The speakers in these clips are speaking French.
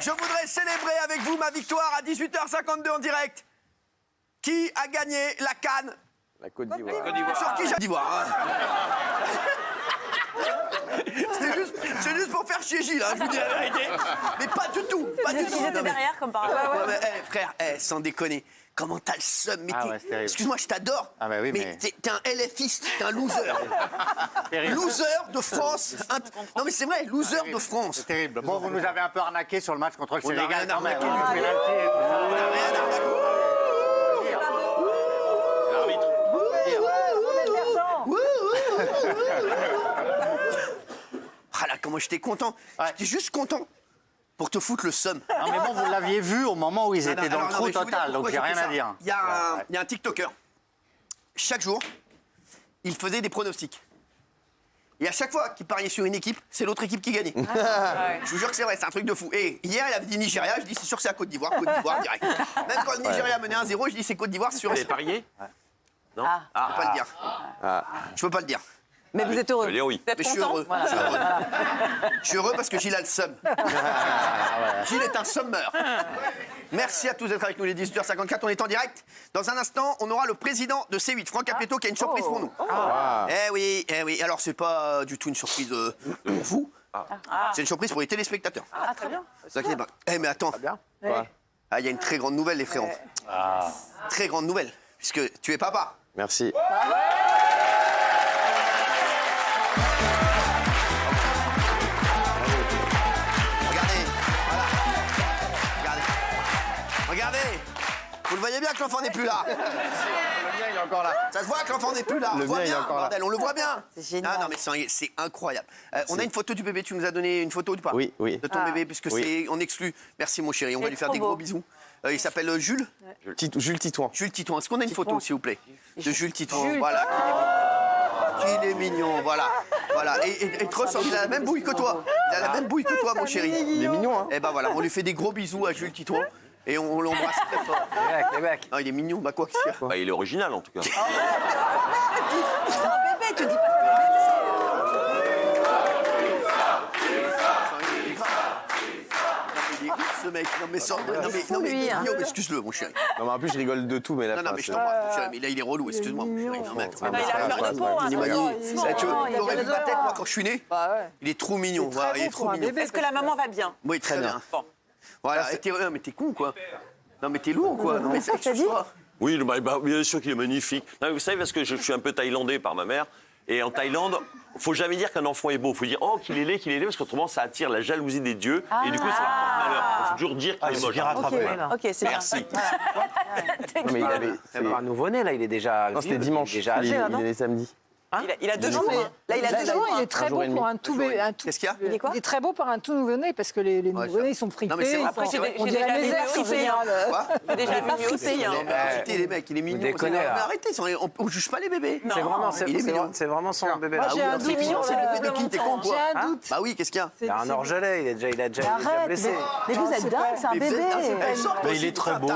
Je voudrais célébrer avec vous ma victoire à 18h52 en direct. Qui a gagné la CAN? La Côte d'Ivoire. Sur qui j'ai d'Ivoire, C'est juste pour faire chier Gilles, hein, je vous dis la vérité. Mais pas du tout. Pas du tout. J'étais derrière comme par hasard. Ouais, mais, frère, sans déconner. Comment t'as le seum, mais excuse-moi, je t'adore. Ah bah oui, mais t'es un LFiste, t'es un loser. Loser de France. Non mais c'est vrai, loser de France. C'est terrible. Bon, vous nous avez un peu arnaqué sur le match contre le On n'a Sénégal. rien arnaqué du tout. On a rien arnaqué. Ah là, comment j'étais content. J'étais juste content pour te foutre le seum. Non mais bon, vous l'aviez vu au moment où ils étaient dans le trou total, donc j'ai rien à dire. Il y a un TikToker. Chaque jour, il faisait des pronostics. Et à chaque fois qu'il pariait sur une équipe, c'est l'autre équipe qui gagnait. Je vous jure que c'est vrai, c'est un truc de fou. Et hier, il avait dit Nigeria, je dis c'est sûr que c'est à Côte d'Ivoire direct. Même quand le Nigeria menait 1-0, je dis c'est Côte d'Ivoire sûr. Vous avez parié? Non, je peux pas le dire. Je peux pas le dire. Mais vous êtes heureux. Je vais dire oui. Mais je suis heureux. Je suis heureux parce que Gilles a le seum. Gilles est un summeur. Merci à tous d'être avec nous, les 18h54. On est en direct. Dans un instant, on aura le président de C8, Franck Capetto, qui a une surprise pour nous. Eh oui. Alors, c'est pas du tout une surprise pour vous. C'est une surprise pour les téléspectateurs. Ah, très bien. Ça qui est pas. Eh, mais attends. Il y a une très grande nouvelle, les frérots. Très grande nouvelle, puisque tu es papa. Merci. Regardez, vous le voyez bien que l'enfant n'est plus là. Le mien, il est encore là. Ça se voit que l'enfant n'est plus là. On le voit bien, bordel, on le voit bien. C'est génial. Ah non, mais c'est incroyable. On a une photo du bébé, tu nous as donné une photo ou pas? Oui. De ton bébé, puisque c'est en exclu. Merci mon chéri, on va lui faire des gros bisous. Il s'appelle Jules. Jules Titouan. Jules Titouan. Est-ce qu'on a une photo, s'il vous plaît, de Jules Titouan? Voilà. Qu'il est mignon, voilà. Et te ressemble, il a la même bouille que toi. Il a la même bouille que toi, mon chéri. Il est mignon, hein. Et ben voilà, on lui fait des gros bisous à Jules Titouan. Et on l'embrasse très fort. Les mecs. Non, il est mignon, bah quoi qu'il y a. Bah, il est original en tout cas. C'est un bébé, tu dis pas que Il est ouf, ce mec. Non mais il est mignon, mais excuse-le, mon chéri. Non mais en plus je rigole de tout, mais là. Non, mais je t'embrasse, mon chéri. Mais là, il est relou, excuse-moi, mon chéri. Non, mais attends. il a fleur de peau. Il est magnifique. Tu aurais vu ma tête, moi, quand je suis né. Il est trop mignon. Il est trop mignon. Est-ce que la maman va bien? Oui, très bien. Bon. Voilà, mais t'es con, quoi. Non, mais t'es lourd, quoi. Non, mais c'est excuse-toi. Oui, bien sûr qu'il est magnifique. Non, vous savez, parce que je suis un peu thaïlandais par ma mère. Et en Thaïlande, faut jamais dire qu'un enfant est beau. Faut dire, oh, qu'il est laid, parce qu'autrement, ça attire la jalousie des dieux. Et du coup, ça porte malheur. Faut toujours dire qu'il est moche. Ok, c'est bien. Merci. Non, mais il avait. C'est pas un nouveau-né, là, il est déjà. Non, c'était dimanche. Déjà âgé, là, non il est samedi. Il a 2 jours. Là, il a 2 jours. Il est très beau pour un tout bébé. Qu'est-ce qu'il y a? Il est quoi? Il est très beau pour un tout nouveau-né parce que les nouveau-nés ils sont fripés. Non, mais c'est vrai. Après, j'ai On déjà dirait vu les airs en fripé. général. Quoi? J'ai déjà vu mieux aussi. Non, mais arrêtez, les mecs, il est mignon. déconnez, là. Mais arrêtez, on juge pas les bébés. C'est vraiment, il est mignon. c'est vraiment son bébé. Moi, Ah j'ai oui, un c'est doute. mignon, c'est le bébé de qui? T'es con, J'ai quoi? un doute. Bah oui, qu'est-ce qu'il y a? Il a un orgelet, il est déjà Arrête, blessé. mais vous êtes dingue, c'est un Mais bébé. Mais il est très beau.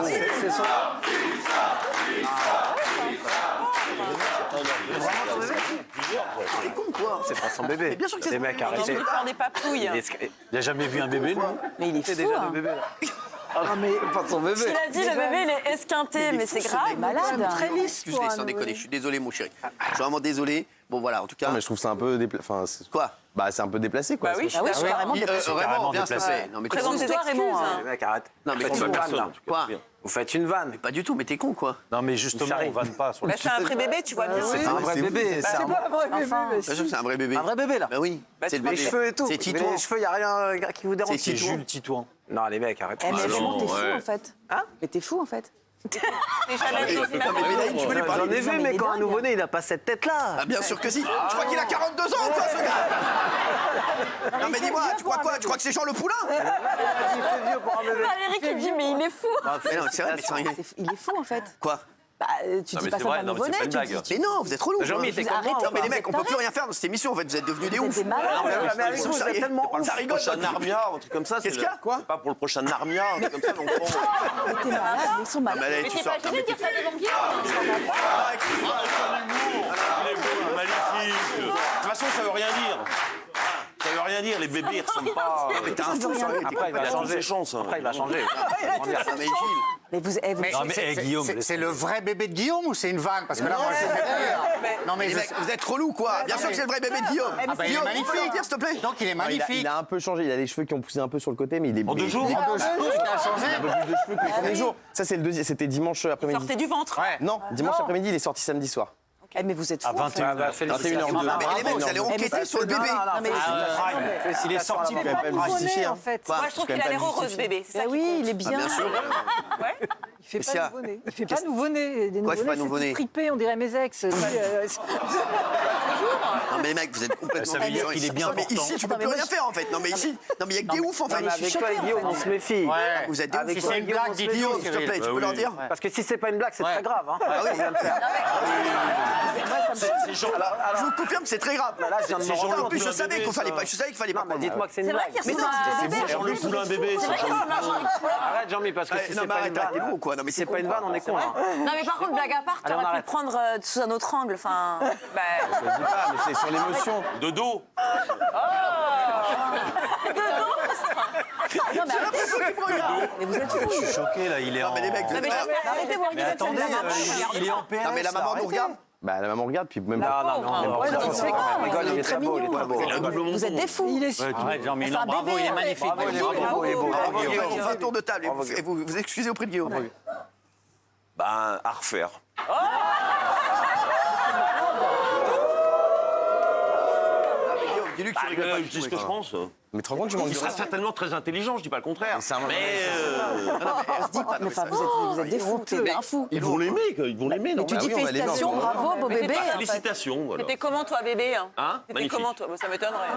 T'es con, quoi? C'est pas son bébé. Mais bien sûr que c'est Les son mecs, bébé. Il arrêtez. veut faire des papouilles. Il a jamais vu un bébé, lui. Mais il est fou. Déjà hein. le bébé, là. Ah, mais Pas son bébé. Il a dit le bébé, il est esquinté, mais c'est grave, malade. très lisse Excusez, pour un sans déconner, nouveau-né. je suis désolé, mon chéri. Je suis vraiment désolé. Bon, voilà, en tout cas. Non mais je trouve ça un peu déplacé. Enfin, Quoi? bah c'est un peu déplacé quoi. Bah oui, je suis carrément déplacée. Vraiment, bien déplacé. déplacé. Non, mais Présente tes excuse-toi, excuses. Les mecs, arrête. Non, mais Faites tu une vas vanne, là. Quoi? Vous faites une vanne. Pas du tout, mais t'es con, quoi. Non, mais justement, on vanne pas sur le. Bah, c'est un vrai bébé, tu vois bien. C'est pas un vrai bébé. C'est pas un vrai bébé. Enfin. mais Bien sûr que c'est un vrai bébé. Un vrai bébé, là. Bah oui, c'est le tu bébé. Les cheveux et tout. C'est Titouan. Les cheveux, il n'y a rien qui vous dérange. C'est Titouan. Titouan. Non, les mecs, arrête. Eh, mais non, t'es fou ouais. en fait. Hein? Mais t'es fou en fait. Non, mais Bénaïm, tu peux lui parler. J'en ai vu, mais quand un nouveau-né, il n'a pas cette tête-là. Ah, bien sûr que si. Je crois qu'il a 42 ans, quoi, ce gars. Non, mais dis-moi, tu crois quoi? Tu crois que c'est Jean Le Poulain? Il fait vieux pour un bébé. Eric, il dit, mais il est fou. Mais non, c'est vrai, mais c'est rien. Il est fou en fait. Quoi? Bah, tu Non, dis mais pas c'est ça vrai, d'un non, mais c'est nouveau-né, pas une tu blague. dis. Mais non, vous êtes relous. Jean-Mi, Vous t'es arrêtez, content. Non, mais les vous mecs, on êtes peut plus rien faire dans cette émission, en fait. Vous êtes devenus des Vous ouf. êtes malades. Mais avec vous, vous êtes tellement ouf. Ça rigole. Prochain Narnia, un truc comme ça. Qu'est-ce qu'il y a? Quoi? C'est pas pour le prochain Narnia, un truc comme ça, l'enfant. Mais t'es malade, ils sont malades. Mais allez, tu sors. Non, mais t'es- ça devant qui? Il est beau, magnifique. De toute façon, ça veut rien dire. Ça veut rien dire, les bébés, ils ressemblent pas. Mais t'es un fou, sérieux. Après, il va changer. ses chances, hein. Après, il va changer. Non, mais Gilles. Mais vous, Non, mais Guillaume, c'est le vrai bébé de Guillaume ou c'est une vanne? Parce que là, moi, non, mais Les mecs, vous êtes relous, quoi. Bien sûr que c'est le vrai bébé de Guillaume. Ah bah, il est Guillaume, tu peux magnifique. leur dire, s'il te plaît. Donc, il est Non, magnifique. il a un peu changé, il a les cheveux qui ont poussé un peu sur le côté, mais il est. En 2 jours Il a changé. Un peu plus de cheveux que les premiers jours. Ça, c'est le deuxième, c'était dimanche après-midi. Sortez du ventre. Ouais. Non, dimanche après-midi, il est sorti samedi soir. Mais vous êtes fous, en fait. Ah bah, 21h02. Non, mais les mecs, vous allez enquêter sur le bébé. Il est sorti. Il est pas nouveau-né, en fait. Moi, je trouve qu'il a l'air heureux, ce bébé. C'est ça Bah qui oui, compte. il est bien. Bien sûr. Il fait Qu'est-ce qu'il y pas a nouveau-né. Il fait pas nouveau-né. Des Quoi, il fait pas nouveau-nés, c'est nouveau-né tout fripé, on dirait mes ex. Non, mais les mecs, vous êtes complètement. Ça veut dire qu'il est bien Non, mais portant. ici, tu peux plus rien faire, en fait. Non, mais ici, non, mais il y a que des oufs, en fait. mais je suis choquée, en Guillaume, fait. on se méfie. Ouais. Vous êtes des Avec oufs. toi, c'est une Guillaume, blague on se d'idiot, méfie. S'il te plaît, tu peux leur dire. Parce que si c'est pas une blague, c'est très grave. Hein. Ah oui. C'est genre. Je vous confirme que c'est très grave. Là, je viens de me C'est rendre Jean-Le En plus, je Poulain savais bébé, qu'il fallait ça. pas. Je savais qu'il fallait pas. Non, mais dites-moi que c'est une C'est vrai blague. qu'il ressemble à un bébé. Jean-Le Poulain bébé, c'est C'est vrai qu'il ressemble à un Jean-Luc. Arrête, Jean-Mi, parce que si Non, c'est mais pas une arrête, vanne. t'es bon, quoi. Non, mais Si c'est pas une vanne, on est con. hein. Non, mais par contre, blague à part, Allez, on t'aurais pu le arrête. prendre sous un autre angle. Enfin, bah, Je le dis pas, mais c'est sur l'émotion. de dos. Mais vous êtes fous. Je suis choqué, là, il est Non, en... mais les mecs, vous non, êtes mais malades. arrêtez, vous Mais attendez, il est en PLS. Non, mais la maman nous regarde. Bah, la maman regarde, puis même Non, pas. non, non. Ouais, non, c'est grave. Rigole, il est très beau, il est très beau. Il a un double Vous êtes menton. des fous. Il est Arrête, Jean-Mi, C'est non, un bravo, bébé, il est ouais. magnifique. Bravo, il est beau, il est beau, il est beau. Bravo, Bravo, Guillaume. On Guillaume. fait un tour de table. Et vous excusez auprès de Guillaume. Ben, à refaire. Dis-lui que tu rigoles pas. Je dis ce que je pense. Mais tu te rends compte du manque Il de sera respect? certainement très intelligent, je dis pas le contraire. Mais c'est un- Mais Mais enfin, vous êtes des fous. T'es un fou. ils vont l'aimer, quoi. Ils vont l'aimer. non Tu dis oui, on va l'aimer félicitations, encore. bravo, beau bébé. en fait. Félicitations, voilà. T'étais comment, toi, bébé Hein T'étais Magnifique. comment, toi Bon, ça m'étonnerait.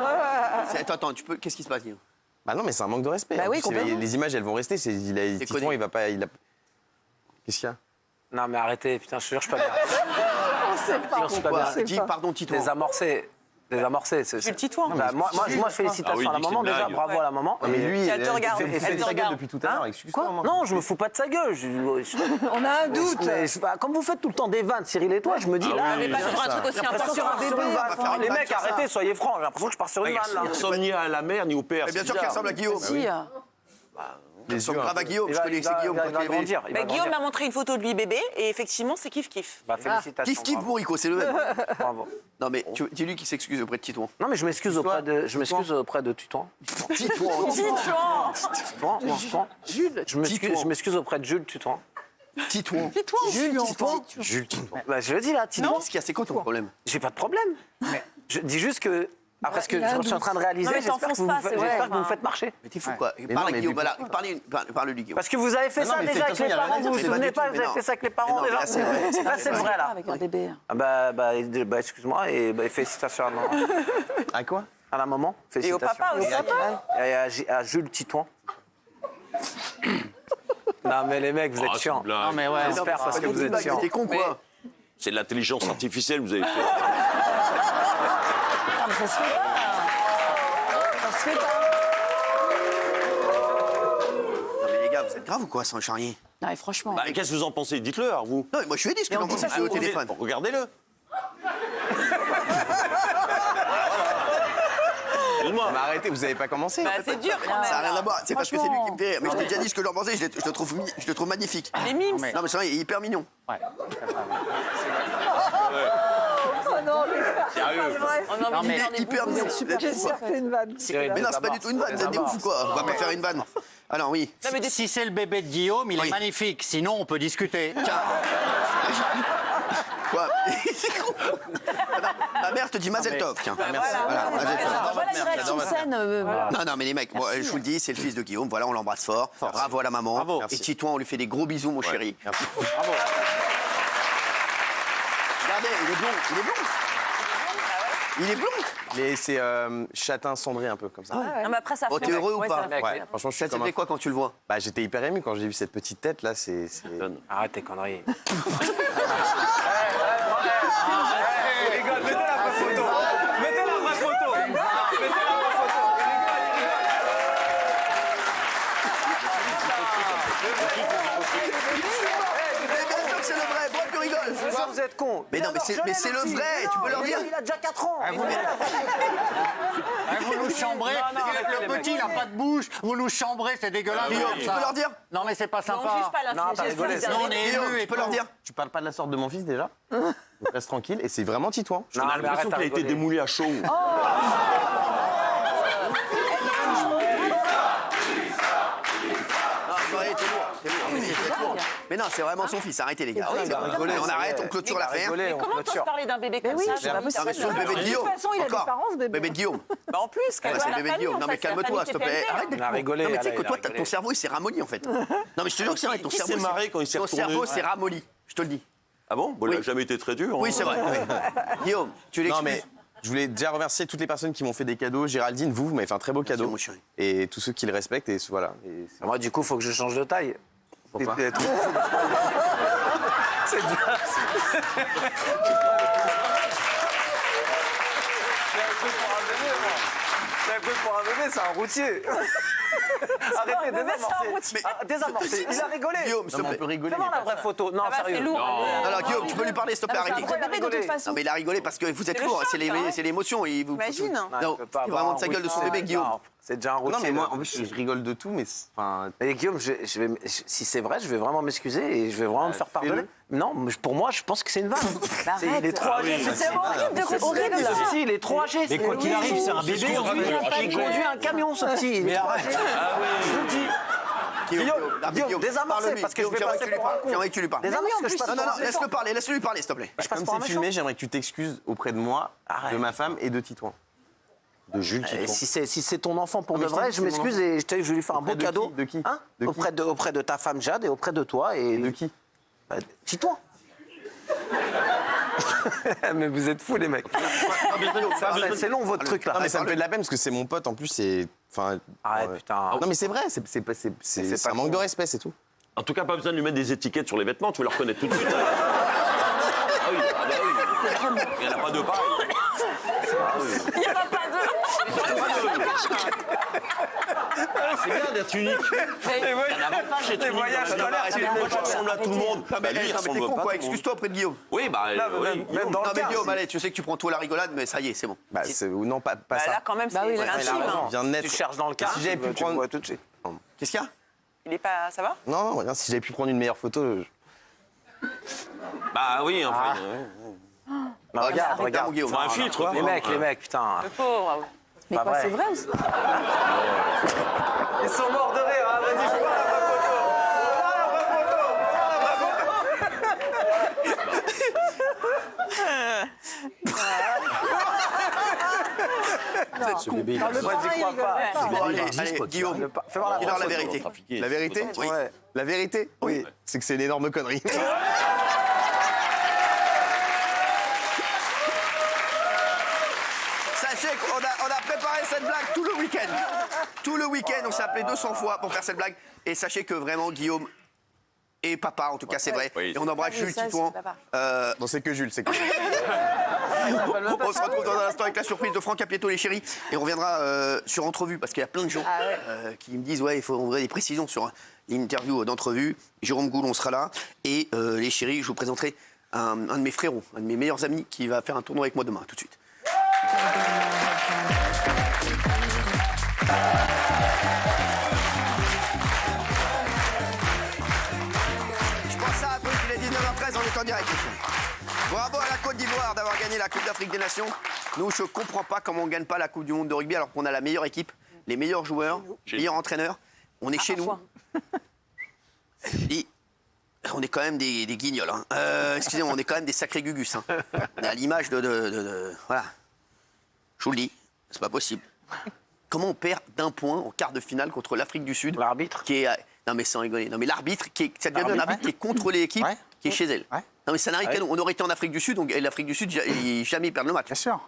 Attends, tu peux. Qu'est-ce qui se passe, Guillaume? Bah non, mais c'est un manque de respect. Bah En oui, plus, complètement. les images, elles vont rester. Titouan, connu. il va pas. Qu'est-ce qu'il y a? Non, mais arrêtez, putain, je te jure, je suis pas bien. On sait pas. Je suis pas bien. Quoi? Dis pardon, Tito. Désamorcé. Désamorcé. Tu le titouan. Bah, moi, félicitations Ah oui, à la dis que maman c'est une déjà, blague. bravo à la maman. Non, mais lui, Elle te regarde, il elle fait te sa gueule regarde. depuis tout à l'heure. Excuse-toi. moi. Non, je me fous pas de sa gueule. On a un doute. Comme vous faites tout le temps des vannes, Cyril et toi, je me dis là. Mais pas sur un truc aussi J'ai l'impression important. que je pars sur une vanne. on va faire une Les vanne mecs, sur ça. arrêtez, soyez francs. J'ai l'impression que je pars sur une vanne là. Il ressemble ni à la mère ni au père. Mais bien c'est sûr qu'il bizarre. ressemble à Guillaume. Si. Il ressemble grave à Guillaume. Il Je va connais que c'est Guillaume. il quand va il est bébé. grandir. il va Bah, Guillaume grandir. m'a montré une photo de lui bébé et effectivement c'est kiff-kiff. Bah, félicitations. Kiff kiff bravo. Bourrico, c'est le même. Bravo. Non mais dis-lui qu'il s'excuse auprès de Titouan. Non, mais je m'excuse auprès de Tutoin. Titouan. Tutoin. Jules. Je m'excuse auprès de Jules Tutoin. Titouan. Jules, Jules Tutoin. Bah, je le dis là, Tutoin. Qu'est-ce qu'il y a? C'est quoi ton problème? J'ai pas de problème. Je dis juste que. Après ce que il a un je suis en train de réaliser, Non, mais j'espère t'enfonces que vous pas, me faites- c'est vrai, j'espère que vous me enfin. faites marcher. Mais t'es fou quoi? non, Parle à mais Guillaume. puis- Voilà, parle-lui Guillaume. Parce que vous avez fait non, ça mais déjà de avec toute façon, les il y a rien parents, à dire, vous vous c'est pas souvenez du pas, tout, vous mais avez non. fait ça avec les Mais parents non, mais déjà là, c'est vrai, c'est Là, c'est vrai. vrai là. Avec un bébé. Ah bah, excuse-moi et félicitations à la maman. À quoi? À la maman, Et au félicitations. papa aussi. Et à Jules Titouan. Non mais les mecs, vous Ah, êtes c'est chiants. une blague. Non mais ouais, j'espère parce que vous êtes chiants. T'es con quoi? C'est de l'intelligence artificielle, vous avez fait. Non, mais ça se fait pas. Ça se fait pas. Non mais les gars, vous êtes grave ou quoi sans charrier? Non, mais franchement. Bah, qu'est-ce que vous en pensez? Dites-le, alors, vous. Non mais moi je lui ai dit ce que j'en pensais au téléphone. Regardez-le. Excuse-moi. Mais arrêtez, vous avez pas commencé. Bah, c'est dur quand même. Ça n'a rien à là. voir, c'est parce que c'est lui qui me fait rire. Mais je t'ai déjà dit ce que j'en pensais, je le trouve magnifique. Les mimes. Non mais c'est vrai, il est hyper mignon. Sérieux. Oh non, mais Il est hyper mignon. J'ai fait une vanne. Mais non, c'est pas du tout une vanne, vous êtes des ouf ou quoi? On va pas faire une vanne. Alors oui. Non, mais Si c'est le bébé de Guillaume, il Oui. est magnifique. Sinon, on peut discuter. Quoi? C'est con. Ma mère te dit Mazel Tov, tiens. voilà. Voilà, Mazel Tov. Voilà une réaction saine. Non, non, mais les mecs, bon, je vous le dis, c'est le fils de Guillaume. Voilà, on l'embrasse fort. Bravo à la maman. Bravo. Et Merci. Titouan, on lui fait des gros bisous, mon chéri. Regardez, il est blond. Il est blond. Il est blond. Mais c'est châtain cendré un peu comme ça. Non, mais après ça Oh, fait. t'es heureux ou Ouais, pas? ça fait- Ouais, franchement, je suis Ça te comme un... fait quoi quand tu le vois? Bah, j'étais hyper ému quand j'ai vu cette petite tête là. Arrête tes conneries. Mais bien sûr que c'est le vrai. Pourquoi tu rigoles? Ah, vous êtes cons. Mais non, mais c'est le vrai, tu peux leur dire. Il a déjà 4 ans. Vous nous chambrez. Le petit, il n'a pas de bouche. Vous nous chambrez, c'est dégueulasse. Guillaume, tu peux leur dire. Non, mais c'est pas On ne juge sympa. pas la Non, t'as rigolé, gestion. ça. On est Guillaume, ému tu et peux leur tout. dire. Tu parles pas de la sorte de mon fils déjà? Donc reste tranquille. Et c'est vraiment Titouan. On a l'impression qu'il a été démoulé à chaud. Non, ça aurait été lourd. C'est lourd, mais c'est lourd. Mais non, c'est vraiment son fils. Arrêtez, les gars. On arrête, on clôture l'affaire. Mais comment t'oses parler d'un bébé comme oui, ça c'est pas possible. Non, mais sur le bébé de Guillaume. De toute façon, il a des Encore. parents, ce bébé. Bébé de Guillaume. Bah en plus, Ouais, qu'elle c'est le bébé de Guillaume. Non, mais calme-toi, s'il te plaît. Arrête d'être On a con. rigolé, Non, mais tu sais allez, que toi, on a rigolé. ton cerveau, il s'est ramolli, en fait. Non, mais je te jure que c'est vrai. Ton Qui cerveau, s'est marré quand il s'est ton retourné? cerveau s'est ramolli. Je te le dis. Ah bon? Bon, il Oui. n'a jamais été très dur. Oui, hein. c'est vrai. oui. Guillaume, tu Non, l'excuses. mais je voulais déjà remercier toutes les personnes qui m'ont fait des cadeaux. Géraldine, vous m'avez fait un très beau cadeau. mon chéri. Et tous ceux qui le respectent. Et voilà. Et Moi, du coup, il faut que je change de taille. Pourquoi C'est trop- C'est dur. C'est un peu pour un bébé, c'est un routier. Arrêtez, désamorcez. Désamorcez. Il a rigolé. Guillaume, s'il te Non, mais on plaît. peut rigoler. Fais-moi la vraie photo. Non, Ça va, c'est sérieux. lourd. Alors, Guillaume, tu peux lui parler, s'il te plaît, C'est un arrêtez. vrai bébé de toute façon. Non, mais il a rigolé parce que vous êtes le lourd. choc, hein. C'est l'émotion. Imagine. Non, il vraiment de sa gueule de son bébé, Guillaume. C'est déjà un routier. Non, mais moi, là. en plus, je rigole de tout. Mais enfin, Et Guillaume, si c'est vrai, je vais vraiment m'excuser et je vais vraiment me faire pardonner. Non, mais pour moi, je pense que c'est une vanne. Il est trop âgé. C'est horrible de C'est horrible. Si, il est trop âgé. Mais quoi qu'il arrive, c'est un bébé. Il conduit un camion, ce petit. Mais arrête. Je vous le dis. Guillaume, désamorcez, parce que je vais passer pour un con. J'aimerais que tu lui parles. Désamorce, que je passe Non, pour un laisse-le parler, laisse-lui parler, s'il te plaît. Je passe comme pour un c'est méchant. filmé, j'aimerais que tu t'excuses auprès de moi, de ma femme et de Titouan. De Jules Et Titouan. si c'est ton enfant pour Non, de mais je vrai, t'ai dit je que c'est mon m'excuse et je vais lui faire un Auprès beau de qui cadeau. De qui Hein De qui auprès de ta femme Jade et auprès de toi. Et De qui Titouan. Mais vous êtes fous, les mecs. C'est long, votre truc, là. Non, mais ça me fait de la peine parce que c'est mon pote. En plus, c'est. Enfin. Arrête, putain. Non, mais c'est vrai, c'est pas un manque con. de respect, c'est tout. En tout cas, pas besoin de lui mettre des étiquettes sur les vêtements, tu vas le reconnaître tout de suite. Ah oui, ah bah oui. Il n'y en a pas deux pareils. Il n'y en a pas deux. C'est bien d'être unique. Il y a un avantage d'être unique. voyages dans la scolaires, vie. Moi, je ressemble à tout le monde. Non, mais Bah, lui, il t'es ressemble con, pas à quoi. tout le monde. Excuse-toi auprès de Guillaume. Oui, bah oui. Même dans Non, le mais cas, Guillaume, allez, tu sais que tu prends tout la rigolade, mais ça y est, c'est bon. Bah, ou non, pas Bah, ça. là, quand même, c'est oui, c'est là, un il a film. raison. Bien net. Tu cherches dans le cas, Si j'avais pu tu le prendre. vois tout de suite. Qu'est-ce qu'il y a? Il est pas. Ça va? Non, non, rien. Si j'avais pu prendre une meilleure photo. Bah oui, enfin. Bah, regarde, Mon regarde. Guillaume. Faut un filtre, quoi. Les mecs, putain. Le pauvre. Mais Pas quoi, vrai. c'est vrai aussi? Ils sont morts de rire, hein. Vas-y, fais-moi la vraie photo. Fais-moi la vraie photo. Ce bébé, Dans le Moi, j'y pareil, crois il pas. rigole. Bon, allez, Guillaume, Fais-moi la dis-leur vraie la photo. vérité. La vérité Oui. Ouais. La vérité Oui. C'est que c'est une énorme connerie. Sachez qu'on a préparé cette blague tout le week-end. Tout le week-end, on s'est appelé 200 fois pour faire cette blague. Et sachez que vraiment, Guillaume est papa, en tout cas, c'est vrai. Oui. Et on embrasse Oui, Jules ça, Titouan. c'est papa. Non, c'est que Jules, c'est que Jules. On se retrouve dans un instant avec la surprise de Franck Capieto, les chéris. Et on reviendra sur Entrevue, parce qu'il y a plein de gens qui me disent ouais, il faut des précisions sur l'interview d'Entrevue. Jérôme Goulon sera là. Et les chéris, je vous présenterai un de mes frérots, un de mes meilleurs amis, qui va faire un tournoi avec moi demain. Tout de suite. Je pense à un truc, il est 19h13, on est en direct. les chéris. Bravo à la Côte d'Ivoire d'avoir gagné la Coupe d'Afrique des Nations. Nous, je comprends pas comment on gagne pas la Coupe du Monde de rugby alors qu'on a la meilleure équipe, les meilleurs joueurs, les meilleurs entraîneurs. On est chez nous. Et on est quand même des guignols. Hein. Excusez-moi, on est quand même des sacrés gugus. Hein. On est à l'image voilà. Je vous le dis, c'est pas possible. Comment on perd d'un point en quart de finale contre l'Afrique du Sud? L'arbitre. Qui est, non mais sans rigoler. Non mais l'arbitre, ça devient un arbitre qui est contre l'équipe, Ouais. qui est chez elle. Ouais. Non mais ça n'arrive qu'à nous. On aurait été en Afrique du Sud, donc l'Afrique du Sud, jamais ils perdent le match. Bien sûr.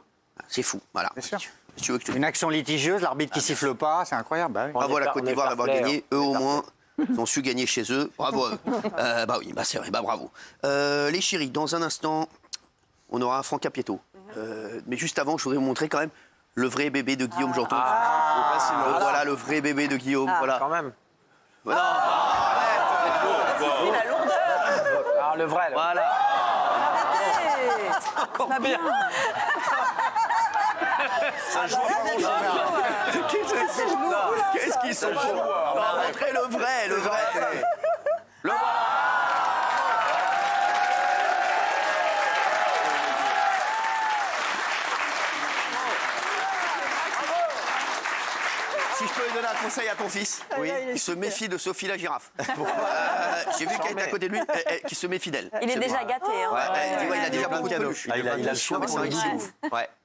C'est fou, voilà. Bien sûr. Si tu veux que je te Une action litigieuse, l'arbitre qui siffle pas, c'est incroyable. Bah oui. Bravo à la Côte on est d'Ivoire fair d'avoir play, gagné. Eux, au moins, ils ont su gagner chez eux. Bravo à eux. Bah oui, bah c'est vrai, bah bravo. Les chéris, dans un instant, on aura un Franck Capieto. Mais juste avant, je voudrais vous montrer quand même le vrai bébé de Guillaume Janton. Voilà le vrai bébé de Guillaume. Voilà. Quand même. Voilà. Oui, la lourdeur. Alors, le vrai, là. Voilà. Pas bien. Qu'est-ce qu'ils sont chauds. On va montrer le vrai. Le vrai. Si je peux lui donner un conseil à ton fils, il se méfie de Sophie la girafe. J'ai vu qu'elle est à côté de lui, qui se méfie d'elle. Il est déjà gâté. Hein. Il a déjà beaucoup de peluches. Il a le choix.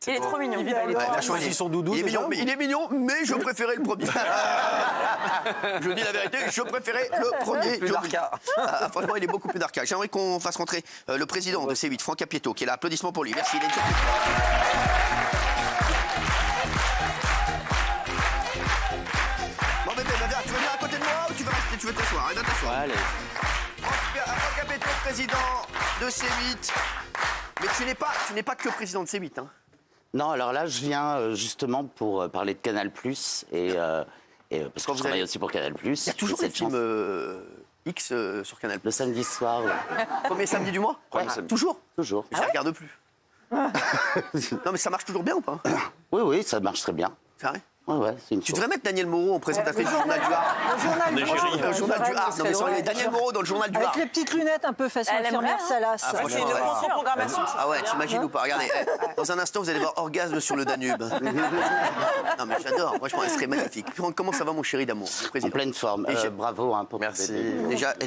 Il est trop mignon. Il a choisi son doudou. Il est mignon, mais je préférais le premier. Je dis la vérité, je préférais le premier. Plus d'arca. Franchement, il est beaucoup plus d'arca. J'aimerais qu'on fasse rentrer le président de C8, Franck Capieto, qui est là. Applaudissements pour lui. Merci. Il est une surprise. Bon bébé, tu veux venir à côté de moi ou tu veux rester? Tu veux t'asseoir? Allez, t'asseoir. Allez. Franck Capieto, président de C8. Mais tu n'es pas que le président de C8, hein. Non, alors là, je viens justement pour parler de Canal+, et parce que je travaille aussi pour Canal+. Il y a toujours des films X sur Canal+. Le samedi soir, oui. Premier samedi du mois? Toujours? Toujours. Je ne regarde plus. Non, mais ça marche toujours bien ou pas? Oui, oui, ça marche très bien. C'est vrai? Ouais, c'est une Tu devrais mettre Daniel Moreau en présentatrice du journal du Hard. Le journal du Hard. Non, mais sans Daniel Moreau dans le journal du Hard. Avec les petites lunettes un peu façon Elle infirmière aimerait, Salas. C'est une contre-programmation. Ah ouais, t'imagines ou pas? Regardez, dans un instant, vous allez voir Orgasme sur le Danube. Non, mais j'adore. Franchement, elle serait magnifique. Comment ça va, mon chéri d'amour? En pleine forme. Bravo pour Merci.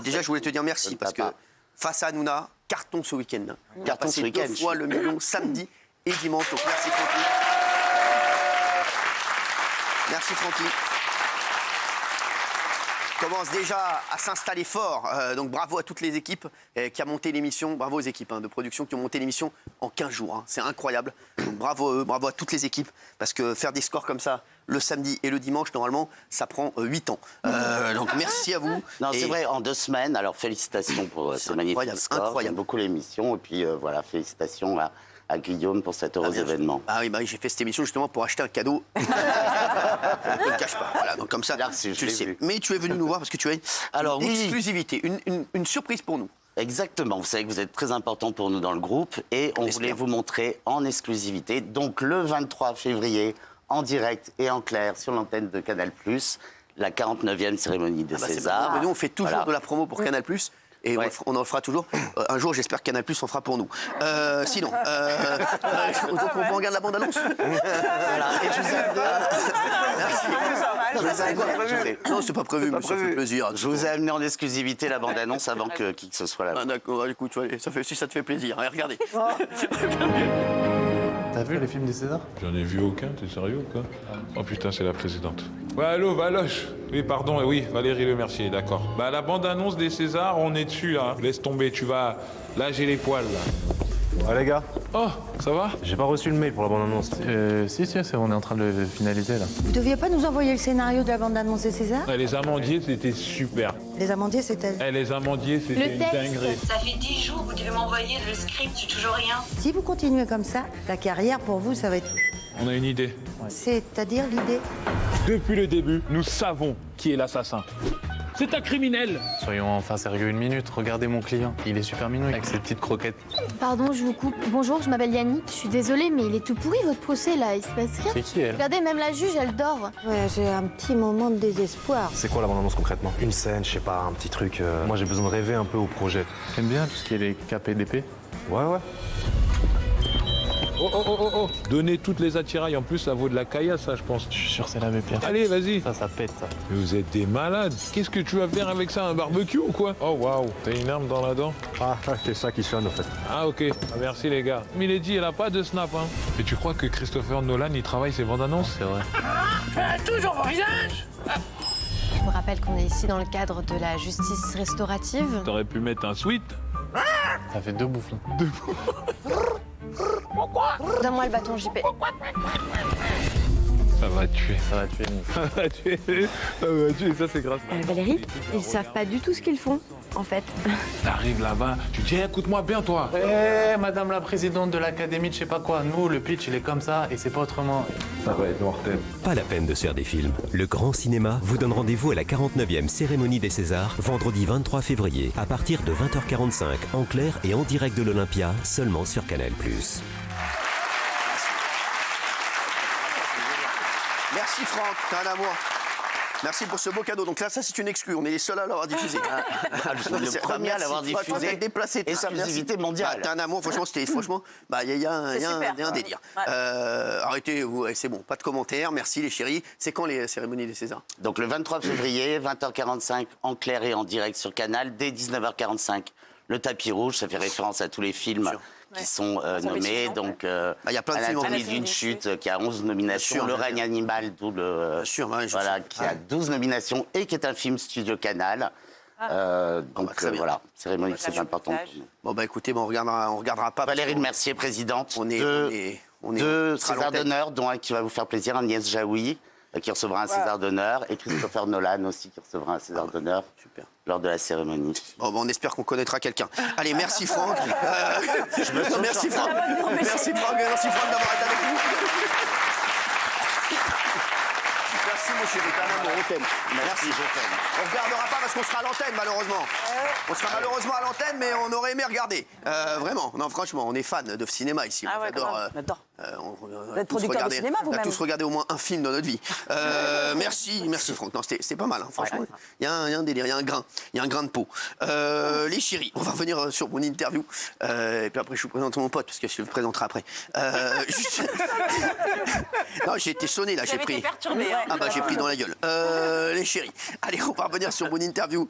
Déjà, je voulais te dire merci parce que face à Hanouna, carton ce week-end. Carton ce week-end. 2 fois le million samedi et dimanche. Donc merci Francky. Merci Francky. Commence déjà à s'installer fort. Donc bravo à toutes les équipes qui ont monté l'émission. Bravo aux équipes de production qui ont monté l'émission en 15 jours. C'est incroyable. Donc bravo à eux, bravo à toutes les équipes. Parce que faire des scores comme ça le samedi et le dimanche, normalement, ça prend 8 ans. Donc merci à vous. Non, c'est vrai, en 2 semaines. Alors félicitations pour ce magnifique score. Incroyable. J'aime beaucoup l'émission. Et puis voilà, félicitations à Guillaume pour cet heureux événement. Ah oui, j'ai fait cette émission justement pour acheter un cadeau. Je ne le cache pas. Voilà, donc comme ça, tu le sais. Mais tu es venu nous voir parce que tu as une exclusivité, une surprise pour nous. Exactement. Vous savez que vous êtes très important pour nous dans le groupe et on voulait vous montrer en exclusivité, donc le 23 février, en direct et en clair sur l'antenne de Canal+, la 49e cérémonie des Césars. Nous, on fait toujours de la promo pour Canal+. Et on en fera toujours. Un jour, j'espère que Canal+ en fera pour nous. Sinon, donc on regarde la bande-annonce. Voilà. Et je vous Merci. Non, c'est pas prévu, mais ça fait plaisir. Je vous ai amené en exclusivité la bande-annonce avant que qui que ce soit là. Ah, d'accord, écoute, si ça te fait plaisir, allez, regardez. T'as vu les films des Césars? J'en ai vu aucun, t'es sérieux ou quoi? Oh putain, c'est la présidente. Ouais, allô, Valoche. Oui, pardon, oui, Valérie Le Mercier, d'accord. Bah, la bande-annonce des Césars, on est dessus, là. Laisse tomber, tu vas... Là, j'ai les poils, là. Ouais, les gars. Oh, ça va? J'ai pas reçu le mail pour la bande-annonce. Si, on est en train de le finaliser, là. Vous deviez pas nous envoyer le scénario de la bande-annonce des Césars? Les amandiers, c'était super. Les amandiers, c'était... Les amandiers, c'était une dinguerie. Ça fait 10 jours, vous devez m'envoyer le script, j'ai toujours rien. Si vous continuez comme ça, la carrière, pour vous, ça va être... On a une idée. C'est-à-dire l'idée? Depuis le début, nous savons qui est l'assassin. C'est un criminel. Soyons enfin sérieux une minute, regardez mon client. Il est super mignon avec ses petites croquettes. Pardon, je vous coupe. Bonjour, je m'appelle Yannick. Je suis désolée, mais il est tout pourri votre procès là, il se passe rien. C'est qui elle? Regardez, même la juge, elle dort. Ouais, j'ai un petit moment de désespoir. C'est quoi la bande-annonce concrètement? Une scène, je sais pas, un petit truc. Moi j'ai besoin de rêver un peu au projet. T'aimes bien tout ce qui est les KPDP? Ouais. Oh. Donnez toutes les attirails. En plus, ça vaut de la caillasse, ça, je pense. Je suis sûr, c'est la même pierre. Allez, vas-y. Ça pète, ça. Mais vous êtes des malades. Qu'est-ce que tu vas faire avec ça? Un barbecue ou quoi? Oh, waouh. T'as une arme dans la dent? Ah, c'est ça qui sonne, en fait. Ah, ok. Ah, merci, les gars. Milady, elle a pas de snap, hein. Et tu crois que Christopher Nolan, il travaille ses bandes annonces? C'est vrai. Toujours vos visages. Je vous rappelle qu'on est ici dans le cadre de la justice restaurative. T'aurais pu mettre un sweat. Ça fait 2 bouffons. Donne-moi le bâton, JP. Ça va tuer. Ça va tuer, ça, c'est grave. Valérie, ils savent pas du tout ce qu'ils font. en fait. T'arrives là-bas, tu dis, écoute-moi bien, toi. Madame la présidente de l'académie de je sais pas quoi, nous, le pitch, il est comme ça et c'est pas autrement. Ça va être mortel. Pas la peine de se faire des films. Le Grand Cinéma vous donne rendez-vous à la 49e cérémonie des Césars, vendredi 23 février, à partir de 20h45, en clair et en direct de l'Olympia, seulement sur Canal+. Merci Franck, t'es un amour. Merci pour ce beau cadeau. Donc là, ça, c'est une exclue. On est les seuls à l'avoir diffusé. Le premier à l'avoir diffusé. Déplacé. Exclusivité mondiale. T'es un amour. Franchement, il y a un délire. Arrêtez, c'est bon. Pas de commentaires. Merci les chéris. C'est quand les cérémonies des Césars? Donc le 23 février, 20h45, en clair et en direct sur Canal. Dès 19h45, le tapis rouge. Ça fait référence à tous les films qui sont nommés. Donc, il y a plein de films. Anatomie d'une chute, qui a 11 nominations. Le règne animal, d'où le... qui a 12 nominations et qui est un film studio Canal. Donc voilà, cérémonie très importante. Bon, bah écoutez, on regardera pas. Valérie de Mercier, présidente. Deux Césars d'honneur, dont un qui va vous faire plaisir, Agnès Jaoui, qui recevra un César d'honneur, et Christopher Nolan aussi, qui recevra un César d'honneur lors de la cérémonie. Bon, on espère qu'on connaîtra quelqu'un. Allez, merci Franck. Merci Franck. Merci Franck d'avoir été avec nous. Merci mon chéri, t'es un amour, on t'aime. Merci, je t'aime. On ne regardera pas parce qu'on sera à l'antenne malheureusement. On sera malheureusement à l'antenne, mais on aurait aimé regarder. Vraiment, non franchement, on est fan de cinéma ici. Ah ouais, on adore. Vous êtes producteur de cinéma vous-même. On a tous regardé au moins un film dans notre vie. Merci Franck. Non, c'était pas mal, hein, franchement. Il y a un délire, il y a un grain de peau. Les chéris, on va revenir sur mon interview. Et puis après, je vous présente mon pote parce que je le présenterai après. Non, j'ai été sonné là, j'ai pris. Perturbé, Ah bah j'ai pris dans la gueule. Les chéris. Allez, on va revenir sur mon interview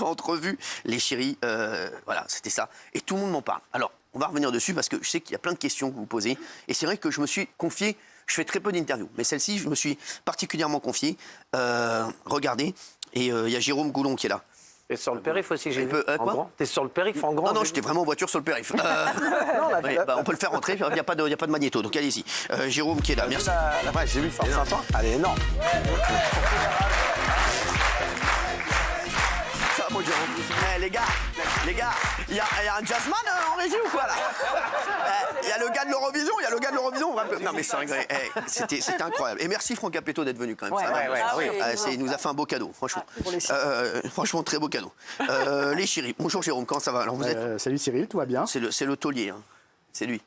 entrevue. Les chéris, voilà, c'était ça. Et tout le monde m'en parle. Alors, on va revenir dessus parce que je sais qu'il y a plein de questions que vous posez. Et c'est vrai que je me suis confié, je fais très peu d'interviews, mais celle-ci, je me suis particulièrement confié. Regardez, et il y a Jérôme Goulon qui est là. T'es sur le périph' aussi, j'ai vu. Quoi? T'es sur le périph' en grand? Non, j'étais vraiment en voiture sur le périph'. On peut le faire rentrer, il n'y a pas de magnéto, donc allez-y. Jérôme qui est là, merci. J'ai vu Force 500, elle est énorme. Ça, moi, Jérôme. Les gars, il y a un jazzman en régie ou quoi là? Il y a le gars de l'Eurovision, Non mais c'est vrai, c'était incroyable. Et merci Franck Capetto d'être venu quand même. Il nous a fait un beau cadeau, franchement. Franchement, très beau cadeau. Les chéris, bonjour Jérôme, comment ça va? Alors, vous êtes... Salut Cyril, tout va bien? C'est le taulier, hein. C'est lui.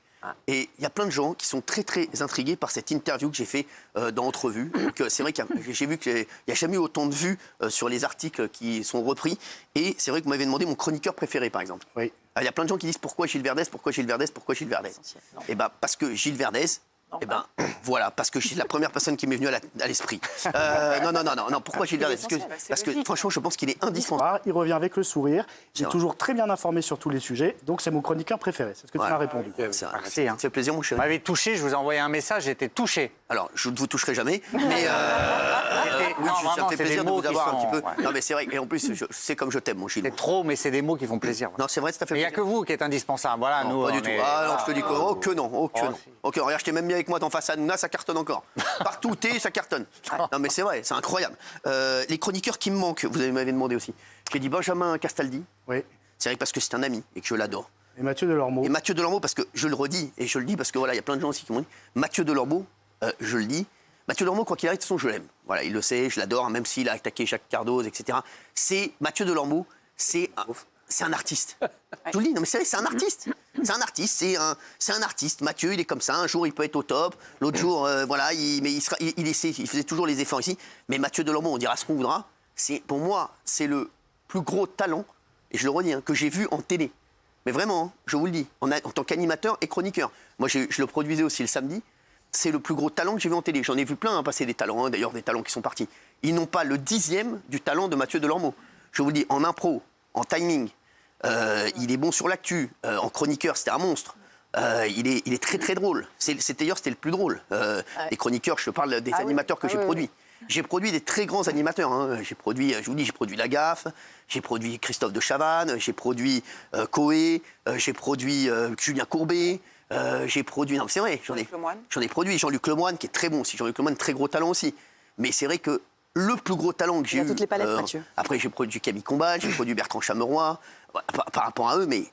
Et il y a plein de gens qui sont très très intrigués par cette interview que j'ai fait dans Entrevue. C'est vrai que j'ai vu qu'il n'y a jamais eu autant de vues sur les articles qui sont repris. Et c'est vrai que vous m'avez demandé mon chroniqueur préféré, par exemple. Oui. Il y a plein de gens qui disent pourquoi Gilles Verdez? Et ben parce que Gilles Verdez. Eh ben, voilà, parce que c'est la première personne qui m'est venue à l'esprit. Non, pourquoi Gilles Verdez? Parce que franchement, je pense qu'il est indispensable. Il revient avec le sourire, il est toujours très bien informé sur tous les sujets, donc c'est mon chroniqueur préféré, c'est ce que tu m'as répondu. Merci, ça fait plaisir, mon chéri. Vous m'avez touché, je vous ai envoyé un message, j'étais touché. Alors, je ne vous toucherai jamais, mais oui, ça me fait plaisir de vous avoir un petit peu. Non, mais c'est vrai, et en plus, c'est comme je t'aime, mon Gilles. C'est trop, mais c'est des mots qui font plaisir. Non, c'est vrai, ça fait plaisir. Il n'y a que vous qui êtes indispensable, voilà, nous. Pas du tout. Ah non, je te dis que non, que non. Ok, regarde, je t'ai même mis avec moi en face à Nouna, ça cartonne encore. Partout où t'es, ça cartonne. Non, mais c'est vrai, c'est incroyable. Les chroniqueurs qui me manquent, vous m'avez demandé aussi. J'ai dit Benjamin Castaldi. Oui. C'est vrai parce que c'est un ami et que je l'adore. Et Mathieu Delormeau. Et Mathieu Delormeau, parce que je le redis, et je le dis parce que voilà, il y a plein de gens aussi qui m'ont dit. Mathieu Delormeau, je le dis. Mathieu Delormeau, quoi qu'il arrive, de toute façon, je l'aime. Voilà, il le sait, je l'adore, même s'il a attaqué Jacques Cardoz, etc. Mathieu Delormeau, c'est un artiste. Je vous le dis, non mais c'est vrai, c'est un artiste. C'est un artiste. Mathieu, il est comme ça. Un jour, il peut être au top. L'autre jour, voilà, il faisait toujours les efforts ici. Mais Mathieu Delormeau, on dira ce qu'on voudra. Pour moi, c'est le plus gros talent, et je le redis, que j'ai vu en télé. Mais vraiment, je vous le dis, en tant qu'animateur et chroniqueur. Moi, je le produisais aussi le samedi. C'est le plus gros talent que j'ai vu en télé. J'en ai vu plein passer des talents, d'ailleurs des talents qui sont partis. Ils n'ont pas le 10e du talent de Mathieu Delormeau. Je vous le dis, en impro, en timing, il est bon sur l'actu, en chroniqueur, c'était un monstre. Il est très très drôle. D'ailleurs, c'était le plus drôle. Les chroniqueurs, je parle des animateurs que j'ai produits. J'ai produit des très grands animateurs. J'ai produit, je vous dis, j'ai produit La Gaffe, j'ai produit Christophe de Chavannes, j'ai produit Coé, j'ai produit Julien Courbet. J'ai produit, non c'est vrai, j'en ai produit Jean-Luc Lemoyne qui est très bon aussi, Jean-Luc Lemoyne très gros talent aussi. Mais c'est vrai que le plus gros talent que j'ai eu. toutes les palettes, Mathieu. Après, j'ai produit Camille Combal, j'ai produit Bertrand Chameroy. Par rapport à eux, mais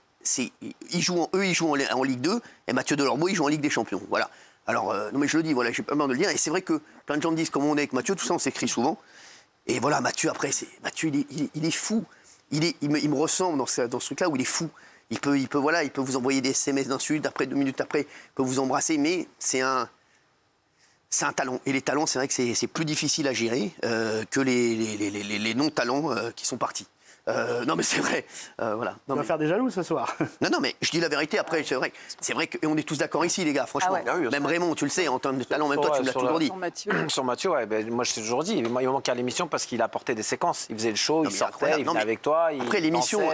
ils jouent en Ligue 2 et Mathieu Delormeau, il joue en Ligue des Champions. Voilà. Alors, non mais je le dis, voilà, j'ai pas peur de le dire. Et c'est vrai que plein de gens me disent comment on est avec Mathieu, tout ça, on s'écrit souvent. Et voilà, Mathieu, après, Mathieu, il est fou. Il me ressemble dans ce truc-là où il est fou. Il peut vous envoyer des SMS d'insultes, après 2 minutes après, il peut vous embrasser, mais c'est un talent. Et les talents, c'est vrai que c'est plus difficile à gérer que les non-talents qui sont partis. Non mais c'est vrai, voilà. On va faire des jaloux ce soir. Non mais je dis la vérité. Après c'est vrai que et on est tous d'accord ici les gars, franchement. Ah ouais. Même Raymond, tu le sais, en termes de talent, même toi tu me l'as toujours dit. Sur Mathieu, ouais, moi je t'ai toujours dit, il manquait à l'émission parce qu'il apportait des séquences. Il faisait le show, il sortait, il venait avec toi. Après l'émission,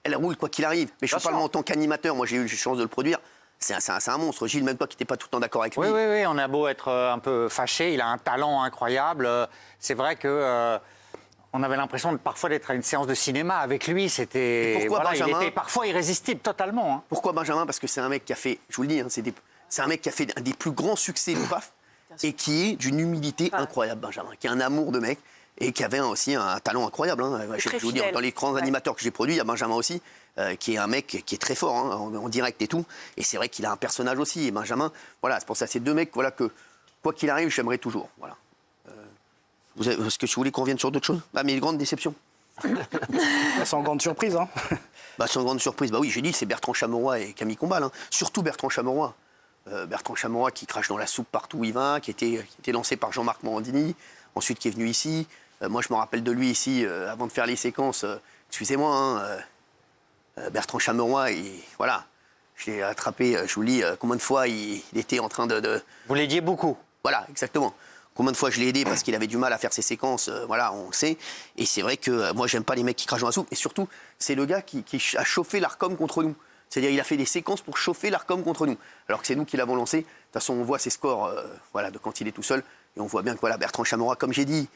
elle roule quoi qu'il arrive. Mais je parle en tant qu'animateur. Moi j'ai eu la chance de le produire. C'est un monstre. Gilles, même toi qui n'étais pas tout le temps d'accord avec lui. Oui, on a beau être un peu fâché, il a un talent incroyable. C'est vrai que on avait l'impression parfois d'être à une séance de cinéma avec lui. C'était il était parfois irrésistible totalement. Hein. Pourquoi Benjamin? Parce que c'est un mec qui a fait, je vous le dis, c'est un mec qui a fait un des plus grands succès du PAF et qui est d'une humilité incroyable, Benjamin, qui a un amour de mec et qui avait aussi un talent incroyable. Hein. Je vous dire, dans les grands animateurs que j'ai produits, il y a Benjamin aussi. Qui est un mec qui est très fort en direct et tout. Et c'est vrai qu'il a un personnage aussi. Et Benjamin, voilà, c'est pour ça, ces deux mecs, voilà, que quoi qu'il arrive, j'aimerais toujours. Voilà. Est-ce que tu voulais qu'on revienne sur d'autres choses? Ah, mais une grande déception. Sans grande surprise, hein. Sans grande surprise, oui, j'ai dit, c'est Bertrand Chameroy et Camille Combal. Hein. Surtout Bertrand Chameroy. Bertrand Chameroy qui crache dans la soupe partout où il va, qui était lancé par Jean-Marc Morandini, ensuite qui est venu ici. Moi, je me rappelle de lui ici, avant de faire les séquences. Excusez-moi, hein. Bertrand Chameroy, voilà, je l'ai attrapé, je vous le dis, combien de fois il était en train de... Vous l'aidiez beaucoup. Voilà, exactement. Combien de fois je l'ai aidé parce qu'il avait du mal à faire ses séquences, voilà, on le sait. Et c'est vrai que moi, j'aime pas les mecs qui crachent dans la soupe. Et surtout, c'est le gars qui a chauffé l'Arcom contre nous. C'est-à-dire, il a fait des séquences pour chauffer l'Arcom contre nous. Alors que c'est nous qui l'avons lancé. De toute façon, on voit ses scores voilà, de quand il est tout seul. Et on voit bien que voilà, Bertrand Chameroy, comme j'ai dit,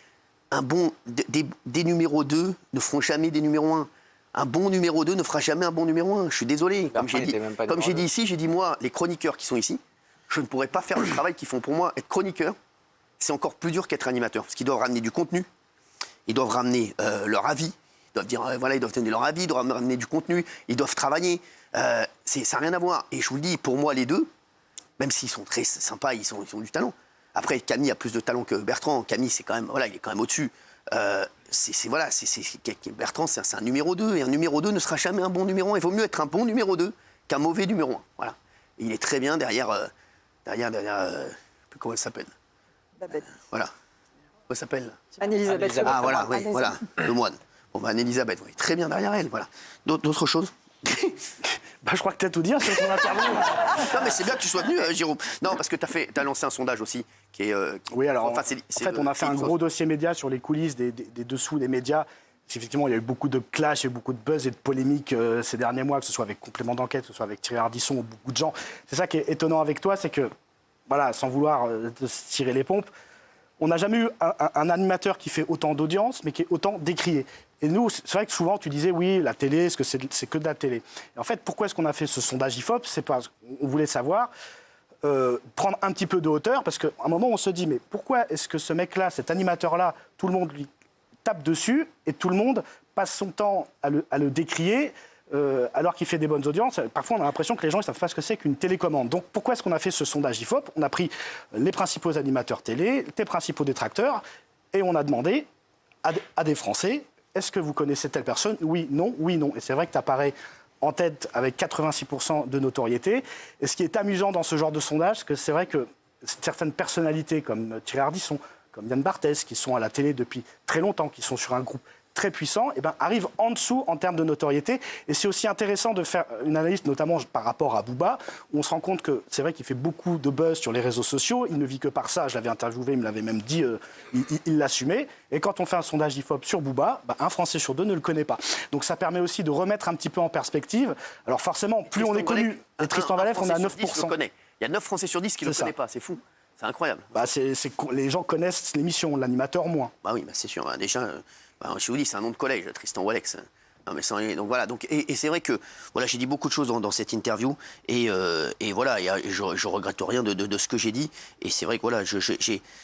des numéros 2 ne feront jamais des numéros 1. Un bon numéro 2 ne fera jamais un bon numéro 1. Je suis désolé. Comme j'ai dit ici, j'ai dit moi, les chroniqueurs qui sont ici, je ne pourrais pas faire le travail qu'ils font pour moi. Être chroniqueur, c'est encore plus dur qu'être animateur. Parce qu'ils doivent ramener du contenu, ils doivent ramener leur avis, ils doivent dire, voilà, ils doivent donner leur avis, ils doivent ramener du contenu, ils doivent travailler. Ça n'a rien à voir. Et je vous le dis, pour moi, les deux, même s'ils sont très sympas, ils ont du talent. Après, Camille a plus de talent que Bertrand. Camille, c'est quand même, voilà, il est quand même au-dessus. Bertrand, c'est un numéro 2. Et un numéro 2 ne sera jamais un bon numéro 1. Il vaut mieux être un bon numéro 2 qu'un mauvais numéro 1. Voilà. Et il est très bien derrière comment elle s'appelle? Babette. Voilà. Comment elle s'appelle? Anne-Elisabeth. Ah, voilà, oui, voilà. Le moine. Bon, Anne-Elisabeth, oui. Très bien derrière elle, voilà. D'autres choses? Je crois que tu as tout dit sur ton interview. Non, mais c'est bien que tu sois venu, Jérôme. Non, parce que tu as lancé un sondage aussi. Oui, alors, en fait, on a fait un gros dossier média sur les coulisses des dessous des médias. Effectivement, il y a eu beaucoup de clash et beaucoup de buzz et de polémiques ces derniers mois, que ce soit avec Complément d'enquête, que ce soit avec Thierry Ardisson ou beaucoup de gens. C'est ça qui est étonnant avec toi, c'est que, voilà, sans vouloir se tirer les pompes, on n'a jamais eu un animateur qui fait autant d'audience, mais qui est autant décrié. Et nous, c'est vrai que souvent, tu disais, oui, la télé, est-ce que c'est que de la télé? Et en fait, pourquoi est-ce qu'on a fait ce sondage IFOP? C'est parce qu'on voulait savoir, prendre un petit peu de hauteur, parce qu'à un moment, on se dit, mais pourquoi est-ce que ce mec-là, cet animateur-là, tout le monde lui tape dessus et tout le monde passe son temps à le décrier alors qu'il fait des bonnes audiences? Parfois, on a l'impression que les gens ne savent pas ce que c'est qu'une télécommande. Donc, pourquoi est-ce qu'on a fait ce sondage IFOP? On a pris les principaux animateurs télé, les principaux détracteurs, et on a demandé à des Français, est-ce que vous connaissez telle personne? Oui, non, oui, non. Et c'est vrai que tu apparais en tête avec 86% de notoriété. Et ce qui est amusant dans ce genre de sondage, c'est que c'est vrai que certaines personnalités comme Thierry Ardisson, comme Yann Barthès, qui sont à la télé depuis très longtemps, qui sont sur un groupe très puissant, arrivent en dessous en termes de notoriété. Et c'est aussi intéressant de faire une analyse, notamment par rapport à Booba, où on se rend compte que c'est vrai qu'il fait beaucoup de buzz sur les réseaux sociaux. Il ne vit que par ça. Je l'avais interviewé, il me l'avait même dit, il l'assumait. Et quand on fait un sondage IFOP sur Booba, un Français sur deux ne le connaît pas. Donc ça permet aussi de remettre un petit peu en perspective. Alors forcément, plus on est connu, et Tristan Valef, on est à 9%. Il y a 9 Français sur 10 qui ne le connaissent pas, c'est fou. C'est incroyable. Les gens connaissent l'émission, l'animateur moins. Oui, c'est sûr. Déjà, je vous dis, c'est un nom de collège, Tristan Walex. Non, mais donc voilà, et c'est vrai que voilà, j'ai dit beaucoup de choses dans cette interview et voilà, je regrette rien de ce que j'ai dit. Et c'est vrai que voilà,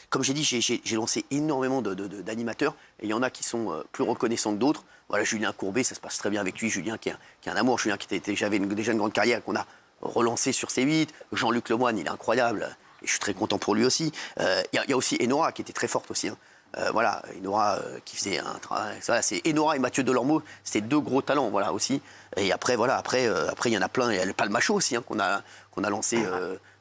comme j'ai dit, j'ai lancé énormément d'animateurs et il y en a qui sont plus reconnaissants que d'autres. Voilà, Julien Courbet, ça se passe très bien avec lui. Julien qui est un amour, Julien j'avais déjà une grande carrière qu'on a relancé sur C8. Jean-Luc Lemoyne, il est incroyable et je suis très content pour lui aussi. Il y a aussi Enora qui était très forte aussi. Hein. Voilà, Enora qui faisait un travail. Voilà, c'est Enora et Mathieu Delormeau, c'était 2 gros talents, voilà aussi. Et après, voilà, après il y en a plein. Il y a le Palmacho aussi hein, qu'on a lancé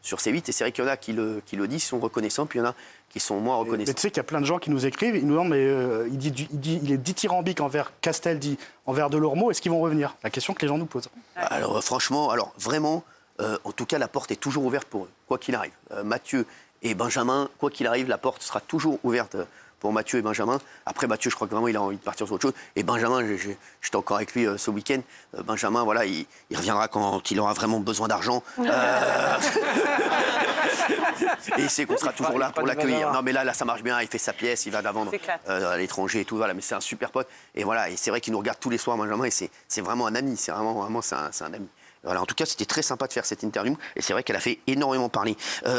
sur C8. Et c'est vrai qu'il y en a qui le disent, sont reconnaissants, puis il y en a qui sont moins reconnaissants. Mais tu sais qu'il y a plein de gens qui nous écrivent, ils nous demandent, mais il est dithyrambique envers Castel, envers Delormeau. Est-ce qu'ils vont revenir? La question que les gens nous posent. Alors franchement, vraiment, en tout cas, la porte est toujours ouverte pour eux, quoi qu'il arrive. Mathieu et Benjamin, quoi qu'il arrive, la porte sera toujours ouverte pour Mathieu et Benjamin. Après, Mathieu, je crois que vraiment, il a envie de partir sur autre chose. Et Benjamin, j'étais encore avec lui ce week-end. Benjamin, voilà, il reviendra quand il aura vraiment besoin d'argent. Et il sait qu'on sera toujours là pour l'accueillir. Non, mais là, ça marche bien. Il fait sa pièce, il va la vendre à l'étranger et tout. Voilà, mais c'est un super pote. Et voilà, et c'est vrai qu'il nous regarde tous les soirs, Benjamin. Et c'est vraiment un ami. C'est vraiment c'est un ami. Voilà, en tout cas, c'était très sympa de faire cette interview et c'est vrai qu'elle a fait énormément parler.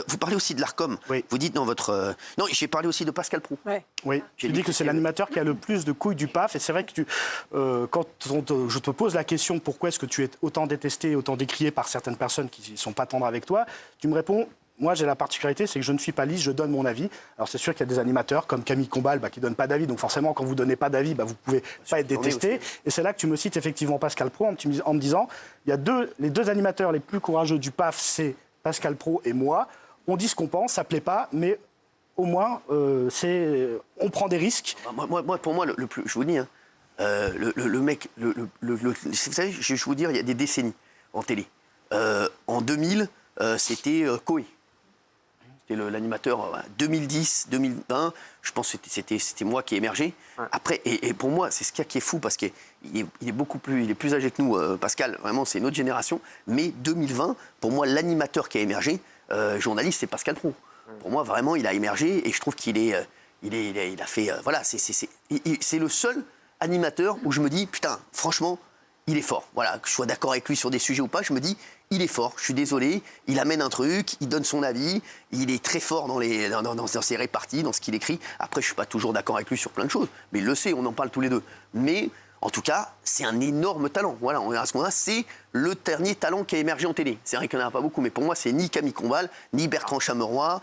Vous parlez aussi de l'Arcom. Oui. Vous dites dans votre... Non, j'ai parlé aussi de Pascal Praud. Oui, tu dis que c'est l'animateur qui a le plus de couilles du PAF et c'est vrai que quand je te pose la question pourquoi est-ce que tu es autant détesté, autant décrié par certaines personnes qui ne sont pas tendres avec toi, tu me réponds... Moi, j'ai la particularité, c'est que je ne suis pas lisse, je donne mon avis. Alors, c'est sûr qu'il y a des animateurs comme Camille Combal qui ne donnent pas d'avis. Donc, forcément, quand vous ne donnez pas d'avis, vous ne pouvez pas être détesté. Et c'est là que tu me cites effectivement Pascal Praud en me disant il y a les 2 animateurs les plus courageux du PAF, c'est Pascal Praud et moi. On dit ce qu'on pense, ça ne plaît pas, mais au moins, on prend des risques. Pour moi, le plus, je vous dis, hein, le mec, vous savez, je vais vous dire, il y a des décennies en télé. En 2000, c'était Coé. C'était l'animateur 2010, 2020. Je pense que c'était moi qui ai émergé. Ouais. Après, et pour moi, c'est ce qui est fou parce qu'il est plus âgé que nous, Pascal. Vraiment, c'est une autre génération. Mais 2020, pour moi, l'animateur qui a émergé, journaliste, c'est Pascal Praud. Pour moi, vraiment, il a émergé et je trouve qu'il a fait. Voilà, c'est le seul animateur où je me dis, putain, franchement, il est fort. Voilà, que je sois d'accord avec lui sur des sujets ou pas, je me dis, il est fort. Je suis désolé, il amène un truc, il donne son avis, il est très fort dans ses réparties, dans ce qu'il écrit. Après, je suis pas toujours d'accord avec lui sur plein de choses, mais il le sait, on en parle tous les deux. Mais en tout cas, c'est un énorme talent. Voilà, à ce moment-là, c'est le dernier talent qui a émergé en télé. C'est vrai qu'il n'y en a pas beaucoup, mais pour moi, c'est ni Camille Combal, ni Bertrand Chameroy,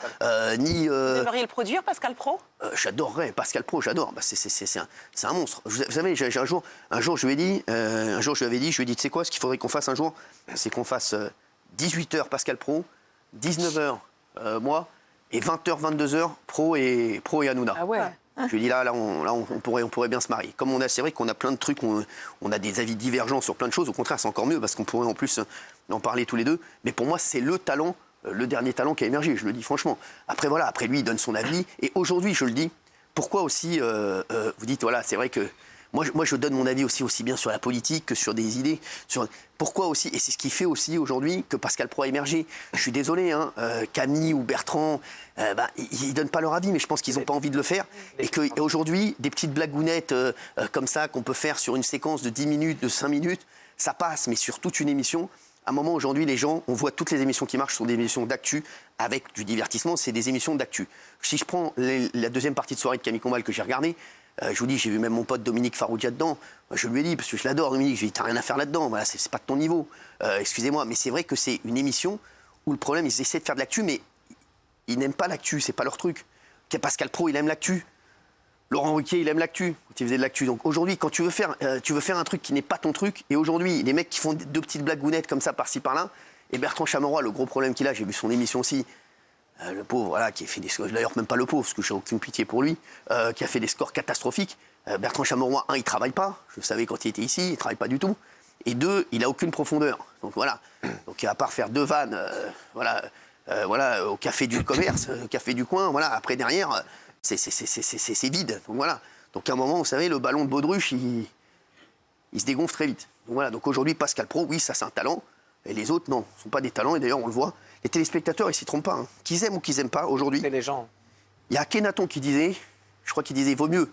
ni... Vous aimeriez le produire, Pascal Praud? J'adorerais, Pascal Praud, j'adore. C'est un monstre. Vous savez, un jour, je lui ai dit, tu sais quoi, ce qu'il faudrait qu'on fasse un jour, c'est qu'on fasse 18h Pascal Praud, 19h moi, et 20h, 22h, Praud et Hanouna. Ah ouais. Je lui ai dit on pourrait bien se marier. Comme c'est vrai qu'on a plein de trucs, on a des avis divergents sur plein de choses. Au contraire, c'est encore mieux parce qu'on pourrait en plus en parler tous les deux. Mais pour moi, c'est le talent, le dernier talent qui a émergé. Je le dis franchement. Après voilà, après lui, il donne son avis. Et aujourd'hui, je le dis. Pourquoi aussi vous dites voilà, c'est vrai que moi, je donne mon avis aussi bien sur la politique que sur des idées. Pourquoi aussi, et c'est ce qui fait aussi aujourd'hui que Pascal Praud a émergé. Je suis désolé, hein, Camille ou Bertrand, ils ne donnent pas leur avis, mais je pense qu'ils n'ont pas envie de le faire. Et qu'aujourd'hui, des petites blagounettes comme ça qu'on peut faire sur une séquence de 10 minutes, de 5 minutes, ça passe, mais sur toute une émission. À un moment, aujourd'hui, les gens, on voit toutes les émissions qui marchent sont des émissions d'actu avec du divertissement, c'est des émissions d'actu. Si je prends la deuxième partie de soirée de Camille Combal que j'ai regardée, je vous dis, j'ai vu même mon pote Dominique Farrugia dedans. Je lui ai dit, parce que je l'adore, Dominique, je lui ai dit, t'as rien à faire là-dedans, voilà, c'est pas de ton niveau. Excusez-moi, mais c'est vrai que c'est une émission où le problème, ils essaient de faire de l'actu, mais ils n'aiment pas l'actu, c'est pas leur truc. Pascal Praud, il aime l'actu. Laurent Ruquier, il aime l'actu, quand il faisait de l'actu. Donc aujourd'hui, quand tu veux faire un truc qui n'est pas ton truc, et aujourd'hui, les mecs qui font 2 petites blagounettes comme ça, par-ci, par-là, et Bertrand Chameroy, le gros problème qu'il a, j'ai vu son émission aussi, le pauvre, voilà, qui a fait des scores, d'ailleurs même pas le pauvre, parce que j'ai aucune pitié pour lui, qui a fait des scores catastrophiques. Bertrand Chameroy, 1, il travaille pas, je le savais quand il était ici, il travaille pas du tout. Et 2, il a aucune profondeur. Donc voilà. Donc à part faire 2 vannes, voilà, au café du commerce, au café du coin, voilà. Après derrière, c'est vide. Donc voilà. Donc à un moment, vous savez, le ballon de baudruche, il se dégonfle très vite. Donc voilà. Donc aujourd'hui, Pascal Praud, oui, ça c'est un talent. Et les autres, non, ne sont pas des talents. Et d'ailleurs, on le voit. Les téléspectateurs, ils s'y trompent pas. Hein. Qu'ils aiment ou qu'ils aiment pas, aujourd'hui. Les gens. Il y a Akhenaton qui disait, je crois qu'il disait, vaut mieux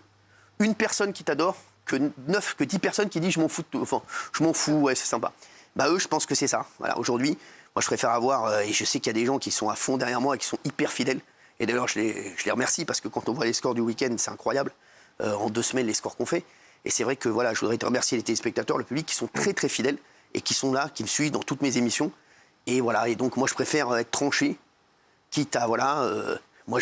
une personne qui t'adore que 10 personnes qui disent je m'en fous, ouais, c'est sympa. Bah eux, je pense que c'est ça. Voilà, aujourd'hui, moi, je préfère avoir, et je sais qu'il y a des gens qui sont à fond derrière moi et qui sont hyper fidèles. Et d'ailleurs, je les remercie parce que quand on voit les scores du week-end, c'est incroyable. En 2 semaines, les scores qu'on fait. Et c'est vrai que voilà, je voudrais te remercier les téléspectateurs, le public, qui sont très très fidèles et qui sont là, qui me suivent dans toutes mes émissions. Et voilà, et donc moi, je préfère être tranché, quitte à, voilà, moi,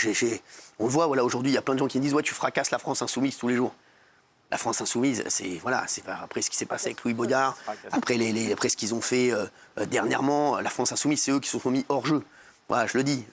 on le voit, voilà, aujourd'hui, il y a plein de gens qui me disent, ouais, tu fracasses la France Insoumise tous les jours. La France Insoumise, c'est après ce qui s'est passé avec Louis Baudard, après ce qu'ils ont fait dernièrement, la France Insoumise, c'est eux qui se sont mis hors jeu. Voilà, je le dis.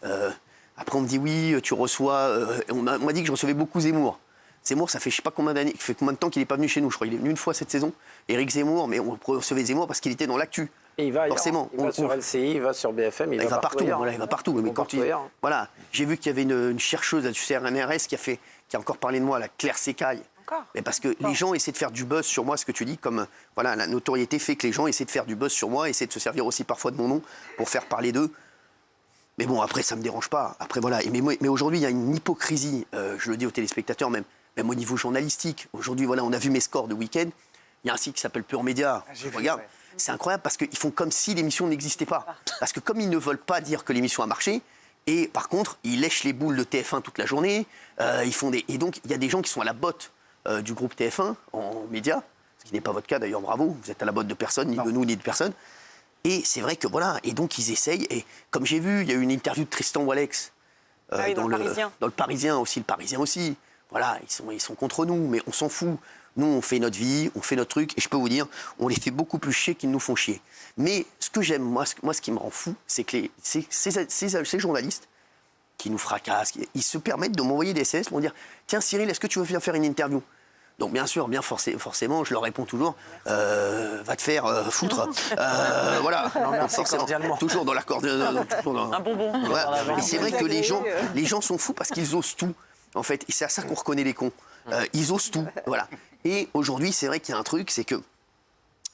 Après, on me dit, oui, tu reçois... on m'a dit que je recevais beaucoup Zemmour. Zemmour, ça fait je sais pas combien d'années, fait combien de temps qu'il n'est pas venu chez nous. Je crois qu'il est venu une fois cette saison. Éric Zemmour, mais on recevait Zemmour parce qu'il était dans l'actu. Et il va forcément. Il va sur LCI, il va sur BFM, il va partout. Voilà, il va partout. Mais quand voilà, j'ai vu qu'il y avait une chercheuse du CNRS qui a encore parlé de moi, la Claire Sécaille. Mais parce que les gens essaient de faire du buzz sur moi, ce que tu dis, comme voilà, la notoriété fait que les gens essaient de faire du buzz sur moi, essaient de se servir aussi parfois de mon nom pour faire parler d'eux. Mais bon, après, ça ne me dérange pas. Après, voilà. Mais aujourd'hui, il y a une hypocrisie, je le dis aux téléspectateurs même au niveau journalistique. Aujourd'hui, voilà, on a vu mes scores de week-end. Il y a un site qui s'appelle Pure Média. Regarde, c'est incroyable parce qu'ils font comme si l'émission n'existait pas. Parce que comme ils ne veulent pas dire que l'émission a marché, et par contre, ils lèchent les boules de TF1 toute la journée. Et donc, il y a des gens qui sont à la botte du groupe TF1 en médias, ce qui n'est pas votre cas d'ailleurs, bravo. Vous êtes à la botte de personne, ni de nous, ni de personne. Et c'est vrai que voilà, et donc ils essayent. Et comme j'ai vu, il y a eu une interview de Tristan Wallex dans le Parisien aussi, le Parisien aussi. Voilà, ils sont contre nous, mais on s'en fout. Nous, on fait notre vie, on fait notre truc, et je peux vous dire, on les fait beaucoup plus chier qu'ils nous font chier. Mais ce que j'aime, moi, ce qui me rend fou, c'est que ces journalistes qui nous fracassent, ils se permettent de m'envoyer des SMS pour me dire « Tiens Cyril, est-ce que tu veux venir faire une interview ?» Donc bien sûr, forcément, je leur réponds toujours va te faire foutre. Voilà, forcément, toujours dans la un bonbon. Voilà. Et c'est vrai que les gens sont fous parce qu'ils osent tout. En fait, et c'est à ça qu'on reconnaît les cons. Ils osent tout. Voilà. Et aujourd'hui, c'est vrai qu'il y a un truc, c'est que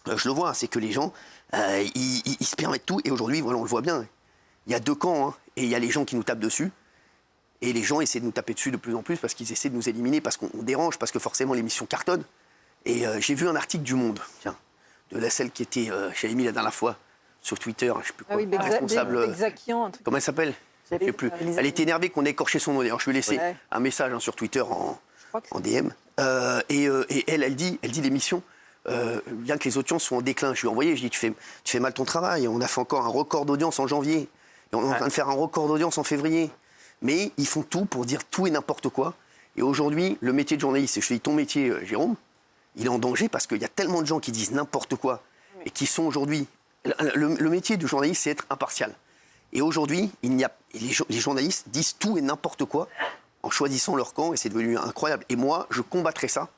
je le vois, c'est que les gens, ils se permettent tout. Et aujourd'hui, voilà, on le voit bien. Il y a 2 camps, hein, et il y a les gens qui nous tapent dessus. Et les gens essaient de nous taper dessus de plus en plus parce qu'ils essaient de nous éliminer, parce qu'on dérange, parce que forcément l'émission cartonne. Et j'ai vu un article du Monde, tiens, de celle qui était, j'avais mis la dernière fois sur Twitter, je ne sais plus quoi, responsable. Comment elle s'appelle? Je sais plus. Elle était énervée qu'on ait écorché son nom. D'ailleurs, je lui ai laissé un message sur Twitter en DM. Et elle dit l'émission, bien que les audiences soient en déclin, je lui ai envoyé, je lui ai dit tu fais mal ton travail. On a fait encore un record d'audience en janvier. Et on est en train de faire un record d'audience en février. Mais ils font tout pour dire tout et n'importe quoi. Et aujourd'hui, le métier de journaliste, et je te dis ton métier, Jérôme, il est en danger parce qu'il y a tellement de gens qui disent n'importe quoi et qui sont aujourd'hui... Le métier du journaliste, c'est être impartial. Et aujourd'hui, les journalistes disent tout et n'importe quoi en choisissant leur camp et c'est devenu incroyable. Et moi, je combattrai ça.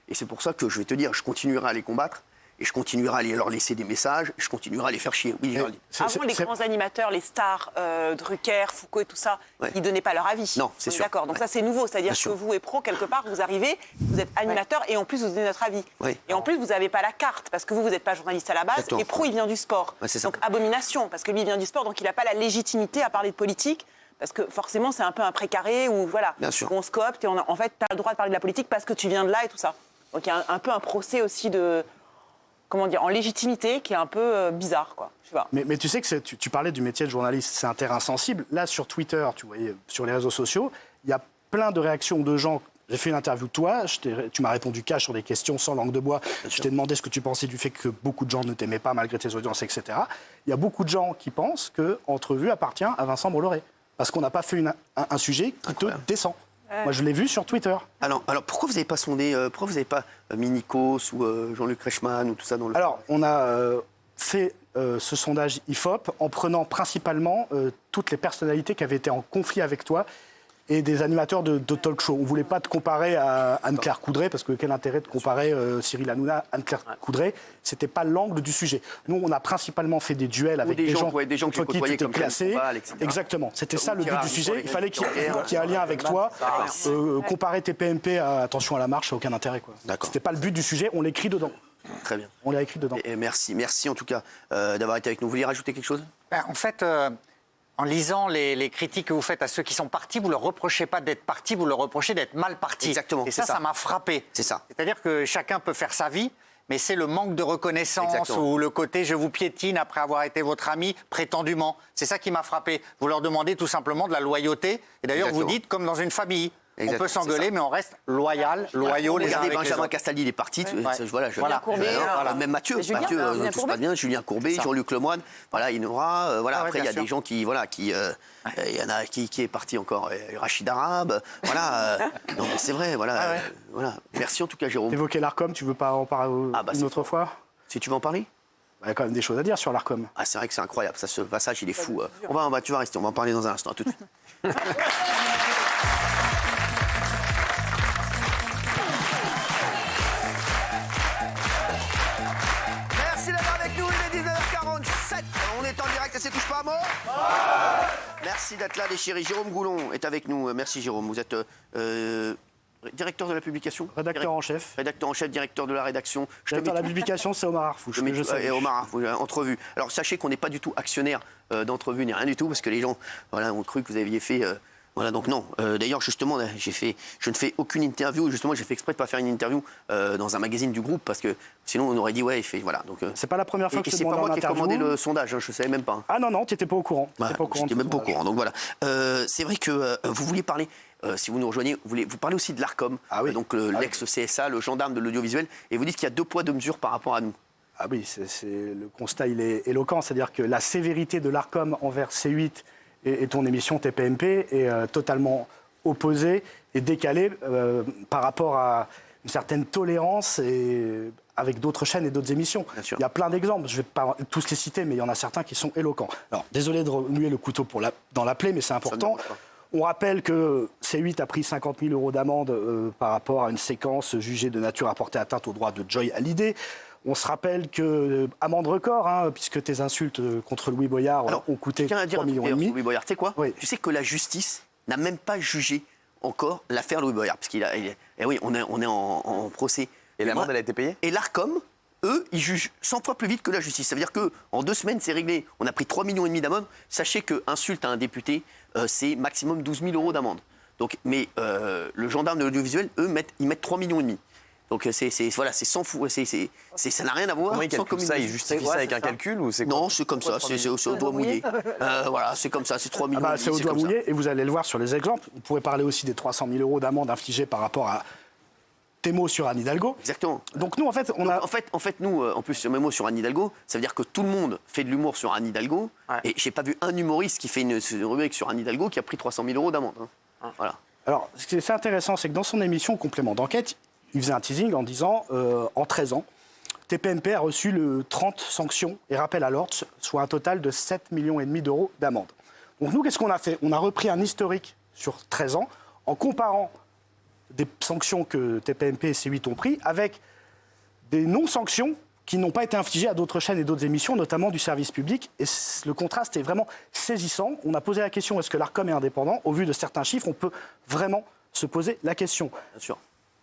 Et c'est pour ça que je vais te dire, je continuerai à les combattre. Et je continuerai à leur laisser des messages, je continuerai à les faire chier. Oui, avant, les grands animateurs, les stars, Drucker, Foucault et tout ça, ils ne donnaient pas leur avis. Non, c'est sûr. D'accord, donc ça c'est nouveau, c'est-à-dire que vous et Pro, quelque part, vous arrivez, vous êtes animateur et en plus vous donnez notre avis. Et en plus, vous n'avez pas la carte, parce que vous n'êtes pas journaliste à la base, et Pro, il vient du sport. Donc abomination, parce que lui, il vient du sport, donc il n'a pas la légitimité à parler de politique. Parce que forcément, c'est un peu un précaré où voilà, on se coopte et en fait, tu as le droit de parler de la politique parce que tu viens de là et tout ça. Donc il y a un peu un procès aussi de... comment dire, en légitimité, qui est un peu bizarre, quoi. Je sais pas. Mais tu sais que tu parlais du métier de journaliste, c'est un terrain sensible. Là, sur Twitter, tu voyais, sur les réseaux sociaux, il y a plein de réactions de gens. J'ai fait une interview de toi, tu m'as répondu cash sur des questions sans langue de bois. Je t'ai demandé ce que tu pensais du fait que beaucoup de gens ne t'aimaient pas malgré tes audiences, etc. Il y a beaucoup de gens qui pensent que Entrevue appartient à Vincent Bolloré. Parce qu'on n'a pas fait un sujet qui te descend. Moi, je l'ai vu sur Twitter. Alors pourquoi vous n'avez pas sondé, pourquoi vous n'avez pas mis Nikos ou Jean-Luc Reichmann ou tout ça dans le... Alors, on a fait ce sondage IFOP en prenant principalement toutes les personnalités qui avaient été en conflit avec toi et des animateurs de talk show. On ne voulait pas te comparer à Anne-Claire Coudray, parce que quel intérêt de comparer Cyril Hanouna à Anne-Claire Coudray? Ce n'était pas l'angle du sujet. Nous, on a principalement fait des duels avec des gens qui étaient classés. Exactement. C'était ça le but du sujet. Il fallait qu'il y ait un lien avec toi. Comparer tes PMP à Attention à la marche, ça n'a aucun intérêt. Ce n'était pas le but du sujet. On l'écrit dedans. Très bien. On l'a écrit dedans. Et merci en tout cas d'avoir été avec nous. Vous vouliez rajouter quelque chose? En fait... En lisant les critiques que vous faites à ceux qui sont partis, vous ne leur reprochez pas d'être partis, vous leur reprochez d'être mal partis. Exactement. Et ça m'a frappé. C'est ça. C'est-à-dire que chacun peut faire sa vie, mais c'est le manque de reconnaissance ou le côté je vous piétine après avoir été votre ami, prétendument. C'est ça qui m'a frappé. Vous leur demandez tout simplement de la loyauté. Et d'ailleurs, vous dites comme dans une famille. On peut s'engueuler, mais on reste loyaux les uns avec les Benjamin autres. Castaldi, il est parti. Voilà, Julien Courbet. Même Mathieu, tout se passe bien. Julien Courbet, Jean-Luc Lemoyne. Voilà, Innora. Voilà, après, il y a des gens qui, voilà, il y en a qui est parti encore. Rachid Arabe. Voilà. Non, mais c'est vrai. Voilà. Voilà. Merci en tout cas, Jérôme. Évoquer l'Arcom, tu veux pas en parler une autre fois? Si tu veux en parler. Il y a quand même des choses à dire sur l'Arcom. Ah, c'est vrai que c'est incroyable. Ça, ce passage, il est fou. Tu vas rester. On va en parler dans un instant. À tout de suite. Merci d'être avec nous, il est 19h47. On est en direct et c'est touche pas à mort. Merci d'être là, les chéris. Jérôme Goulon est avec nous. Merci, Jérôme. Vous êtes directeur de la publication. Rédacteur en chef. Rédacteur en chef, directeur de la rédaction. Directeur de la publication, c'est Omar Arfouch. Et Omar Arfouch, Entrevue. Alors sachez qu'on n'est pas du tout actionnaire d'Entrevue ni rien du tout, parce que les gens ont cru que vous aviez fait. Voilà, donc non. D'ailleurs, justement, je ne fais aucune interview. Justement, j'ai fait exprès de ne pas faire une interview dans un magazine du groupe, parce que sinon, on aurait dit, ouais, il fait. Voilà. Donc, c'est pas la première fois que je te demande en interview. C'est pas moi qui ai commandé le sondage, je ne savais même pas. Ah non, tu n'étais pas au courant. Je n'étais même pas au courant. Donc voilà. C'est vrai que vous vouliez parler. Si vous nous rejoignez, vous parlez aussi de l'Arcom, donc l'ex-CSA, le gendarme de l'audiovisuel, et vous dites qu'il y a 2 poids, 2 mesures par rapport à nous. Ah oui, le constat, il est éloquent. C'est-à-dire que la sévérité de l'Arcom envers C8 et ton émission TPMP est totalement opposée et décalée par rapport à une certaine tolérance et avec d'autres chaînes et d'autres émissions. Il y a plein d'exemples, je ne vais pas tous les citer, mais il y en a certains qui sont éloquents. Alors, désolé de remuer le couteau dans la plaie, mais c'est important. On rappelle que C8 a pris 50 000 € d'amende par rapport à une séquence jugée de nature à porter atteinte aux droits de Joy Hallyday. On se rappelle que amende record, puisque tes insultes contre Louis Boyard ont coûté 3,5 millions. Louis Boyard, tu sais quoi ? Tu sais que la justice n'a même pas jugé encore l'affaire Louis Boyard, parce on est en procès. Et l'amende, elle a été payée ? Et l'Arcom, eux, ils jugent 100 fois plus vite que la justice. Ça veut dire qu'en 2 semaines, c'est réglé. On a pris 3,5 millions d'amende. Sachez qu'insulte à un député, c'est maximum 12 000 € d'amende. Donc, mais le gendarme de l'audiovisuel, eux, ils mettent 3,5 millions. Donc c'est 100 fous, ça n'a rien à voir. Comment ils calculent ça ? Ils justifient ça avec un calcul ou c'est quoi ? Non, c'est comme ça, c'est au doigt mouillé. Voilà, c'est comme ça, c'est 3 millions. C'est au doigt mouillé et vous allez le voir sur les exemples. Vous pourrez parler aussi des 300 000 € d'amende infligée par rapport à tes mots sur Anne Hidalgo. Exactement. Donc nous, en fait, En fait, nous, en plus, sur mes mots sur Anne Hidalgo, ça veut dire que tout le monde fait de l'humour sur Anne Hidalgo. Et j'ai pas vu un humoriste qui fait une rubrique sur Anne Hidalgo qui a pris 300 000 € d'amende. Voilà. Alors, ce qui est intéressant, c'est que dans son émission Complément d'enquête, il faisait un teasing en disant, en 13 ans, TPMP a reçu 30 sanctions et rappels à l'ordre, soit un total de 7,5 millions d'euros d'amende. Donc nous, qu'est-ce qu'on a fait ? On a repris un historique sur 13 ans en comparant des sanctions que TPMP et C8 ont pris avec des non-sanctions qui n'ont pas été infligées à d'autres chaînes et d'autres émissions, notamment du service public. Et le contraste est vraiment saisissant. On a posé la question, est-ce que l'Arcom est indépendant ? Au vu de certains chiffres, on peut vraiment se poser la question. Bien sûr.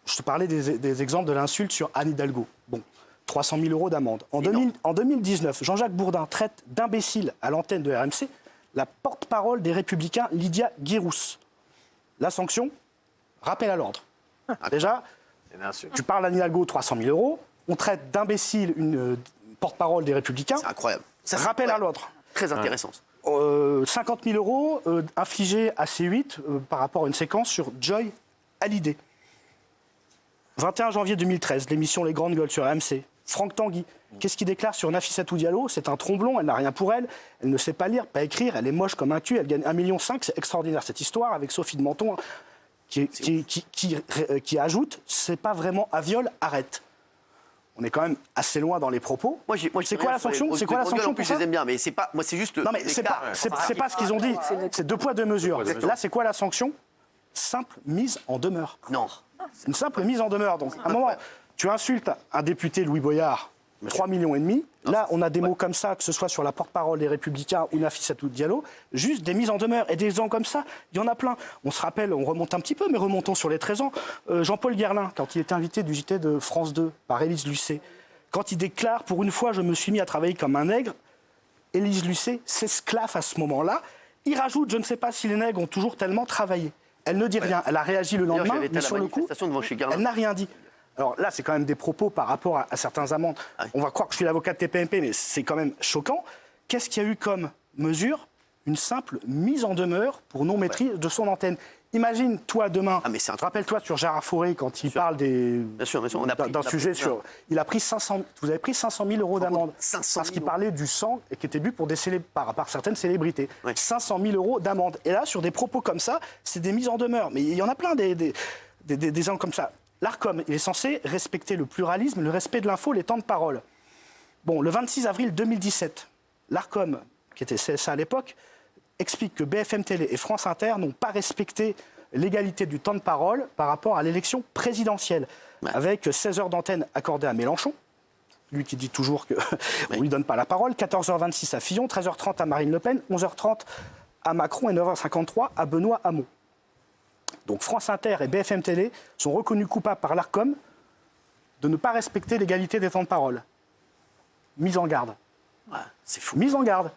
Je te parlais des exemples de l'insulte sur Anne Hidalgo. Bon, 300 000 € d'amende. En 2019, Jean-Jacques Bourdin traite d'imbécile à l'antenne de RMC la porte-parole des Républicains, Lydia Guirousse. La sanction, rappel à l'ordre. Déjà, tu parles d'Anne Hidalgo, 300 000 €. On traite d'imbécile une porte-parole des Républicains. C'est incroyable. Rappel à l'ordre. Très intéressant. 50 000 € infligés à C8 par rapport à une séquence sur Joy Hallyday. 21 janvier 2013, l'émission Les Grandes Gueules sur RMC. Franck Tanguy, qu'est-ce qu'il déclare sur Nafissatou Diallo ? C'est un tromblon, elle n'a rien pour elle, elle ne sait pas lire, pas écrire, elle est moche comme un cul, elle gagne 1,5 million, c'est extraordinaire cette histoire, avec Sophie de Menton, qui ajoute, c'est pas vraiment un viol, arrête. On est quand même assez loin dans les propos. C'est quoi la sanction ? C'est quoi la sanction pour ça ? Je les aime bien, mais c'est pas. Moi, c'est juste. Non, mais c'est pas ce qu'ils ont dit. C'est 2 poids 2 mesures. Là, c'est quoi la sanction ? Simple mise en demeure. Non. Une simple mise en demeure. Donc, à un moment, tu insultes un député, Louis Boyard, 3,5 millions. Là, on a des mots comme ça, que ce soit sur la porte-parole des Républicains ou Nafissatou Diallo, juste des mises en demeure. Et des gens comme ça, il y en a plein. On se rappelle, on remonte un petit peu, mais remontons sur les 13 ans. Jean-Paul Guerlain, quand il était invité du JT de France 2 par Élise Lucet, quand il déclare, pour une fois, je me suis mis à travailler comme un nègre, Élise Lucet s'esclaffe à ce moment-là. Il rajoute, je ne sais pas si les nègres ont toujours tellement travaillé. Elle ne dit rien. Elle a réagi le lendemain, mais sur le coup, elle n'a rien dit. Alors là, c'est quand même des propos par rapport à certains amendes. On va croire que je suis l'avocat de TPMP, mais c'est quand même choquant. Qu'est-ce qu'il y a eu comme mesure? Une simple mise en demeure pour non-maîtrise de son antenne. Imagine, toi, demain, rappelle-toi sur Gérard Fauré, quand il parle d'un sujet sur... Il a pris 500... Vous avez pris 500 000 euros d'amende. Parce qu'il parlait du sang qui était bu par certaines célébrités. 500 000 euros d'amende. Et là, sur des propos comme ça, c'est des mises en demeure. Mais il y en a plein des gens comme ça. L'ARCOM, il est censé respecter le pluralisme, le respect de l'info, les temps de parole. Bon, le 26 avril 2017, l'ARCOM, qui était CSA à l'époque, explique que BFM Télé et France Inter n'ont pas respecté l'égalité du temps de parole par rapport à l'élection présidentielle, avec 16 heures d'antenne accordées à Mélenchon, lui qui dit toujours qu'on ne lui donne pas la parole, 14h26 à Fillon, 13h30 à Marine Le Pen, 11h30 à Macron et 9h53 à Benoît Hamon. Donc France Inter et BFM Télé sont reconnus coupables par l'ARCOM de ne pas respecter l'égalité des temps de parole. Mise en garde. C'est fou. Mise en garde.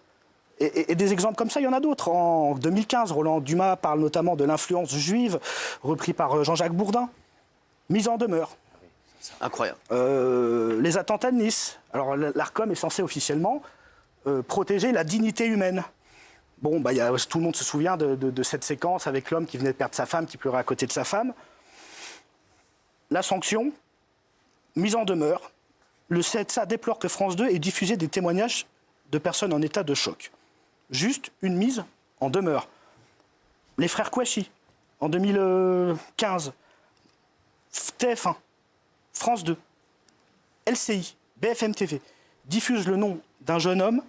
Et des exemples comme ça, il y en a d'autres. En 2015, Roland Dumas parle notamment de l'influence juive, repris par Jean-Jacques Bourdin. Mise en demeure. Incroyable. Les attentats de Nice. Alors l'ARCOM est censé officiellement protéger la dignité humaine. Bon, tout le monde se souvient de cette séquence avec l'homme qui venait de perdre sa femme, qui pleurait à côté de sa femme. La sanction, mise en demeure. Le CSA déplore que France 2 ait diffusé des témoignages de personnes en état de choc. Juste une mise en demeure. Les frères Kouachi, en 2015, TF1, France 2, LCI, BFM TV, diffusent le nom d'un jeune homme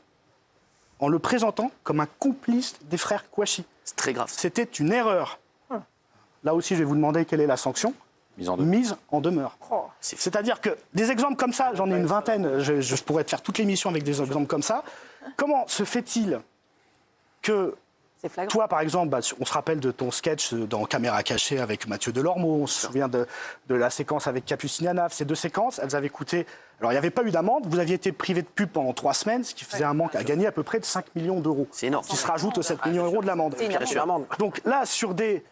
en le présentant comme un complice des frères Kouachi. C'est très grave. C'était une erreur. Là aussi, je vais vous demander quelle est la sanction. Mise en demeure. C'est-à-dire que des exemples comme ça, j'en ai une vingtaine, je pourrais te faire toute l'émission avec des exemples comme ça. Comment se fait-il que toi, par exemple, on se rappelle de ton sketch dans Caméra cachée avec Mathieu Delormeau, on se souvient de la séquence avec Capucine Anav. Ces deux séquences, elles avaient coûté... Alors, il n'y avait pas eu d'amende, vous aviez été privé de pub pendant 3 semaines, ce qui faisait un manque à gagner à peu près de 5 millions d'euros. C'est énorme. Qui se rajoute aux 7 millions d'euros de l'amende. Donc là, sur des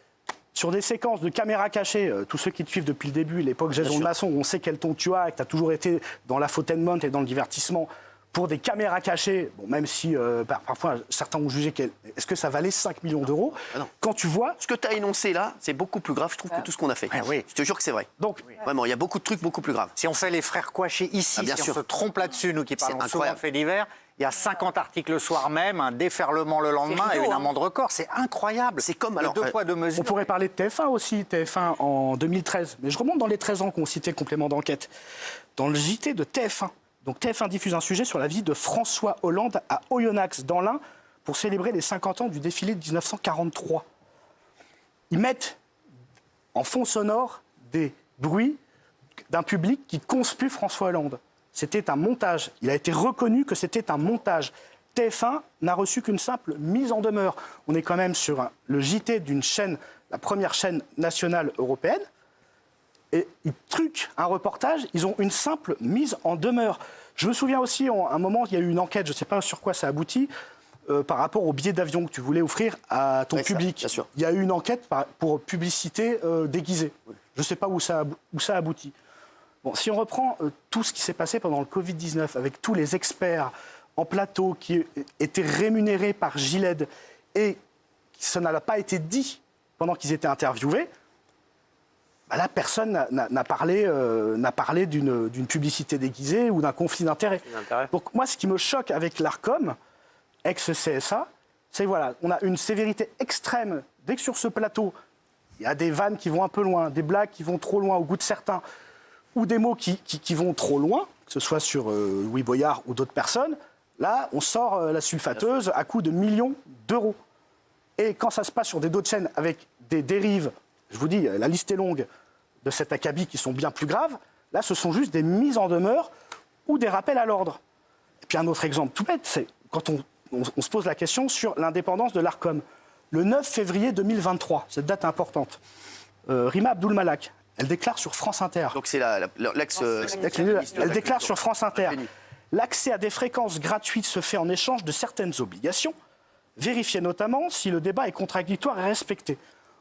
séquences de caméra cachée, tous ceux qui te suivent depuis le début, l'époque Jason Masson, on sait quel ton tu as, que tu as toujours été dans l'infotainment et dans le divertissement, pour des caméras cachées, bon, même si parfois certains ont jugé est-ce que ça valait 5 millions d'euros, quand tu vois... Ce que tu as énoncé là, c'est beaucoup plus grave, je trouve, que tout ce qu'on a fait. Oui. Je te jure que c'est vrai. Donc, vraiment, il y a beaucoup de trucs beaucoup plus graves. Si on fait les frères Kouachi ici, si on se trompe là-dessus, nous qui parlons souvent de faits divers, il y a 50 articles le soir même, un déferlement le lendemain et une amende record. C'est incroyable. C'est comme... Alors, 2 poids, 2 mesures. On pourrait parler de TF1 aussi, TF1 en 2013. Mais je remonte dans les 13 ans qu'on citait le complément d'enquête. Dans le JT de TF1, donc TF1 diffuse un sujet sur la visite de François Hollande à Oyonnax, dans l'Ain, pour célébrer les 50 ans du défilé de 1943. Ils mettent en fond sonore des bruits d'un public qui conspue François Hollande. C'était un montage. Il a été reconnu que c'était un montage. TF1 n'a reçu qu'une simple mise en demeure. On est quand même sur le JT d'une chaîne, la première chaîne nationale européenne. Et ils truquent un reportage, ils ont une simple mise en demeure. Je me souviens aussi, à un moment, il y a eu une enquête, je ne sais pas sur quoi ça aboutit, par rapport au billet d'avion que tu voulais offrir à ton public. bien sûr. Il y a eu une enquête pour publicité déguisée. Je ne sais pas où ça aboutit. Bon, si on reprend tout ce qui s'est passé pendant le Covid-19, avec tous les experts en plateau qui étaient rémunérés par Giled, et ça n'a pas été dit pendant qu'ils étaient interviewés, là, personne n'a parlé d'une publicité déguisée ou d'un conflit d'intérêts. Donc moi, ce qui me choque avec l'ARCOM, ex-CSA, c'est voilà, on a une sévérité extrême. Dès que sur ce plateau, il y a des vannes qui vont un peu loin, des blagues qui vont trop loin au goût de certains, ou des mots qui vont trop loin, que ce soit sur Louis Boyard ou d'autres personnes, là, on sort la sulfateuse à coût de millions d'euros. Et quand ça se passe sur d'autres chaînes avec des dérives, je vous dis, la liste est longue, de cet acabit qui sont bien plus graves, là, ce sont juste des mises en demeure ou des rappels à l'ordre. Et puis un autre exemple tout bête, c'est quand on se pose la question sur l'indépendance de l'ARCOM. Le 9 février 2023, cette date importante, Rima Abdul Malak, elle déclare sur France Inter. Donc c'est l'ex... Elle déclare sur France Inter. L'accès à des fréquences gratuites se fait en échange de certaines obligations. vérifier notamment si le débat est contradictoire et respecté.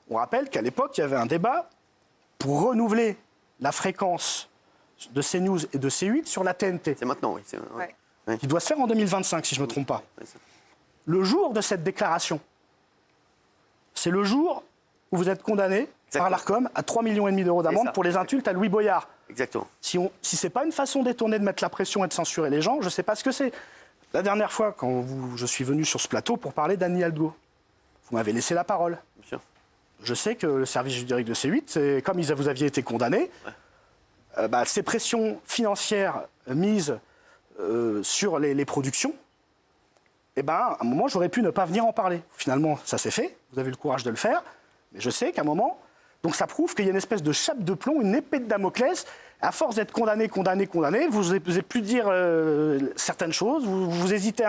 On rappelle qu'à l'époque, il y avait un débat pour renouveler la fréquence de CNews et de C8 sur la TNT. C'est maintenant, oui. Qui doit se faire en 2025, si je ne me trompe pas. Le jour de cette déclaration, c'est le jour où vous êtes condamné par l'Arcom à 3,5 millions d'euros d'amende pour les insultes à Louis Boyard. Exactement. Si ce n'est pas une façon détournée de mettre la pression et de censurer les gens, je ne sais pas ce que c'est. La dernière fois, quand je suis venu sur ce plateau pour parler d'Annie Hidalgo, vous m'avez laissé la parole. Bien sûr. Je sais que le service juridique de C8, comme vous aviez été condamné, ces pressions financières mises sur les productions, à un moment, j'aurais pu ne pas venir en parler. Finalement, ça s'est fait, vous avez eu le courage de le faire, mais je sais qu'à un moment... Donc ça prouve qu'il y a une espèce de chape de plomb, une épée de Damoclès. À force d'être condamné, vous n'avez plus dire certaines choses, vous hésitez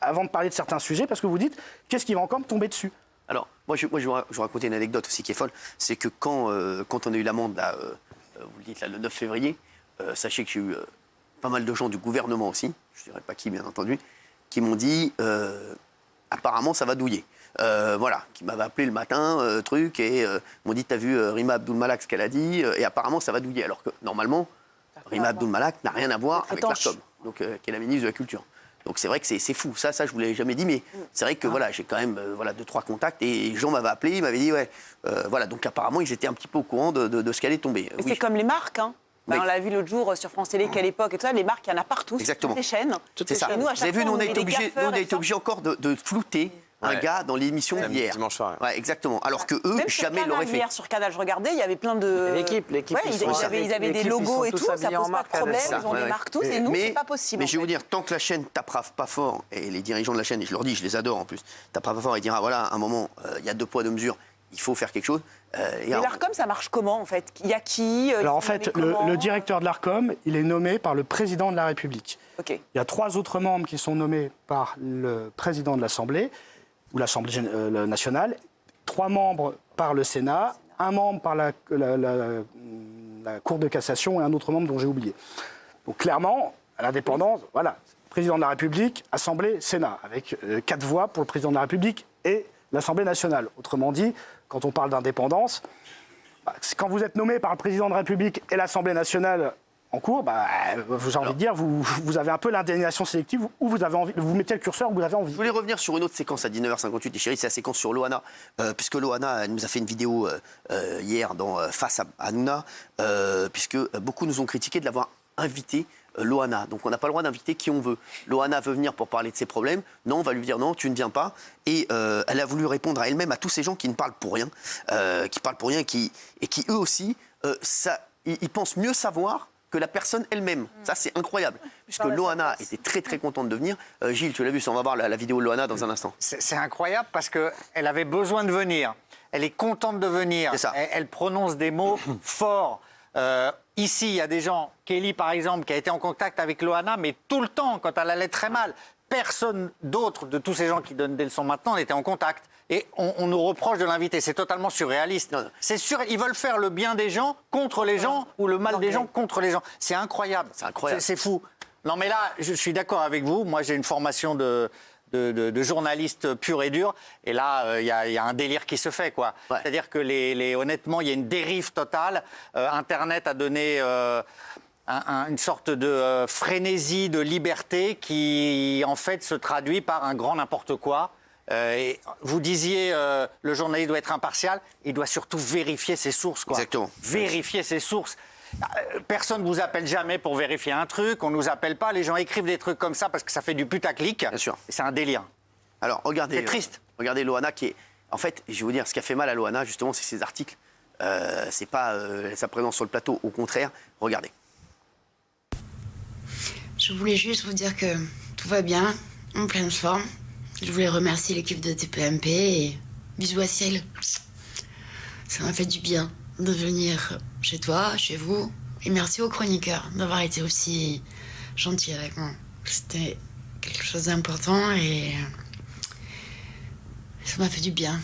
avant de parler de certains sujets parce que vous dites qu'est-ce qui va encore me tomber dessus. Alors, moi je vais vous raconter une anecdote aussi qui est folle. C'est que quand on a eu l'amende, vous le dites, là, le 9 février, sachez que j'ai eu pas mal de gens du gouvernement aussi, je ne dirais pas qui bien entendu, qui m'ont dit apparemment ça va douiller. Qui m'avait appelé le matin, et m'ont dit, t'as vu Rima Abdul-Malak ce qu'elle a dit, et apparemment ça va douiller. Alors que normalement, Rima Abdul-Malak n'a rien à voir avec l'Arcom, qui est la ministre de la Culture. Donc c'est vrai que c'est fou, ça je vous l'ai jamais dit, mais c'est vrai que j'ai quand même 2-3 contacts, et les gens m'avaient appelé, ils m'avaient dit, donc apparemment ils étaient un petit peu au courant de ce qui allait tomber. Mais c'est comme les marques, hein. On l'a vu l'autre jour sur France Télé, qu'à l'époque, et tout ça, les marques, il y en a partout, sur toutes les chaînes. C'est ça. Vous avez vu, nous on a été obligés encore de flouter un gars dans l'émission d'hier. Dimanche soir. Ouais, exactement. Alors que eux, jamais l'auraient fait. Hier sur Canal, je regardais, il y avait plein de. L'équipe. Ils avaient des logos et tout, ça pose pas de problème. Ils ont des marques tous, et nous, c'est pas possible. Mais je vais vous dire, tant que la chaîne tapera pas fort, et les dirigeants de la chaîne, et je leur dis, je les adore en plus, tapera pas fort et dira voilà, à un moment, il y a 2 poids 2 mesures, il faut faire quelque chose. Mais l'Arcom, ça marche comment en fait? Il y a qui? Alors en fait, le directeur de l'Arcom, il est nommé par le président de la République. Il y a 3 autres membres qui sont nommés par le président de l'Assemblée ou l'Assemblée nationale, 3 membres par le Sénat, 1 membre par la Cour de cassation et un autre membre dont j'ai oublié. Donc clairement, à l'indépendance, président de la République, Assemblée, Sénat, avec 4 voix pour le président de la République et l'Assemblée nationale. Autrement dit, quand on parle d'indépendance, quand vous êtes nommé par le président de la République et l'Assemblée nationale en cours, j'ai envie de dire, vous avez un peu l'indignation sélective où vous mettez le curseur où vous avez envie. Je voulais revenir sur une autre séquence à 19h58, et chérie, c'est la séquence sur Loana, puisque Loana nous a fait une vidéo hier dans Face à Hanouna, puisque beaucoup nous ont critiqué de l'avoir invité. Loana, donc on n'a pas le droit d'inviter qui on veut. Loana veut venir pour parler de ses problèmes. Non, on va lui dire non, tu ne viens pas. Et elle a voulu répondre à elle-même à tous ces gens qui ne parlent pour rien, et qui eux aussi, ils pensent mieux savoir que la personne elle-même. Ça, c'est incroyable. Puisque Loana était très, très contente de venir. Gilles, tu l'as vu, on va voir la vidéo de Loana dans un instant. C'est incroyable parce qu'elle avait besoin de venir. Elle est contente de venir. C'est ça. Elle prononce des mots forts. Ici, il y a des gens, Kelly par exemple, qui a été en contact avec Loana, mais tout le temps, quand elle allait très mal. Personne d'autre de tous ces gens qui donnent des leçons maintenant n'était en contact. Et on nous reproche de l'inviter. C'est totalement surréaliste. C'est sûr, ils veulent faire le bien des gens contre les gens ou le mal des gens contre les gens. C'est incroyable. C'est fou. Non, mais là, je suis d'accord avec vous. Moi, j'ai une formation de journaliste pur et dur. Et là, il y a un délire qui se fait, quoi. C'est-à-dire que honnêtement, il y a une dérive totale. Internet a donné une sorte de frénésie de liberté qui, en fait, se traduit par un grand n'importe quoi. Et vous disiez, le journaliste doit être impartial. Il doit surtout vérifier ses sources, quoi. Exactement. Vérifier ses sources. Personne ne vous appelle jamais pour vérifier un truc, on ne nous appelle pas, les gens écrivent des trucs comme ça parce que ça fait du putaclic. Bien sûr. C'est un délire. Alors, regardez. C'est triste. Regardez Loana qui est. En fait, je vais vous dire, ce qui a fait mal à Loana, justement, c'est ses articles. C'est pas sa présence sur le plateau, au contraire. Regardez. Je voulais juste vous dire que tout va bien, en pleine forme. Je voulais remercier l'équipe de TPMP et bisous à Ciel. Ça m'a fait du bien de venir chez toi, chez vous. Et merci aux chroniqueurs d'avoir été aussi gentils avec moi. C'était quelque chose d'important et ça m'a fait du bien.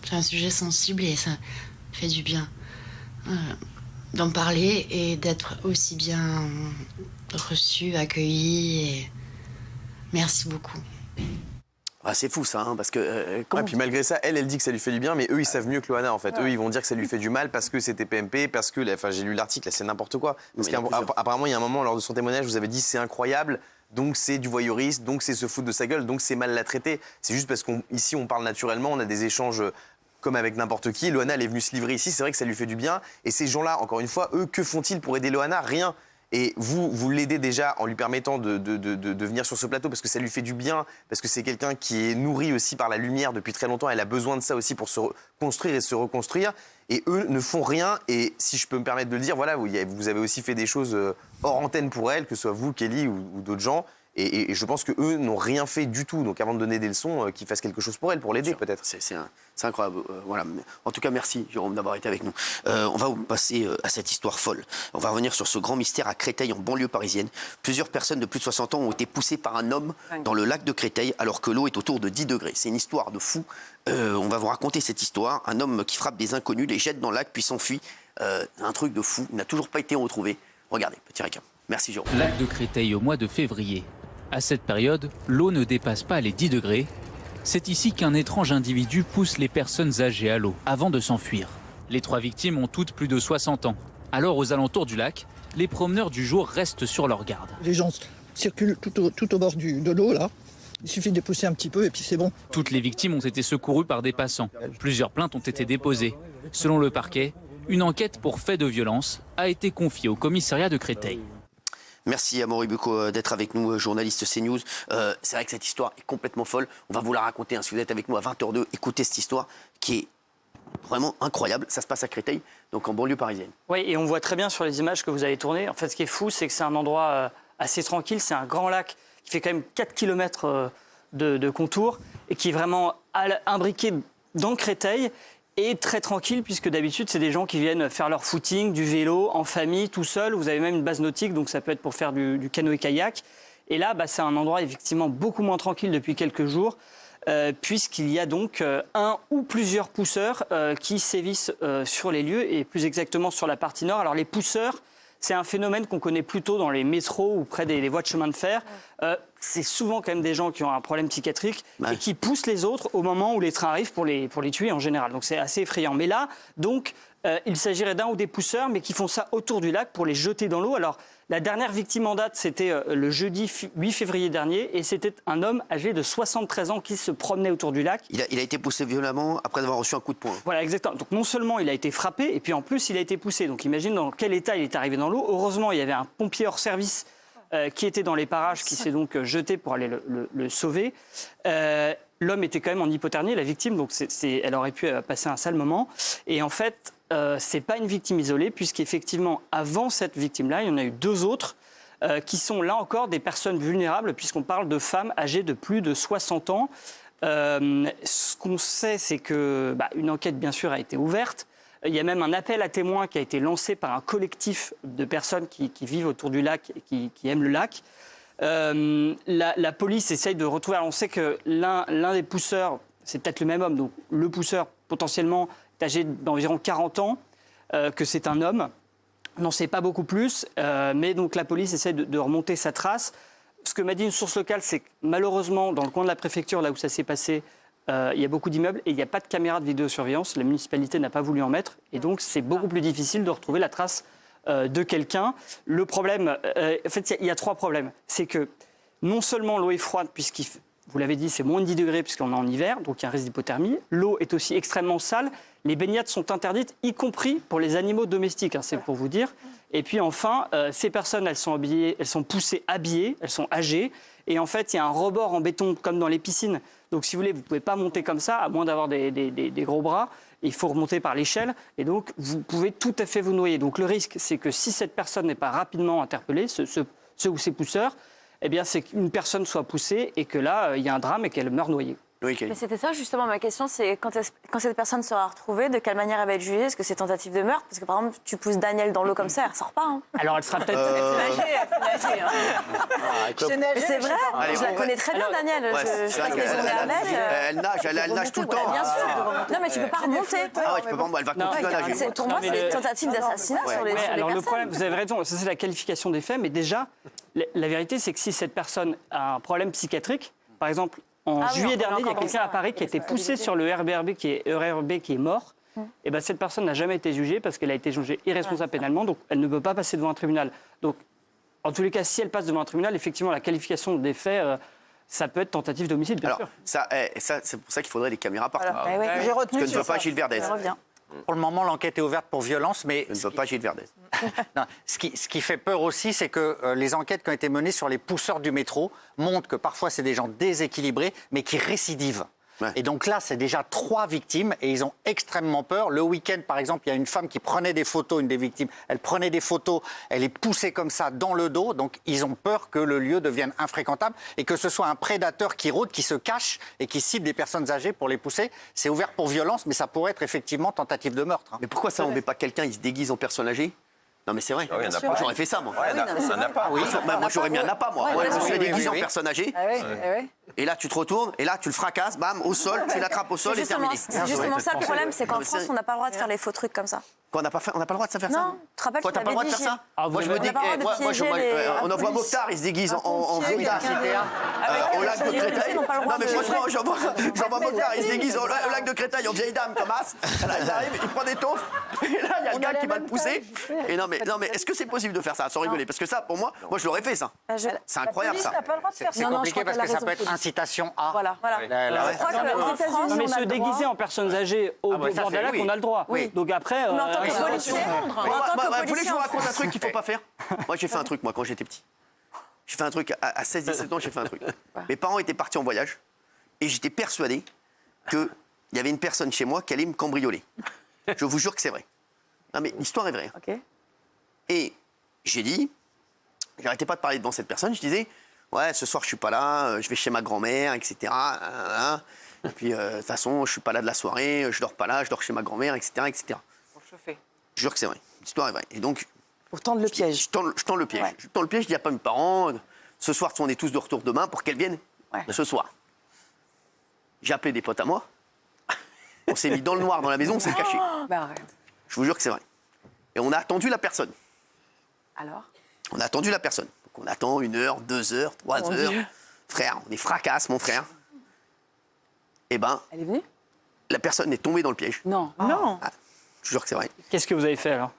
C'est un sujet sensible et ça fait du bien d'en parler et d'être aussi bien reçu, accueilli. Et merci beaucoup. Ah, c'est fou ça, parce que... puis malgré ça, elle dit que ça lui fait du bien, mais eux, ils savent mieux que Loana, en fait. Eux, ils vont dire que ça lui fait du mal parce que c'était PMP, parce que... Enfin, j'ai lu l'article, c'est n'importe quoi. Parce qu'apparemment, il y a un moment, lors de son témoignage, vous avez dit c'est incroyable, donc c'est du voyeurisme, donc c'est se foutre de sa gueule, donc c'est mal la traiter. C'est juste parce qu'ici, on parle naturellement, on a des échanges... comme avec n'importe qui. Loana, elle est venue se livrer ici, c'est vrai que ça lui fait du bien. Et ces gens-là, encore une fois, eux, que font-ils pour aider Loana? Rien. Et vous l'aidez déjà en lui permettant de venir sur ce plateau parce que ça lui fait du bien, parce que c'est quelqu'un qui est nourri aussi par la lumière depuis très longtemps. Elle a besoin de ça aussi pour se construire et se reconstruire. Et eux ne font rien. Et si je peux me permettre de le dire, voilà, vous avez aussi fait des choses hors antenne pour elle, que ce soit vous, Kelly ou d'autres gens. Et je pense qu'eux n'ont rien fait du tout. Donc avant de donner des leçons, qu'ils fassent quelque chose pour elle, pour l'aider peut-être. C'est incroyable. Voilà. En tout cas, merci Jérôme d'avoir été avec nous. On va passer à cette histoire folle. On va revenir sur ce grand mystère à Créteil, en banlieue parisienne. Plusieurs personnes de plus de 60 ans ont été poussées par un homme dans le lac de Créteil alors que l'eau est autour de 10 degrés. C'est une histoire de fou. On va vous raconter cette histoire. Un homme qui frappe des inconnus, les jette dans le lac puis s'enfuit. Un truc de fou. Il n'a toujours pas été retrouvé. Regardez, petit récap. Merci Jérôme. Lac de Créteil au mois de février. À cette période, l'eau ne dépasse pas les 10 degrés. C'est ici qu'un étrange individu pousse les personnes âgées à l'eau avant de s'enfuir. Les 3 victimes ont toutes plus de 60 ans. Alors, aux alentours du lac, les promeneurs du jour restent sur leur garde. Les gens circulent tout au bord de l'eau, là. Il suffit de pousser un petit peu et puis c'est bon. Toutes les victimes ont été secourues par des passants. Plusieurs plaintes ont été déposées. Selon le parquet, une enquête pour fait de violence a été confiée au commissariat de Créteil. Merci à Maury Bucco d'être avec nous, journaliste CNews. C'est vrai que cette histoire est complètement folle. On va vous la raconter. Si vous êtes avec nous à 20h02, écoutez cette histoire qui est vraiment incroyable. Ça se passe à Créteil, donc en banlieue parisienne. Oui, et on voit très bien sur les images que vous avez tournées. En fait, ce qui est fou, c'est que c'est un endroit assez tranquille. C'est un grand lac qui fait quand même 4 km de contour et qui est vraiment imbriqué dans Créteil. Et très tranquille, puisque d'habitude, c'est des gens qui viennent faire leur footing, du vélo, en famille, tout seul. Vous avez même une base nautique, donc ça peut être pour faire du canoë-kayak. Et là, c'est un endroit effectivement beaucoup moins tranquille depuis quelques jours, puisqu'il y a donc un ou plusieurs pousseurs qui sévissent sur les lieux, et plus exactement sur la partie nord. Alors les pousseurs, c'est un phénomène qu'on connaît plutôt dans les métros ou près des voies de chemin de fer. C'est souvent quand même des gens qui ont un problème psychiatrique et qui poussent les autres au moment où les trains arrivent pour les tuer en général. Donc c'est assez effrayant. Mais là, donc, il s'agirait d'un ou des pousseurs, mais qui font ça autour du lac pour les jeter dans l'eau. Alors, la dernière victime en date, c'était le jeudi 8 février dernier, et c'était un homme âgé de 73 ans qui se promenait autour du lac. Il a été poussé violemment après avoir reçu un coup de poing. Voilà, exactement. Donc non seulement il a été frappé, et puis en plus il a été poussé. Donc imagine dans quel état il est arrivé dans l'eau. Heureusement, il y avait un pompier hors service qui était dans les parages, qui s'est donc jeté pour aller le sauver. L'homme était quand même en hypothermie, la victime, donc elle aurait pu passer un sale moment. Et en fait, c'est pas une victime isolée, puisqu'effectivement, avant cette victime-là, il y en a eu 2 autres qui sont là encore des personnes vulnérables, puisqu'on parle de femmes âgées de plus de 60 ans. Ce qu'on sait, c'est que une enquête, bien sûr, a été ouverte. Il y a même un appel à témoins qui a été lancé par un collectif de personnes qui vivent autour du lac et qui aiment le lac. La police essaye de retrouver... Alors on sait que l'un des pousseurs, c'est peut-être le même homme, donc le pousseur potentiellement est âgé d'environ 40 ans, que c'est un homme. On n'en sait pas beaucoup plus, mais donc la police essaye de remonter sa trace. Ce que m'a dit une source locale, c'est que malheureusement, dans le coin de la préfecture, là où ça s'est passé, il y a beaucoup d'immeubles et il n'y a pas de caméras de vidéosurveillance. La municipalité n'a pas voulu en mettre et donc c'est beaucoup plus difficile de retrouver la trace de quelqu'un. Le problème, en fait, il y a 3 problèmes. C'est que non seulement l'eau est froide, vous l'avez dit, c'est moins de 10 degrés puisqu'on est en hiver, donc il y a un risque d'hypothermie. L'eau est aussi extrêmement sale. Les baignades sont interdites, y compris pour les animaux domestiques, c'est pour vous dire. Et puis enfin, ces personnes, elles sont poussées habillées, elles sont âgées. Et en fait, il y a un rebord en béton comme dans les piscines. Donc si vous voulez, vous ne pouvez pas monter comme ça, à moins d'avoir des gros bras. Il faut remonter par l'échelle. Et donc, vous pouvez tout à fait vous noyer. Donc le risque, c'est que si cette personne n'est pas rapidement interpellée, ceux ou ces pousseurs, eh bien, c'est qu'une personne soit poussée et que là, il y a un drame et qu'elle meurt noyée. Mais c'était ça justement ma question, c'est quand cette personne sera retrouvée, de quelle manière elle va être jugée? Est-ce que c'est tentative de meurtre? Parce que par exemple, tu pousses Daniel dans l'eau comme ça, elle ressort pas. Hein. Alors elle sera peut-être... Elle fait nager. C'est vrai, je la connais très bien Daniel. Je passe des journées avec. Elle nage tout le temps. Bien sûr. Non mais tu peux pas remonter. Ah ouais, tu peux pas, elle va continuer à nager. Pour moi, c'est des tentatives d'assassinat sur les personnes. Alors le problème, vous avez raison, ça c'est la qualification des faits, mais déjà, la vérité c'est que si cette personne a un problème psychiatrique, par exemple, En juillet dernier, il y a quelqu'un à Paris qui a été poussé sur le RERB qui est mort. Et ben, cette personne n'a jamais été jugée parce qu'elle a été jugée irresponsable pénalement, donc elle ne peut pas passer devant un tribunal. Donc, en tous les cas, si elle passe devant un tribunal, effectivement, la qualification des faits, ça peut être tentative d'homicide, bien sûr. Ça, c'est pour ça qu'il faudrait les caméras partout. J'ai retenu Ce que ne veut pas Gilles Verdez. Pour le moment, l'enquête est ouverte pour violence, mais... Je ne veux pas Gilles Verdez. Non, ce qui fait peur aussi, c'est que les enquêtes qui ont été menées sur les pousseurs du métro montrent que parfois, c'est des gens déséquilibrés, mais qui récidivent. Ouais. Et donc là, c'est déjà 3 victimes et ils ont extrêmement peur. Le week-end, par exemple, il y a une femme qui prenait des photos, une des victimes. Elle prenait des photos, elle est poussée comme ça dans le dos. Donc ils ont peur que le lieu devienne infréquentable et que ce soit un prédateur qui rôde, qui se cache et qui cible des personnes âgées pour les pousser. C'est ouvert pour violence, mais ça pourrait être effectivement tentative de meurtre. Mais pourquoi ça, on ne met pas quelqu'un, il se déguise en personne âgée? Non mais c'est vrai. Moi j'aurais fait ça moi. Un appât. Oui, moi j'aurais mis un appât moi. Moi je me suis déguisé en personne âgée. Et là tu te retournes et là tu le fracasses, bam, au sol, tu l'attrapes au sol et terminé. C'est justement ça le problème, c'est qu'en France on n'a pas le droit de faire les faux trucs comme ça. On n'a pas le droit de faire ça. Non, tu te rappelles, toi t'as pas le droit de faire ça? Moi je me dis, on envoie Mokhtar, il se déguise en Vouda au lac de Créteil. Non mais franchement, j'envoie Mokhtar, il se déguise au lac de Créteil en vieille dame comme as. Là il arrive, il prend des taufs. Et là il y a le gars qui va le pousser. Et non mais est-ce que c'est possible de faire ça sans rigoler? Parce que ça, pour moi je l'aurais fait ça. C'est incroyable ça. C'est compliqué parce que ça peut être incitation à. Voilà. Mais se déguiser en personnes âgées au bord d'un lac, on a le droit. Donc après. Vous voulez que je vous raconte un truc qu'il ne faut pas faire? Moi j'ai fait un truc moi quand j'étais petit. J'ai fait un truc à 16-17 ans, j'ai fait un truc. Mes parents étaient partis en voyage et j'étais persuadé qu'il y avait une personne chez moi qui allait me cambrioler. Je vous jure que c'est vrai. Non mais l'histoire est vraie. Et j'ai dit, j'arrêtais pas de parler devant cette personne, je disais, ouais, ce soir je suis pas là, je vais chez ma grand-mère, etc. Et puis de toute façon, je suis pas là de la soirée, je dors pas là, je dors chez ma grand-mère, etc., etc. Pour chauffer. Je jure que c'est vrai. L'histoire est vraie. Et donc, pour tendre le piège. Je tends le piège. Je tends le piège, je dis à pas mes parents, ce soir, on est tous de retour demain pour qu'elles viennent ce soir. J'ai appelé des potes à moi. On s'est mis dans le noir dans la maison, on s'est caché. Bah arrête. Je vous jure que c'est vrai. Et on a attendu la personne. Alors? On a attendu la personne. Donc on attend 1 heure, 2 heures, 3 heures. Dieu. Frère, on est fracasse, mon frère. Eh ben. Elle est venue? La personne est tombée dans le piège. Non. Non. Ah, je vous jure que c'est vrai. Qu'est-ce que vous avez fait alors?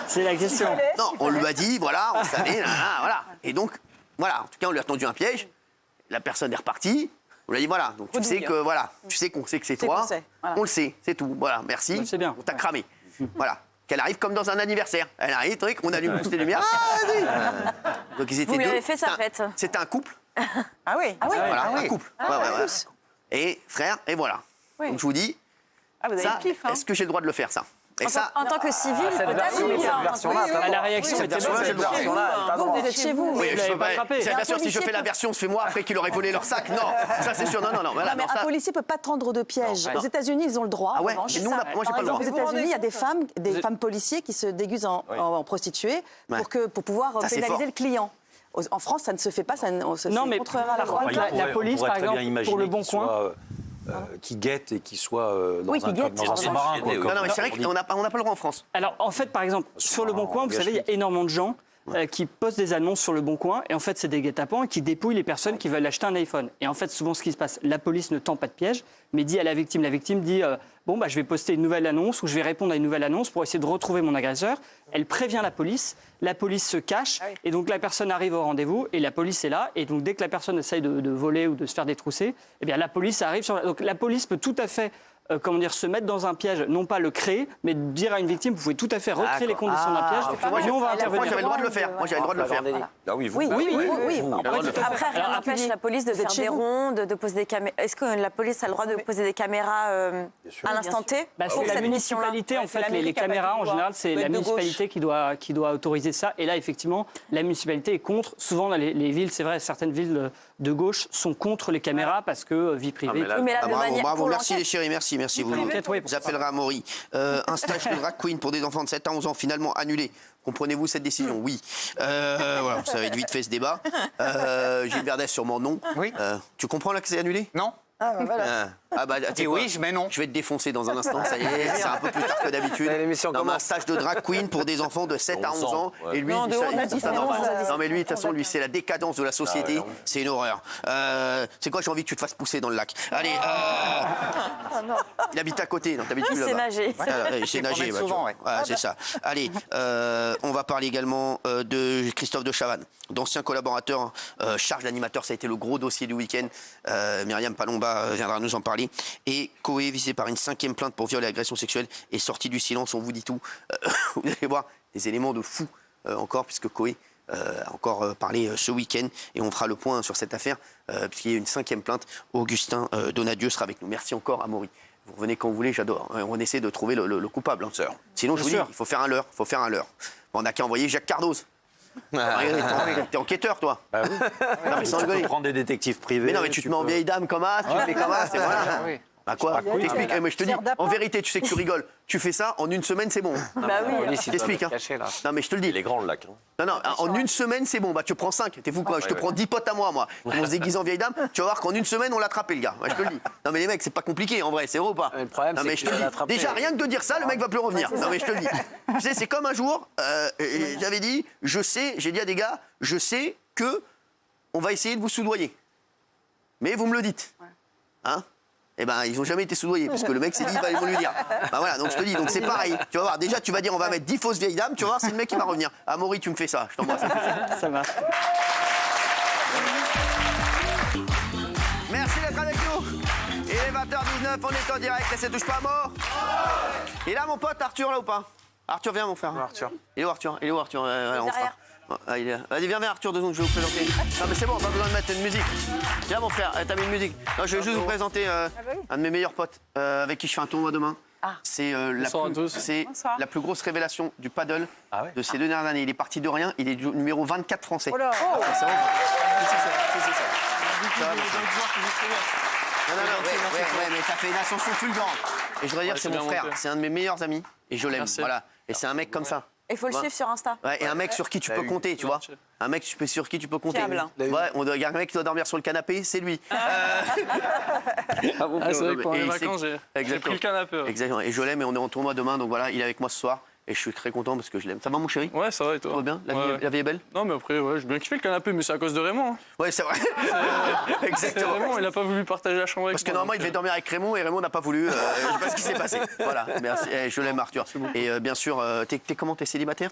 C'est la question. Non, on lui a dit, voilà, on savait, voilà. Et donc, voilà, en tout cas, on lui a tendu un piège. La personne est repartie. On lui a dit, voilà, donc tu sais que, voilà, tu sais qu'on sait que c'est toi. Voilà. On le sait, c'est tout. Voilà, merci. C'est bien. On t'a cramé. Voilà. Qu'elle arrive comme dans un anniversaire. Elle arrive, truc, on allume toutes les lumières. Ah, oui. Donc ils étaient Vous lui deux. avez fait sa fête. C'était un couple. Ah oui. Voilà, un couple. Ouais. Et frère, et voilà. Donc je vous dis, ça, est-ce que j'ai le droit de le faire, ça? Et ça, en tant que civil, peut-être. La réaction était bonne. Vous êtes chez vous. Oui, bien sûr, si je fais la version, c'est moi après qu'il aurait volé leur sac. Non, ça c'est sûr. Non. Voilà, mais un policier peut pas tendre de piège. Aux États-Unis, ils ont le droit. Ah ouais. Et nous, moi, j'ai pas le droit. Aux États-Unis, il y a des femmes policiers qui se déguisent en prostituées pour pouvoir pénaliser le client. En France, ça ne se fait pas. Non, mais par contre, la police, par exemple, pour le Bon Coin. Qui guette et qui soit dans un sous-marin. Non, mais c'est vrai qu'on n'a pas le droit en France. Alors, en fait, par exemple, sur le Bon Coin, vous savez, il y a énormément de gens qui postent des annonces sur le Bon Coin, et en fait, c'est des guet-apens qui dépouillent les personnes qui veulent acheter un iPhone. Et en fait, souvent, ce qui se passe, la police ne tend pas de piège, mais dit à la victime dit je vais poster une nouvelle annonce ou je vais répondre à une nouvelle annonce pour essayer de retrouver mon agresseur. Elle prévient la police se cache, et donc la personne arrive au rendez-vous, et la police est là, et donc dès que la personne essaye de voler ou de se faire détrousser, eh bien la police arrive donc la police peut tout à fait se mettre dans un piège, non pas le créer, mais dire à une victime, vous pouvez tout à fait recréer les conditions d'un piège. Moi, j'avais le droit de le faire. Moi, j'avais le droit de le faire. Ah oui, oui. Après, rien n'empêche la police de faire des rondes, de poser des caméras. Est-ce que la police a le droit de poser des caméras à l'instant T? C'est la municipalité, en fait, les caméras, en général, c'est la municipalité qui doit autoriser ça. Et là, effectivement, la municipalité est contre. Souvent, dans les villes, c'est vrai, certaines villes de gauche sont contre les caméras parce que vie privée. Bravo, merci les chéris, merci. Vous appellerez à Maury. Un stage de drag queen pour des enfants de 7 à 11 ans finalement annulé. Comprenez-vous cette décision? Oui. Ça va être vite fait ce débat. Gilles Verdez, sûrement non. Oui. Tu comprends là que c'est annulé? Non. Ah, bah voilà. Oui, mais non. Je vais te défoncer dans un instant, ça y est, c'est un peu plus tard que d'habitude. Dans un stage de drag queen pour des enfants de 7 à 11 ans. Ouais. Et lui, non, de 11 à 17 ans. Non, mais lui, de toute façon, lui, c'est la décadence de la société. C'est une horreur. C'est quoi, j'ai envie que tu te fasses pousser dans le lac. Allez, il habite à côté, donc t'habites plus là-bas. C'est nager. C'est nager, souvent, ouais. C'est ça. Allez, on va parler également de Christophe de Chavannes, d'ancien collaborateur, charge d'animateur, ça a été le gros dossier du week-end. Myriam Palomba viendra nous en parler. Et Koé, visé par une 5e plainte pour viol et agression sexuelle, est sorti du silence, on vous dit tout. Vous allez voir des éléments de fou encore, puisque Koé a encore parlé ce week-end. Et on fera le point sur cette affaire, puisqu'il y a une 5e plainte. Augustin Donadieu sera avec nous. Merci encore, Amaury. Vous revenez quand vous voulez, j'adore. On essaie de trouver le coupable, hein, sœur. Sinon, je vous dis, il faut faire un leurre. On n'a qu'à envoyer Jacques Cardoz. T'es enquêteur, toi. Bah oui. Non, mais sans rigoler. Tu peux prendre des détectives privés. Mais non, mais tu te mets en vieille dame comme as, tu te mets comme as, et voilà. Bah quoi? T'expliques, mais je te dis, en vérité, tu sais que tu rigoles. Tu fais ça, en une semaine, c'est bon. Bah oui. Je t'explique. Hein. Non, mais je te le dis. Il est grand, le lac. Hein. Non, en une semaine, c'est bon. Bah, tu prends 5. T'es fou quoi? Je te prends 10 potes à moi. On se déguise en vieille dame. Tu vas voir qu'en une semaine, on l'a attrapé, le gars. Ouais, je te le dis. Non, mais les mecs, c'est pas compliqué, en vrai. C'est vrai ou pas? Le problème, non, mais je te le dis. Déjà, rien que de dire ça, le mec va plus revenir. Non, mais je te le dis. Tu sais, c'est comme un jour, j'avais dit, j'ai dit à des gars, je sais que on va essayer de vous soudoyer. Mais vous me le dites. Hein? Eh ben, ils n'ont jamais été soudoyés, parce que le mec s'est dit, ils vont lui dire. Ben voilà, donc je te dis, donc c'est pareil. Tu vas voir, déjà, tu vas dire, on va mettre 10 fausses vieilles dames, tu vas voir, c'est le mec qui va revenir. Amaury, tu me fais ça, je t'embrasse. Ça marche. Merci d'être avec nous. Il est 20h19, on est en direct, et ça touche pas à mort. Et là, mon pote, Arthur, là ou pas? Arthur, viens, mon frère. Arthur. Il est où, Arthur? On fera. Vas-y, viens, Arthur, 2 secondes, je vais vous présenter. Non, mais c'est bon, pas besoin de mettre une musique. Viens, mon frère, t'as mis une musique. Non, je vais juste vous présenter un de mes meilleurs potes avec qui je fais un tournoi demain. C'est la plus grosse révélation du paddle de ces 2 dernières années. Il est parti de rien, il est du numéro 24 français. Oh là. C'est vrai. Non, mais t'as fait une ascension fulgurante. Et je voudrais dire que c'est mon frère, c'est un de mes meilleurs amis. Et je l'aime, voilà. Et c'est un mec comme ça. Il faut le suivre sur Insta. Ouais, et un mec sur qui tu peux compter, tu vois. Un mec sur qui tu peux compter. Fiable. Ouais, il y a un mec qui doit dormir sur le canapé, c'est lui. C'est vrai que pendant les vacances, j'ai pris le canapé. Exactement. Et je l'aime et on est en tournoi demain, donc voilà, il est avec moi ce soir. Et je suis très content parce que je l'aime. Ça va, mon chéri? Ouais, ça va et toi? Ça va bien? La vie est belle? Non, mais après, j'ai bien kiffé le canapé, mais c'est à cause de Raymond. Hein. Ouais, c'est vrai. Exactement. Raymond, il n'a pas voulu partager la chambre avec moi. Parce que normalement, il devait dormir avec Raymond et Raymond n'a pas voulu. Je sais pas ce qui s'est passé. Voilà, merci. Je l'aime, Arthur. Et bien sûr, t'es comment? T'es célibataire?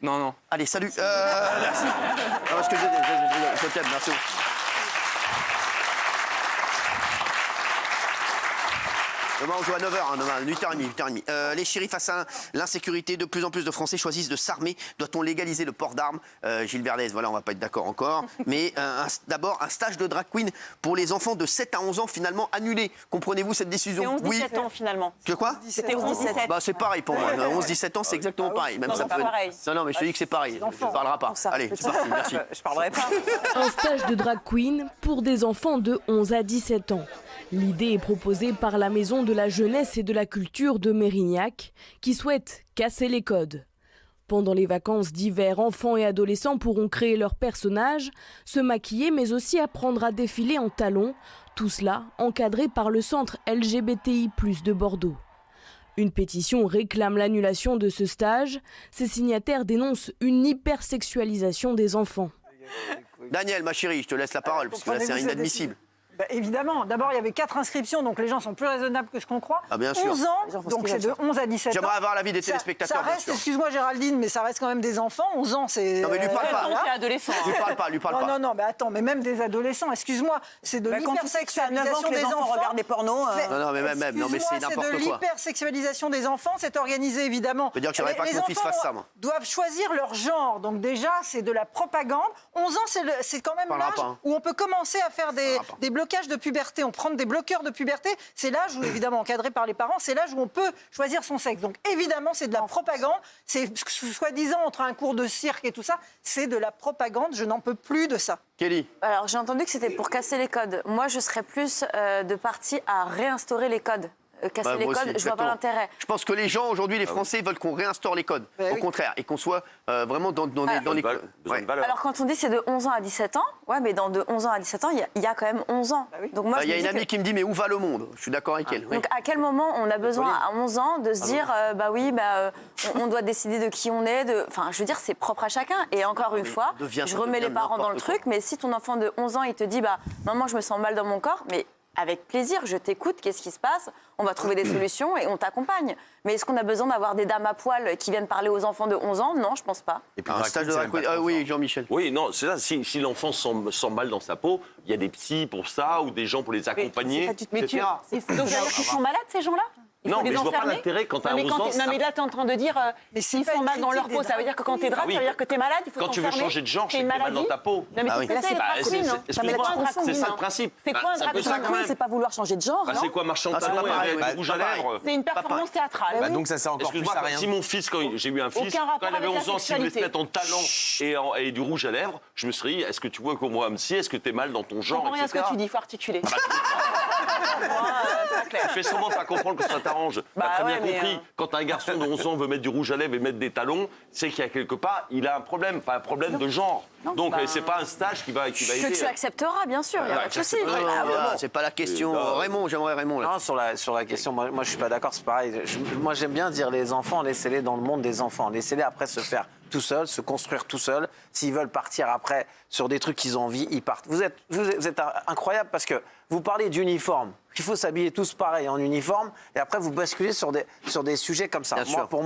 Non. Allez, salut. Merci. Non, parce que je t'aime, merci. Demain, on joue à 9h, demain, 8h30. Les chéris, face à l'insécurité, de plus en plus de Français choisissent de s'armer. Doit-on légaliser le port d'armes? Gilles Verdez, voilà, on va pas être d'accord encore. Mais d'abord, un stage de drag queen pour les enfants de 7 à 11 ans, finalement annulé. Comprenez-vous cette décision? C'est 11-17 ans, finalement. Que quoi? C'était 11-17. Bah, c'est pareil pour moi. 11-17 ans, c'est exactement pareil. Même ça peut... pareil. Non, mais je te dis que c'est pareil. Tu ne parleras pas. Allez, c'est parti, merci. Je parlerai pas. Un stage de drag queen pour des enfants de 11 à 17 ans. L'idée est proposée par la Maison de la Jeunesse et de la Culture de Mérignac, qui souhaite casser les codes. Pendant les vacances d'hiver, enfants et adolescents pourront créer leurs personnages, se maquiller, mais aussi apprendre à défiler en talons, tout cela encadré par le centre LGBTI+ de Bordeaux. Une pétition réclame l'annulation de ce stage. Ses signataires dénoncent une hypersexualisation des enfants. Daniel, ma chérie, je te laisse la parole, parce que là, c'est inadmissible. Bah, évidemment. D'abord, il y avait 4 inscriptions, donc les gens sont plus raisonnables que ce qu'on croit. Ah, bien sûr. 11 ans, donc c'est de 11 à 17 ans. J'aimerais avoir l'avis des téléspectateurs. Ça reste, excuse-moi Géraldine, mais ça reste quand même des enfants. 11 ans, c'est... Non, mais lui parle pas. Adolescent. Lui parle pas. Non, mais attends, mais même des adolescents, excuse-moi, c'est de l'hypersexualisation des enfants. Regardent des pornos. Non, mais même, non, mais c'est n'importe quoi. C'est de l'hypersexualisation des enfants, c'est organisé évidemment. Je veux dire que j'aimerais pas que mon fils fasse ça, moi. Doivent choisir leur genre, donc déjà, c'est de la propagande. 11 ans, c'est quand même l'âge où on peut commencer à faire des blocages de puberté. On prend des bloqueurs de puberté, c'est l'âge où, évidemment, encadré par les parents, c'est l'âge où on peut choisir son sexe. Donc, évidemment, c'est de la propagande. C'est soi-disant entre un cours de cirque et tout ça, c'est de la propagande. Je n'en peux plus de ça. Kelly? Alors, j'ai entendu que c'était pour casser les codes. Moi, je serais plus de partie à réinstaurer les codes. casser les codes, je vois pas l'intérêt. Je pense que les gens, aujourd'hui, les Français veulent qu'on réinstaure les codes. Au contraire, et qu'on soit vraiment dans les codes. Alors, quand on dit c'est de 11 ans à 17 ans, ouais, mais de 11 ans à 17 ans, il y a quand même 11 ans. Donc moi, il y a une amie qui me dit, mais où va le monde? Je suis d'accord avec elle. Donc, à quel moment on a besoin, à 11 ans, de se dire, on doit décider de qui on est. Enfin, je veux dire, c'est propre à chacun. Et encore une fois, je remets les parents dans le truc, mais si ton enfant de 11 ans, il te dit, maman, je me sens mal dans mon corps, mais avec plaisir, je t'écoute, qu'est-ce qui se passe? On va trouver des solutions et on t'accompagne. Mais est-ce qu'on a besoin d'avoir des dames à poil qui viennent parler aux enfants de 11 ans? Non, je pense pas. Et puis un stage de oui, Jean-Michel. Oui, non, c'est ça. Si l'enfant sent mal dans sa peau, il y a des psys pour ça ou des gens pour les accompagner. Donc, ils sont malades, ces gens-là? Non, mais je vois pas l'intérêt quand tu as 11 ans. Non, mais là, tu es en train de dire s'ils sont mal dans leur peau, ça veut dire que quand tu es drague, ça veut dire que tu es malade, il faut quand tu veux changer de genre, c'est mal dans ta peau. Non, mais c'est ça le principe. C'est quoi un drag queen? C'est pas vouloir changer de genre. C'est quoi marcher en talons avec rouge à lèvres? C'est une performance théâtrale. Donc ça sert encore plus à rien. Si mon fils, quand j'ai eu un fils, quand il avait 11 ans, s'il voulait se mettre en talons et du rouge à lèvres, je me serais dit, est-ce que tu vois comme moi, MC, est-ce que tu es mal dans ton genre? Je comprends rien ce que tu dis, il faut articuler. Tu fais seulement pas comprendre que ça t'arrange. Compris, quand un garçon de 11 ans veut mettre du rouge à lèvres et mettre des talons, c'est qu'il y a quelque part, il a un problème de genre. Donc c'est pas un stage qui va aider. Que tu accepteras, bien sûr, il n'y a pas de souci. C'est pas la question. Raymond, j'aimerais Raymond. Non, sur la question, moi je suis pas d'accord, c'est pareil. Moi j'aime bien dire les enfants, laissez-les dans le monde des enfants. Laissez-les après se faire tout seuls, se construire tout seuls. S'ils veulent partir après sur des trucs qu'ils ont envie, ils partent. Vous êtes incroyable parce que vous parlez d'uniforme. Il faut s'habiller tous pareil en uniforme et après vous basculez sur des sujets comme ça. Pour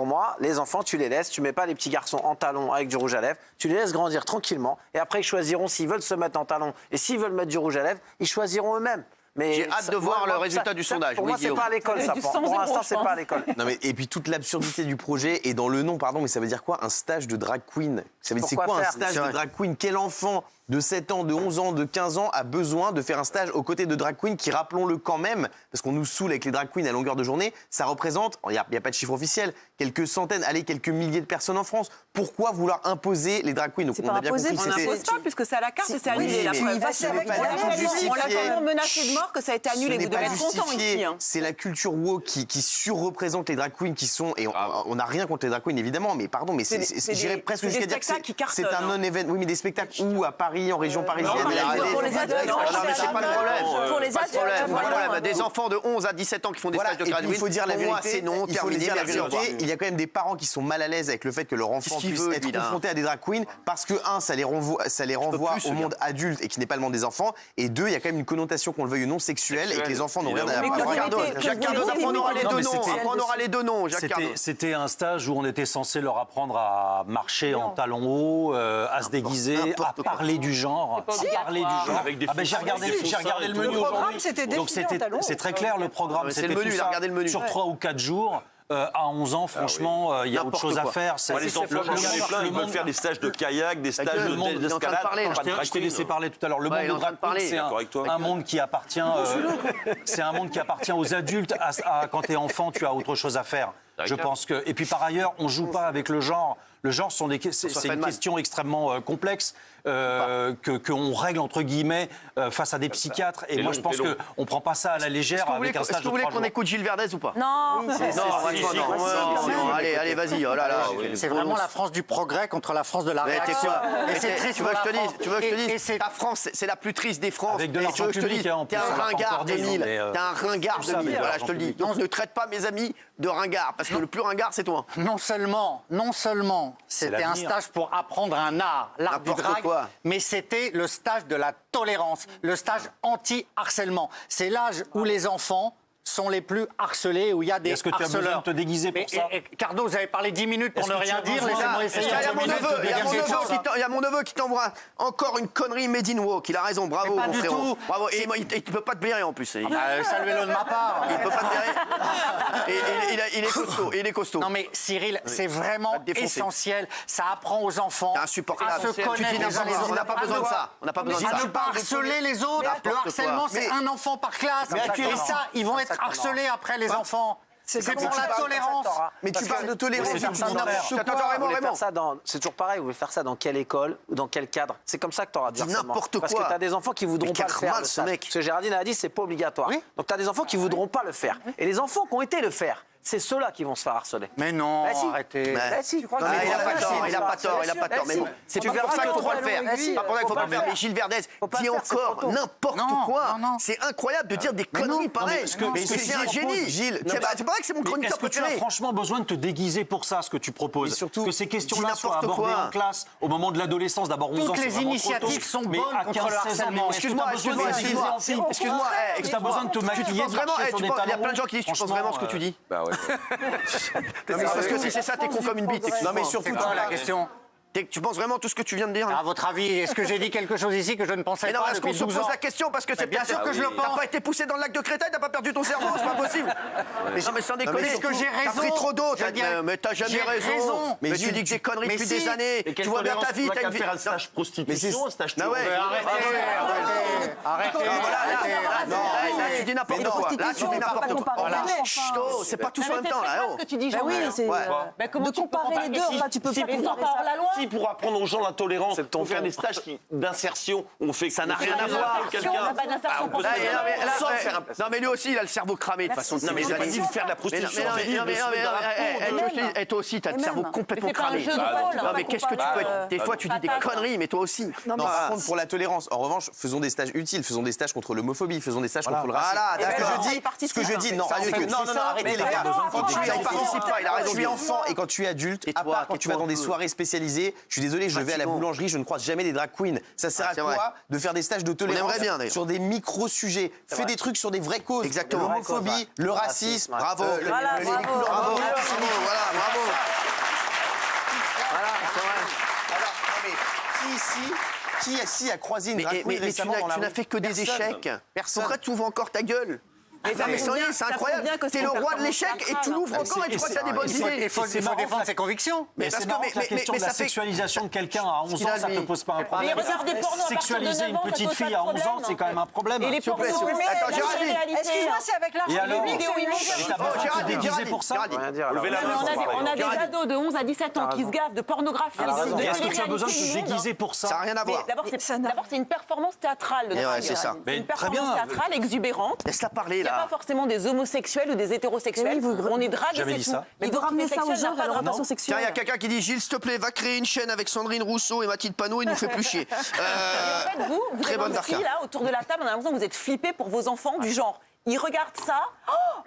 moi, les enfants, tu les laisses, tu mets pas les petits garçons en talons avec du rouge à lèvres, tu les laisses grandir tranquillement et après ils choisiront s'ils veulent se mettre en talons et s'ils veulent mettre du rouge à lèvres, ils choisiront eux-mêmes. J'ai hâte de voir le résultat du sondage. Pour moi, c'est pas à l'école, ça. Pour l'instant, c'est pas à l'école. Non, mais et puis toute l'absurdité du projet est dans le nom, pardon, mais ça veut dire quoi? Un stage de drag queen. C'est quoi un stage de drag queen? Quel enfant de 7 ans, de 11 ans, de 15 ans a besoin de faire un stage aux côtés de drag queen qui, rappelons-le quand même, parce qu'on nous saoule avec les drag queens à longueur de journée, ça représente, il n'y a pas de chiffre officiel, quelques centaines, allez, quelques milliers de personnes en France. Pourquoi vouloir imposer les drag queens? On n'impose pas, puisque c'est à la carte et c'est annulé. La preuve. On l'a tellement menacé de mort que ça a été annulé. Vous devez être content ici. C'est la culture woke qui surreprésente les drag queens qui sont, et on n'a rien contre les drag queens évidemment, mais pardon, mais j'irais presque jusqu'à dire que c'est un non-événement. Oui, mais des spectacles où à Paris, en région parisienne. Pour les adultes, c'est pas le problème. Pour les adultes, des enfants de 11 à 17 ans qui font des stages de drag queen. Il faut dire la vérité. C'est non, terminé. Il y a quand même des parents qui sont mal à l'aise avec le fait que leur enfant puisse être confronté à des drag queens parce que ça les renvoie au monde adulte et qui n'est pas le monde des enfants. Et deux, il y a quand même une connotation, qu'on le veuille ou non, sexuelle et que les enfants n'ont rien à voir. Jacques Cardos, on aura les deux noms. C'était un stage où on était censé leur apprendre à marcher en talons hauts, à se déguiser, à parler du genre. J'ai regardé le menu aujourd'hui. Donc c'est très clair le programme. C'est le menu, il a regardé le menu. Sur 3 ou 4 jours. À 11 ans, franchement, il y a autre chose à faire. Les enfants, ils veulent faire des stages de kayak, des stages d'escalade. Je t'ai laissé parler tout à l'heure. Le monde de drag queen, c'est un monde qui appartient. C'est un monde qui appartient aux adultes. Quand t'es enfant, tu as autre chose à faire. Je pense que. Et puis par ailleurs, on joue pas avec le genre. Le genre, c'est une question extrêmement complexe qu'on règle entre guillemets face à des psychiatres. Et moi, je pense qu'on ne prend pas ça à la légère avec un stage de 3 jours. Est-ce que vous voulez qu'on écoute Gilles Verdez ou pas? Non. Non. Allez, vas-y. C'est vraiment la France du progrès contre la France de la réaction. Et c'est triste. Tu veux que je te dise ta France, c'est la plus triste des France. Avec de l'argent public, t'es un ringard de Mille. T'es un ringard de Mille. Voilà, je te le dis. Donc ne traite pas mes amis de ringard, parce que le plus ringard, c'est toi. Non seulement, c'était un stage pour apprendre un art, l'art du drag, mais c'était le stage de la tolérance, le stage anti-harcèlement. C'est l'âge où les enfants sont les plus harcelés, où il y a des harceleurs. Est-ce que tu as besoin de te déguiser pour ça? Cardo, vous avez parlé 10 minutes pour ne rien dire, laissez-moi essayer. Il y a mon neveu qui t'envoie encore une connerie made in woke. Il a raison, bravo mon frérot. Bravo, et il ne peut pas te blairer en plus. Saluez-le de ma part. Il ne peut pas te blairer. Il est costaud. Non mais Cyril, c'est vraiment essentiel. Ça apprend aux enfants à se connaître les uns les autres. On n'a pas besoin de ça. On n'a pas besoin de ça. À ne pas harceler les autres. Le harcèlement, c'est un enfant par classe. Et ça, ils vont être harcelés après les enfants. C'est pour la tolérance. Mais tu parles de tolérance. C'est toujours pareil, vous voulez faire ça dans quelle école ou dans quel cadre? C'est comme ça que tu auras du harcèlement. N'importe quoi. Parce que tu as des enfants qui voudront pas le faire. Mal, ce mec. Parce que Géraldine a dit c'est pas obligatoire. Donc tu as des enfants qui voudront pas le faire. Et les enfants qui ont été le faire, c'est ceux-là qui vont se faire harceler. Mais non, arrêtez. Si, tu crois il n'a pas tort, il n'a pas tort. Mais bon, c'est pas pour ça qu'il ne faut pas le faire. C'est pas pour ça qu'il ne faut pas le faire. Mais Gilles Verdez dit encore n'importe quoi. C'est incroyable de dire des conneries pareilles. Mais c'est un génie, Gilles. C'est pas vrai que c'est mon chroniqueur préféré. Est-ce que tu as franchement besoin de te déguiser pour ça, ce que tu proposes? Surtout que ces questions-là soient abordées en classe au moment de l'adolescence, d'abord 11 ans. Toutes les initiatives sont bonnes contre le harcèlement. Excuse-moi. Est-ce que tu as besoin de te maquiller? Il y a plein de gens qui disent tu penses vraiment ce que tu dis. Bah ouais. Parce que si c'est ça, t'es con comme une bite. Non, mais surtout, c'est pas la question. Tu penses vraiment tout ce que tu viens de dire? À votre avis, est-ce que j'ai dit quelque chose ici que je ne pensais pas depuis 12 ans? Est-ce qu'on se pose la question parce que c'est bien sûr que je le pense. T'as pas été poussé dans le lac de Créteil, t'as pas perdu ton cerveau, c'est pas possible. Non mais sans déconner. Est-ce que j'ai raison? T'as pris trop d'eau, mais t'as jamais raison. Mais tu dis que j'ai conneries depuis des années. Tu vois bien ta vie, t'as une vie. Faire un stage prostitution, un stage tour. Arrêtez. Là tu dis n'importe quoi. Là tu dis n'importe quoi. C'est pas tous en même temps là. Oui, c'est de comparer les deux. Enfin, tu peux pas comparer ça. Si pour apprendre aux gens la tolérance, on fait des stages d'insertion, on fait ça n'a rien à voir. Non mais lui aussi il a le cerveau cramé de toute façon. Non mais j'ai pas dit de faire de la prostitution. Et toi aussi t'as le cerveau complètement cramé. Non mais qu'est-ce que tu peux être? Des fois tu dis des conneries mais toi aussi. Non par contre pour la tolérance, en revanche faisons des stages utiles, faisons des stages contre l'homophobie, faisons des stages contre le racisme. Voilà, d'accord. Ce que je dis, non, arrêtez les gars. Quand tu es enfant et quand tu es adulte, à part quand tu vas dans des soirées spécialisées, je suis désolé, je vais à la boulangerie, je ne croise jamais des drag queens. Ça sert à quoi de faire des stages de tolérance sur des micro-sujets? Fais des trucs sur des vraies causes. Exactement. L'homophobie, le racisme. Bravo. Voilà, bravo. Voilà, c'est vrai. Alors, qui ici a croisé une drag queen récemment dans la rue? Tu n'as fait que des échecs. Pourquoi tu ouvres encore ta gueule? Mais c'est incroyable, t'es le roi de l'échec et tu l'ouvres encore et tu crois que t'as des bonnes idées. Il faut défendre ses convictions. Mais c'est marrant que la question de la sexualisation de quelqu'un à 11 ans, ça ne te pose pas un problème. Sexualiser une petite fille à 11 ans, c'est quand même un problème. Et les pornos, attends, Géraldine. Excuse-moi, c'est avec l'argent public. T'as déguisé pour ça? On a des ados de 11 à 17 ans qui se gavent de pornographie. Est-ce que tu as besoin de te déguiser pour ça? Ça n'a rien à voir. D'abord, c'est une performance théâtrale. C'est ça. Une performance théâtrale exubérante. Laisse-la parler là. Pas forcément des homosexuels ou des hétérosexuels. On est drague et c'est tout. Mais vous ramenez ça aux gens à l'orientation sexuelle. Tiens, il y a quelqu'un qui dit Gilles, s'il te plaît, va créer une chaîne avec Sandrine Rousseau et Mathilde Panot, il nous fait plus chier. En fait, vous êtes aussi là, autour de la table, on a l'impression que vous êtes flippés pour vos enfants du genre. Ils regardent ça,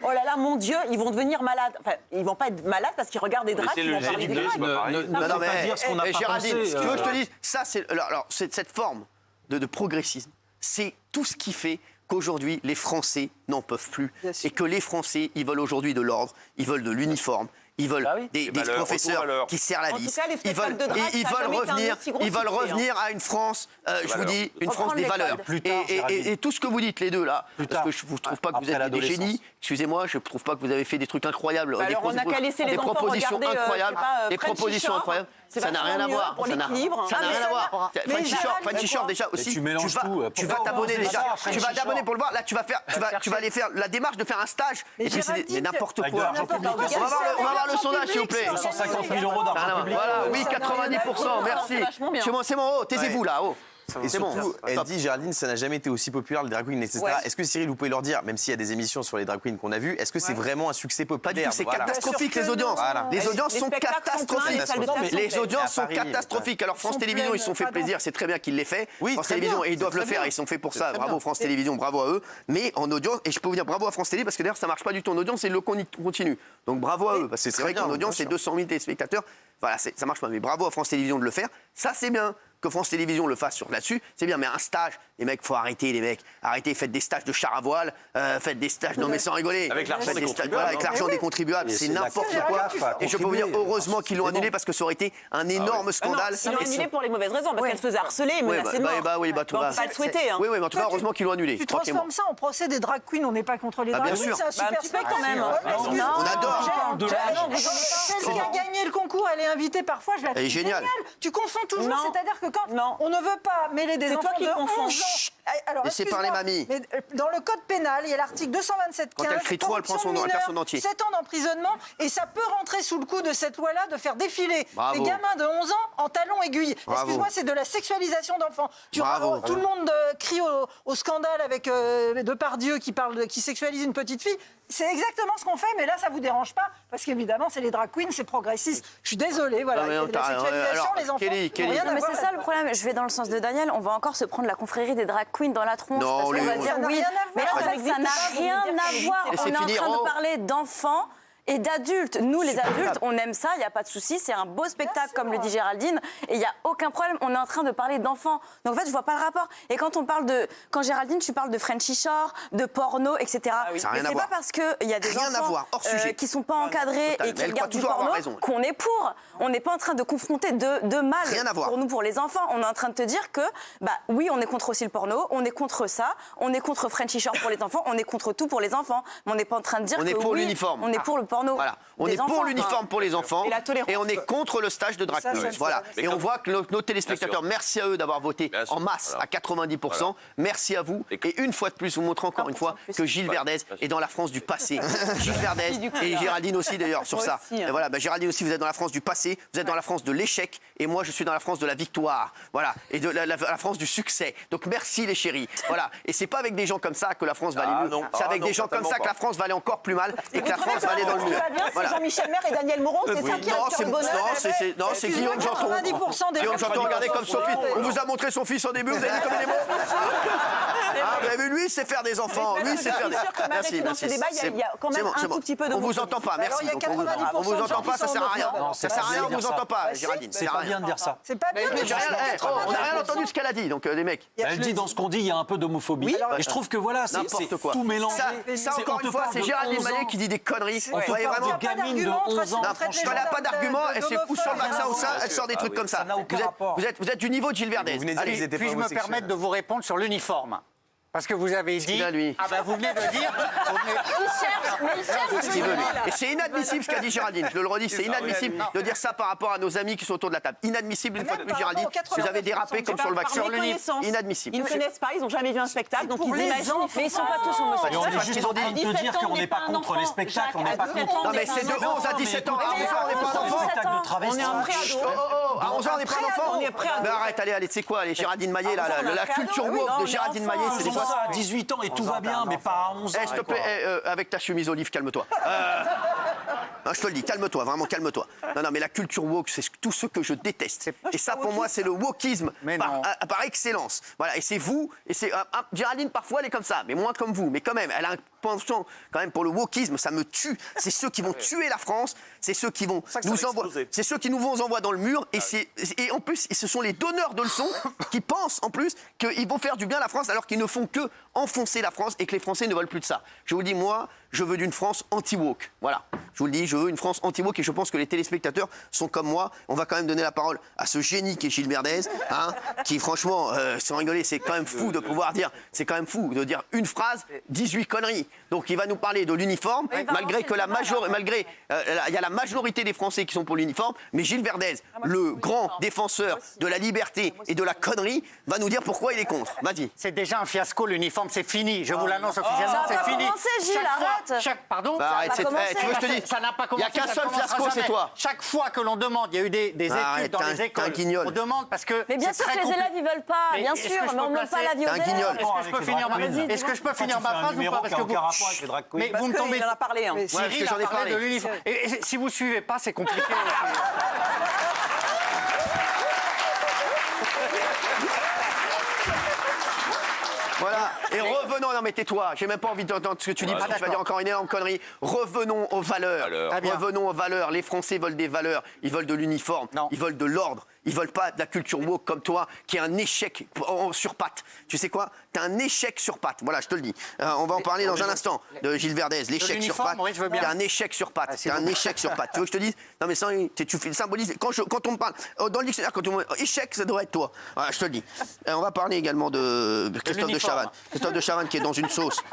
oh là là, mon Dieu, ils vont devenir malades. Enfin, ils vont pas être malades parce qu'ils regardent des dragues. C'est le génie de pas dire ce qu'on n'a pas Géraldine, pensé. ce que je te dis, ça, c'est cette forme de progressisme. C'est tout ce qui fait qu'aujourd'hui, les Français n'en peuvent plus et que les Français, ils veulent aujourd'hui de l'ordre, ils veulent de l'uniforme, ils veulent des professeurs qui serrent la vis. Ils veulent revenir à une France, je vous dis, une France des valeurs. Et tout ce que vous dites, les deux, là, parce que je ne trouve pas que vous êtes des génies, excusez-moi, je ne trouve pas que vous avez fait des trucs incroyables, des propositions incroyables, ça n'a rien à voir. Ça n'a rien à voir. Frenchy Short, déjà aussi, tu vas t'abonner déjà. Tu vas t'abonner pour le voir. Là, tu vas aller faire la démarche de faire un stage. Et puis c'est n'importe quoi. On va voir le sondage, s'il vous plaît. 250 000 € d'argent public. Voilà, oui, 90%, merci. C'est bon, taisez-vous là, oh. Et surtout, elle dit, Géraldine, ça n'a jamais été aussi populaire, les drag queens, etc. Est-ce que Cyril, vous pouvez leur dire, même s'il y a des émissions sur les drag queens qu'on a vues, est-ce que c'est vraiment un succès populaire? Pas du tout, c'est catastrophique les audiences. Les audiences sont catastrophiques. Les audiences sont catastrophiques. Alors France Télévisions, ils se sont fait plaisir, c'est très bien qu'ils l'aient fait. France Télévisions, et ils doivent le faire, ils sont faits pour ça. Bravo France Télévisions, bravo à eux. Mais en audience, et je peux vous dire bravo à France Télé, parce que d'ailleurs ça marche pas du tout en audience, et le continue. Donc bravo à eux, parce que c'est vrai qu'en audience, c'est 200 000 téléspectateurs. Voilà, ça marche pas. Mais bravo à France Télévisions de le faire. Ça, c'est bien. Que France Télévisions le fasse là-dessus, c'est bien, mais un stage, les mecs, faut arrêter, les mecs. Arrêtez, faites des stages de char à voile, faites des stages, non mais sans rigoler. Avec l'argent des contribuables. Voilà, avec l'argent des contribuables, c'est n'importe quoi. Et je peux vous dire, heureusement qu'ils l'ont annulé parce que ça aurait été un énorme scandale. Ils l'ont annulé pour les mauvaises raisons, parce qu'elle se faisait harceler et menacer de mort. Donc pas le souhaiter. Oui, mais en tout cas, heureusement qu'ils l'ont annulé. Tu transformes ça en procès des drag queens, on n'est pas contre les drag queens, c'est un super spectacle quand même. On adore. Celle qui a gagné le concours, elle est invitée parfois, je la trouve géniale. Tu confonds toujours, c'est-à-dire que quand on ne veut pas mêler des enfants de 11 ans Alors, laissez parler mamie. Mais dans le code pénal, il y a l'article 227.15. Quand elle crie trop, elle prend son entier. 7 ans d'emprisonnement, et ça peut rentrer sous le coup de cette loi-là de faire défiler des gamins de 11 ans en talons aiguilles. Excuse-moi, c'est de la sexualisation d'enfants. Tout le monde crie au scandale avec Depardieu qui sexualise une petite fille. C'est exactement ce qu'on fait, mais là, ça vous dérange pas, parce qu'évidemment, c'est les drag queens, c'est progressiste. Je suis désolée, voilà. La sexualisation, les enfants, Kelly. Non, mais c'est ça le problème. Je vais dans le sens de Daniel. On va encore se prendre la confrérie des drag queens dans la tronche. Non, parce qu'on va dire oui. Mais en fait, ça n'a rien à voir. On est en train de parler d'enfants et d'adultes. Nous, les adultes, on aime ça, il n'y a pas de souci. C'est un beau spectacle, comme le dit Géraldine, et il n'y a aucun problème. On est en train de parler d'enfants. Donc, en fait, je ne vois pas le rapport. Et quand on parle quand Géraldine, tu parles de Frenchy Shore, de porno, etc. Ça n'a rien à c'est voir. pas parce qu'il y a des enfants qui ne sont pas encadrés et qui regardent du porno qu'on est pour. On n'est pas en train de confronter de mal pour nous, pour les enfants. On est en train de te dire que, oui, on est contre aussi le porno, on est contre ça, on est contre Frenchy Shore pour les enfants, on est contre tout pour les enfants. Mais on n'est pas en train de dire on est pour l'uniforme. On est pour le porno. Voilà. On est pour l'uniforme pour les enfants et on est contre le stage de drag queen. Voilà. Et on voit que nos téléspectateurs, merci à eux d'avoir voté en masse à 90%. Merci à vous. Et une fois de plus, vous montrez encore une fois que Gilles Verdez est dans la France du passé. Gilles Verdez et Géraldine aussi d'ailleurs sur ça. Et voilà, Géraldine aussi, vous êtes dans la France du passé, vous êtes dans la France de l'échec et moi je suis dans la France de la victoire. Voilà. Et de la France du succès. Donc merci les chéris. Voilà. Et c'est pas avec des gens comme ça que la France va aller mieux. C'est avec des gens comme ça que la France va aller encore plus mal et que la France va aller dans le mur. Voilà. Jean-Michel Maire et Daniel Moreau, c'est ça qui reste sur le bonheur. Non, c'est Guillaume Janton. Guillaume Janton, regardez comme son fils. On vous a montré son fils au début, vous avez dit comme des mots. Vous avez vu, lui, il sait faire des enfants. Lui, il sait faire des enfants. Merci. Dans ce débat, il y a quand même un tout petit peu de. On vous entend pas, merci. On vous entend pas, ça sert à rien. Ça sert à rien, on vous entend pas, Géraldine. C'est pas bien de dire ça. C'est pas bien. On n'a rien entendu de ce qu'elle a dit, donc les mecs. Elle dit dans ce qu'on dit, il y a un peu d'homophobie. Et je trouve que voilà, c'est tout mélangé. Ça, encore une fois, c'est Géraldine Maillet qui dit des conneries. On voyez vraiment des gamines de 11 ans. Elle n'a pas d'argument, elle sait ou sur le vaccin ou ça, elle sort des trucs comme ça. Vous êtes du niveau de Gilles Verdez. Puis-je me permettre de vous répondre sur l'uniforme ? Parce que vous avez dit... lui. Vous venez de dire... Il cherche, ce qu'il veut, lui. Et c'est inadmissible ce qu'a dit Géraldine. Je le redis, c'est inadmissible de dire ça par rapport à nos amis qui sont autour de la table. Inadmissible, une fois de plus, Géraldine. Vous avez dérapé comme sur le vaccin. Inadmissible. Ils ne connaissent pas, ils n'ont jamais vu un spectacle, donc ils imaginent. Mais ils ne sont pas tous homosexuels. On est juste en train de te dire qu'on n'est pas contre les spectacles, on n'est pas contre... Non mais c'est de 11 à 17 ans. À 11 ans, on n'est pas un enfant. On est un préado. À 11 ans, on n'est pas un enfant. On est préado. Mais arrête, allez, tu sais quoi, les Géraldine Maillet, la culture woke de Géraldine Maillet, c'est des fois... 18 ans et tout va bien, mais pas à 11 ans. S'il te plaît, avec ta chemise olive, calme-toi. Je te le dis, calme-toi, vraiment calme-toi. Non, mais la culture woke, c'est tout ce que je déteste. Et ça, pour moi, c'est le wokisme par excellence. Voilà, et c'est vous, et c'est Géraldine, parfois, elle est comme ça, mais moins comme vous. Mais quand même, elle a un penchant quand même pour le wokisme, ça me tue. C'est ceux qui vont tuer la France, c'est ceux qui vont nous envoyer, c'est ceux qui nous envoient dans le mur. Et en plus, ce sont les donneurs de leçons qui pensent en plus qu'ils vont faire du bien à la France alors qu'ils ne font que enfoncer la France et que les Français ne veulent plus de ça. Je vous dis, moi, je veux d'une France anti-woke. Voilà. Je vous le dis, je veux une France anti-woke et je pense que les téléspectateurs sont comme moi. On va quand même donner la parole à ce génie qui est Gilles Verdez, qui franchement, sans rigoler, c'est quand même fou de pouvoir dire, c'est quand même fou de dire une phrase, 18 conneries. Donc il va nous parler de l'uniforme, malgré que il y a la majorité des Français qui sont pour l'uniforme, mais Gilles Verdez, le grand défenseur de la liberté et de la connerie, va nous dire pourquoi il est contre. Vas-y. C'est déjà un fiasco, l'uniforme, c'est fini. Je vous l'annonce officiellement, c'est fini. Gilles, arrête. Pardon. Arrête, tu veux que je te dise, ça n'a pas commencé. Il n'y a qu'un seul fiasco, c'est toi. Chaque fois que l'on demande, il y a eu des études dans les écoles. On demande parce que. Mais bien sûr que les élèves ils veulent pas, bien sûr, mais on ne demande pas la vie aux élèves. Est-ce que je peux finir ma phrase ou pas parce que mais vous me tombez. Il en a parlé. Cyril a parlé de l'uniforme. Et si vous suivez pas, c'est compliqué. Voilà, et revenons, non mais tais-toi, j'ai même pas envie d'entendre ce que tu dis, parce que tu vas dire encore une énorme connerie. Revenons aux valeurs, revenons aux valeurs. Les Français veulent des valeurs, ils veulent de l'uniforme, ils veulent de l'ordre. Ils veulent pas de la culture woke comme toi, qui est un échec sur pattes. Tu sais quoi? T'as un échec sur pattes. Voilà, je te le dis. On va en parler dans un instant de Gilles Verdez. L'échec sur pattes. T'as un échec sur pattes. T'as un échec sur pattes. Tu veux que je te dise? Non, mais ça, tu symbolises. Quand on me parle dans le dictionnaire, quand on me dit échec, ça devrait être toi. Voilà, je te le dis. On va parler également de Christophe de Chavannes. Christophe de Chavannes qui est dans une sauce.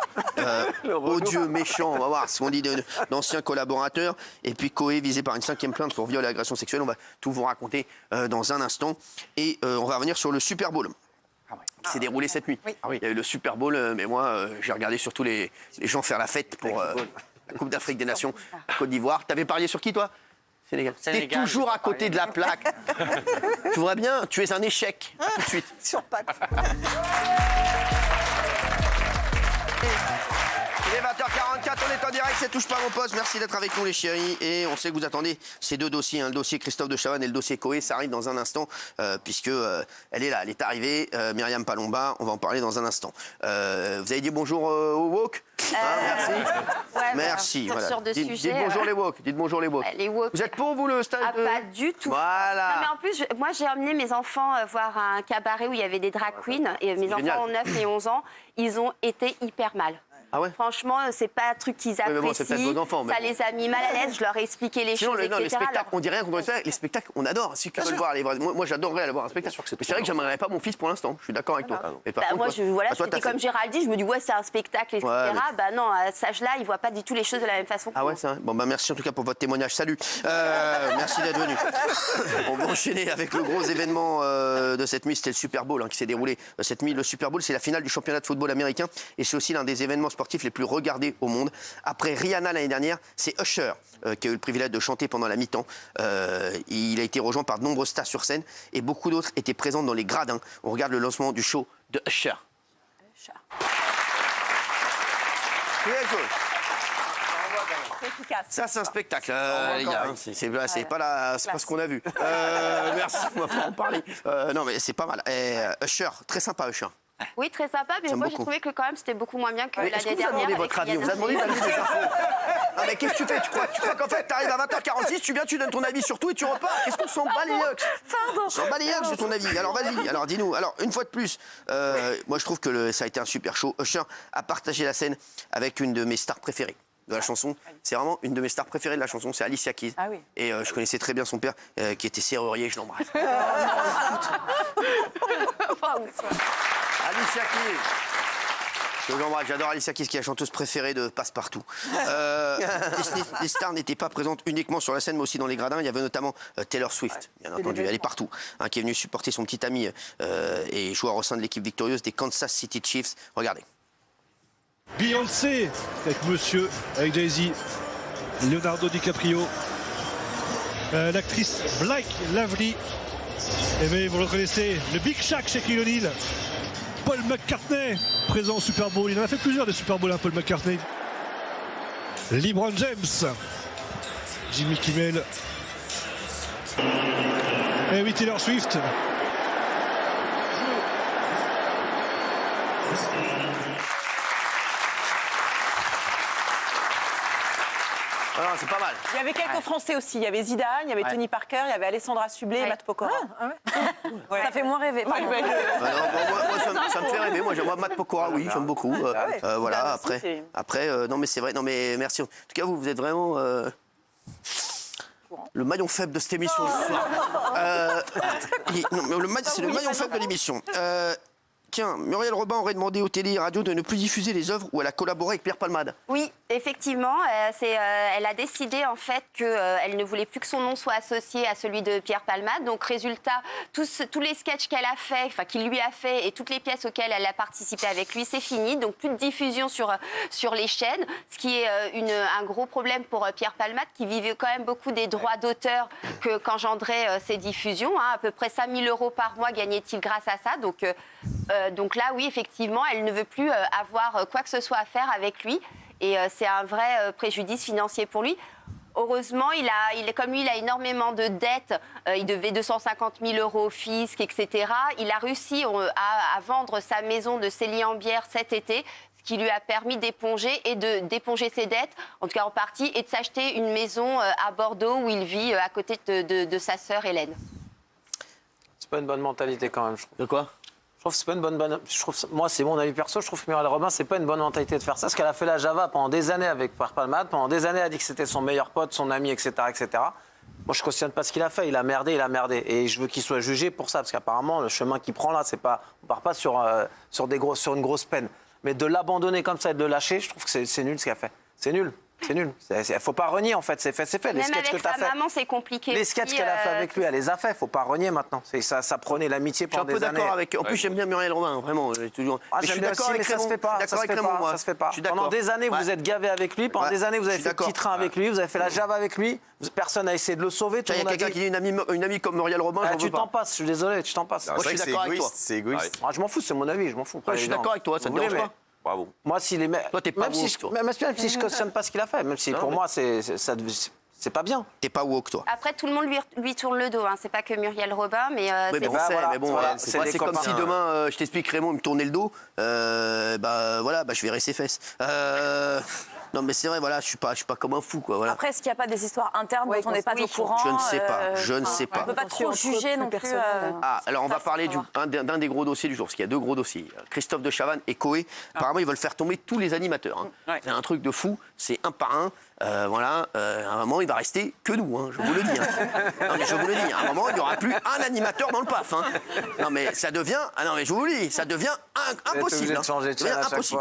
Odieux, méchant. On va voir ce qu'on dit d'anciens collaborateurs. Et puis Coé visé par une 5e plainte pour viol et agression sexuelle. On va tout vous raconter dans un instant. Et on va revenir sur le Super Bowl. qui s'est déroulé cette nuit. Oui. Il y a eu le Super Bowl, mais moi, j'ai regardé surtout les gens faire la fête pour la Coupe d'Afrique des Nations, Côte d'Ivoire. T'avais parié sur qui, toi? Sénégal. T'es toujours à côté de la plaque. Tu vois bien, tu es un échec. À tout de suite. Sur pattes. Il est 20h44, on est en direct, c'est Touche pas mon poste. Merci d'être avec nous les chéris. Et on sait que vous attendez ces deux dossiers, le dossier Christophe de Chavannes et le dossier Coé. Ça arrive dans un instant, puisque elle est là, elle est arrivée, Myriam Palomba. On va en parler dans un instant. Vous avez dit bonjour aux woke? Merci. Ouais, merci. Voilà. Sur Dites bonjour les woke. Dites bonjour les woke. Les woke. Vous êtes pour vous le stage de... Pas du tout. Voilà. Non, mais en plus, moi j'ai emmené mes enfants voir un cabaret où il y avait des drag queens. Et mes enfants ont 9 et 11 ans. Ils ont été hyper mal. Ah ouais. Franchement, c'est pas un truc qu'ils apprécient. Vos enfants, ça les a mis mal à l'aise. Je leur ai expliqué les choses, etc. Les spectacles, on dit rien contre ça. Les spectacles, on adore. Si tu veux le voir, moi j'adorerais aller voir un spectacle. Mais c'est vrai que j'aimerais pas mon fils pour l'instant. Je suis d'accord avec toi. Et par contre, moi, j'étais comme Géraldine. Je me dis ouais, c'est un spectacle, etc. Bah non, à cet âge-là, ils voient pas du tout les choses de la même façon. Ah ouais, c'est vrai. Bon bah merci en tout cas pour votre témoignage. Salut. Merci d'être venu. On va enchaîner avec le gros événement de cette nuit. C'était le Super Bowl qui s'est déroulé cette nuit. Le Super Bowl, c'est la finale du championnat de football américain et c'est aussi l'un des événements sportifs les plus regardés au monde. Après Rihanna l'année dernière, c'est Usher qui a eu le privilège de chanter pendant la mi-temps. Il a été rejoint par de nombreuses stars sur scène et beaucoup d'autres étaient présents dans les gradins. On regarde le lancement du show de Usher. Ça, c'est un spectacle, les gars. C'est pas ce qu'on a vu. Merci, on va pas en parler. Non, mais c'est pas mal. Usher, très sympa, Usher. Oui, très sympa, mais moi j'ai trouvé que quand même c'était beaucoup moins bien que l'année dernière. Vous a demandé votre avis, on vous a demandé d'aller des infos. Non mais qu'est-ce que tu fais? Tu crois qu'en fait t'arrives à 20h46, tu viens, tu donnes ton avis sur tout et tu repars? Qu'est-ce qu'on s'en bat les yeux? On s'en bat les yeux de ton avis. Alors vas-y, alors dis-nous. Alors une fois de plus, moi je trouve que ça a été un super show. Usher a partagé la scène avec une de mes stars préférées de la chanson. C'est vraiment une de mes stars préférées de la chanson, c'est Alicia Keys. Ah oui. Et je connaissais très bien son père qui était serrurier, je l'embrasse. Alicia Keys. Je l'embrasse, j'adore Alicia Keys, qui est la chanteuse préférée de Passepartout. Les stars n'étaient pas présentes uniquement sur la scène, mais aussi dans les gradins. Il y avait notamment Taylor Swift, bien entendu, elle est partout, qui est venue supporter son petit ami et joueur au sein de l'équipe victorieuse des Kansas City Chiefs. Regardez. Beyoncé avec Monsieur, avec Jay-Z, Leonardo DiCaprio, l'actrice Blake Lively, et bien vous le reconnaissez, le Big Shaq Shaquille O'Neal, Paul McCartney, présent au Super Bowl, il en a fait plusieurs des Super Bowls, Paul McCartney, LeBron James, Jimmy Kimmel, et oui Taylor Swift. Alors, c'est pas mal. Il y avait quelques Français aussi. Il y avait Zidane, il y avait Tony Parker, il y avait Alessandra Sublet et Matt Pokora. Ça fait moins rêver. Moi, ça me fait rêver. Moi, j'aime Matt Pokora, oui, j'aime beaucoup. Voilà, après, non mais c'est vrai, non mais merci. En tout cas, vous êtes vraiment le maillon faible de cette émission ce soir. C'est le maillon faible de l'émission. Tiens, Muriel Robin aurait demandé aux télé et radio de ne plus diffuser les œuvres où elle a collaboré avec Pierre Palmade. Oui, effectivement. Elle a décidé en fait qu'elle ne voulait plus que son nom soit associé à celui de Pierre Palmade. Donc résultat, tous les sketchs qu'elle a fait, enfin qu'il lui a fait, et toutes les pièces auxquelles elle a participé avec lui, c'est fini. Donc plus de diffusion sur les chaînes, ce qui est un gros problème pour Pierre Palmade, qui vivait quand même beaucoup des droits d'auteur qu'engendraient ces diffusions. À peu près 5 000 € par mois gagnait-il grâce à ça. Donc là, oui, effectivement, elle ne veut plus avoir quoi que ce soit à faire avec lui. Et c'est un vrai préjudice financier pour lui. Heureusement, comme lui, il a énormément de dettes. Il devait 250 000 € au fisc, etc. Il a réussi à vendre sa maison de Célie-en-Bière cet été, ce qui lui a permis d'éponger ses dettes, en tout cas en partie, et de s'acheter une maison à Bordeaux où il vit à côté de sa sœur Hélène. C'est pas une bonne mentalité quand même, je trouve. De quoi ? Je trouve que c'est pas une bonne. Moi, c'est mon avis perso. Je trouve que Muriel Robin, c'est pas une bonne mentalité de faire ça. Ce qu'elle a fait la Java pendant des années avec Pierre Palmade, pendant des années, elle a dit que c'était son meilleur pote, son ami, etc., etc. Moi, je cautionne pas ce qu'il a fait. Il a merdé. Et je veux qu'il soit jugé pour ça, parce qu'apparemment, le chemin qu'il prend là, c'est pas. On part pas sur une grosse peine. Mais de l'abandonner comme ça et de le lâcher, je trouve que c'est nul ce qu'il a fait. C'est nul. C'est nul. Faut pas renier en fait. C'est fait. Les Même sketchs avec sa maman, c'est compliqué. Les sketchs qu'elle a fait avec lui, elle les a fait. Faut pas renier maintenant. Ça prenait l'amitié pendant des années. Je suis un peu d'accord avec. En plus, j'aime bien Muriel Robin, vraiment. Toujours. Je suis d'accord avec Raymond. Ça se fait pas. Ça se fait pas. Pendant des années, vous êtes gavé avec lui. Pendant des années, vous avez fait le petit train avec lui. Vous avez fait la Java avec lui. Personne n'a essayé de le sauver. Il y a quelqu'un qui dit une amie comme Muriel Robin. Tu t'en passes. Je suis désolé. Tu t'en passes. Moi, je suis d'accord avec toi. C'est égoïste. Je m'en fous. C'est mon avis. Je m'en fous. Je suis d'accord avec toi. Ça te dérange pas? Bravo. Moi, si les mecs. Toi, t'es pas woke, toi. Même si je cautionne pas ce qu'il a fait, même si pour moi, c'est pas bien. T'es pas woke, toi. Après, tout le monde lui tourne le dos. Hein. C'est pas que Muriel Robin, mais. Oui, mais on sait, mais bon, c'est comme si demain, je t'explique, Raymond, il me tournait le dos. Je verrai ses fesses. Non, mais c'est vrai, voilà, je suis pas comme un fou, quoi. Voilà. Après, est-ce qu'il n'y a pas des histoires internes dont on n'est pas au courant? Je ne sais pas, je ne sais pas. On ne peut pas trop juger non plus. Alors, on va parler d'un des gros dossiers du jour, parce qu'il y a 2 gros dossiers. Christophe de Chavannes et Coé, apparemment, ils veulent faire tomber tous les animateurs. Hein. C'est un truc de fou, c'est un par un. À un moment, il va rester que nous, je vous le dis. Non, mais je vous le dis, à un moment, il n'y aura plus un animateur dans le PAF. Non, mais ça devient, je vous le dis, ça devient impossible. Impossible.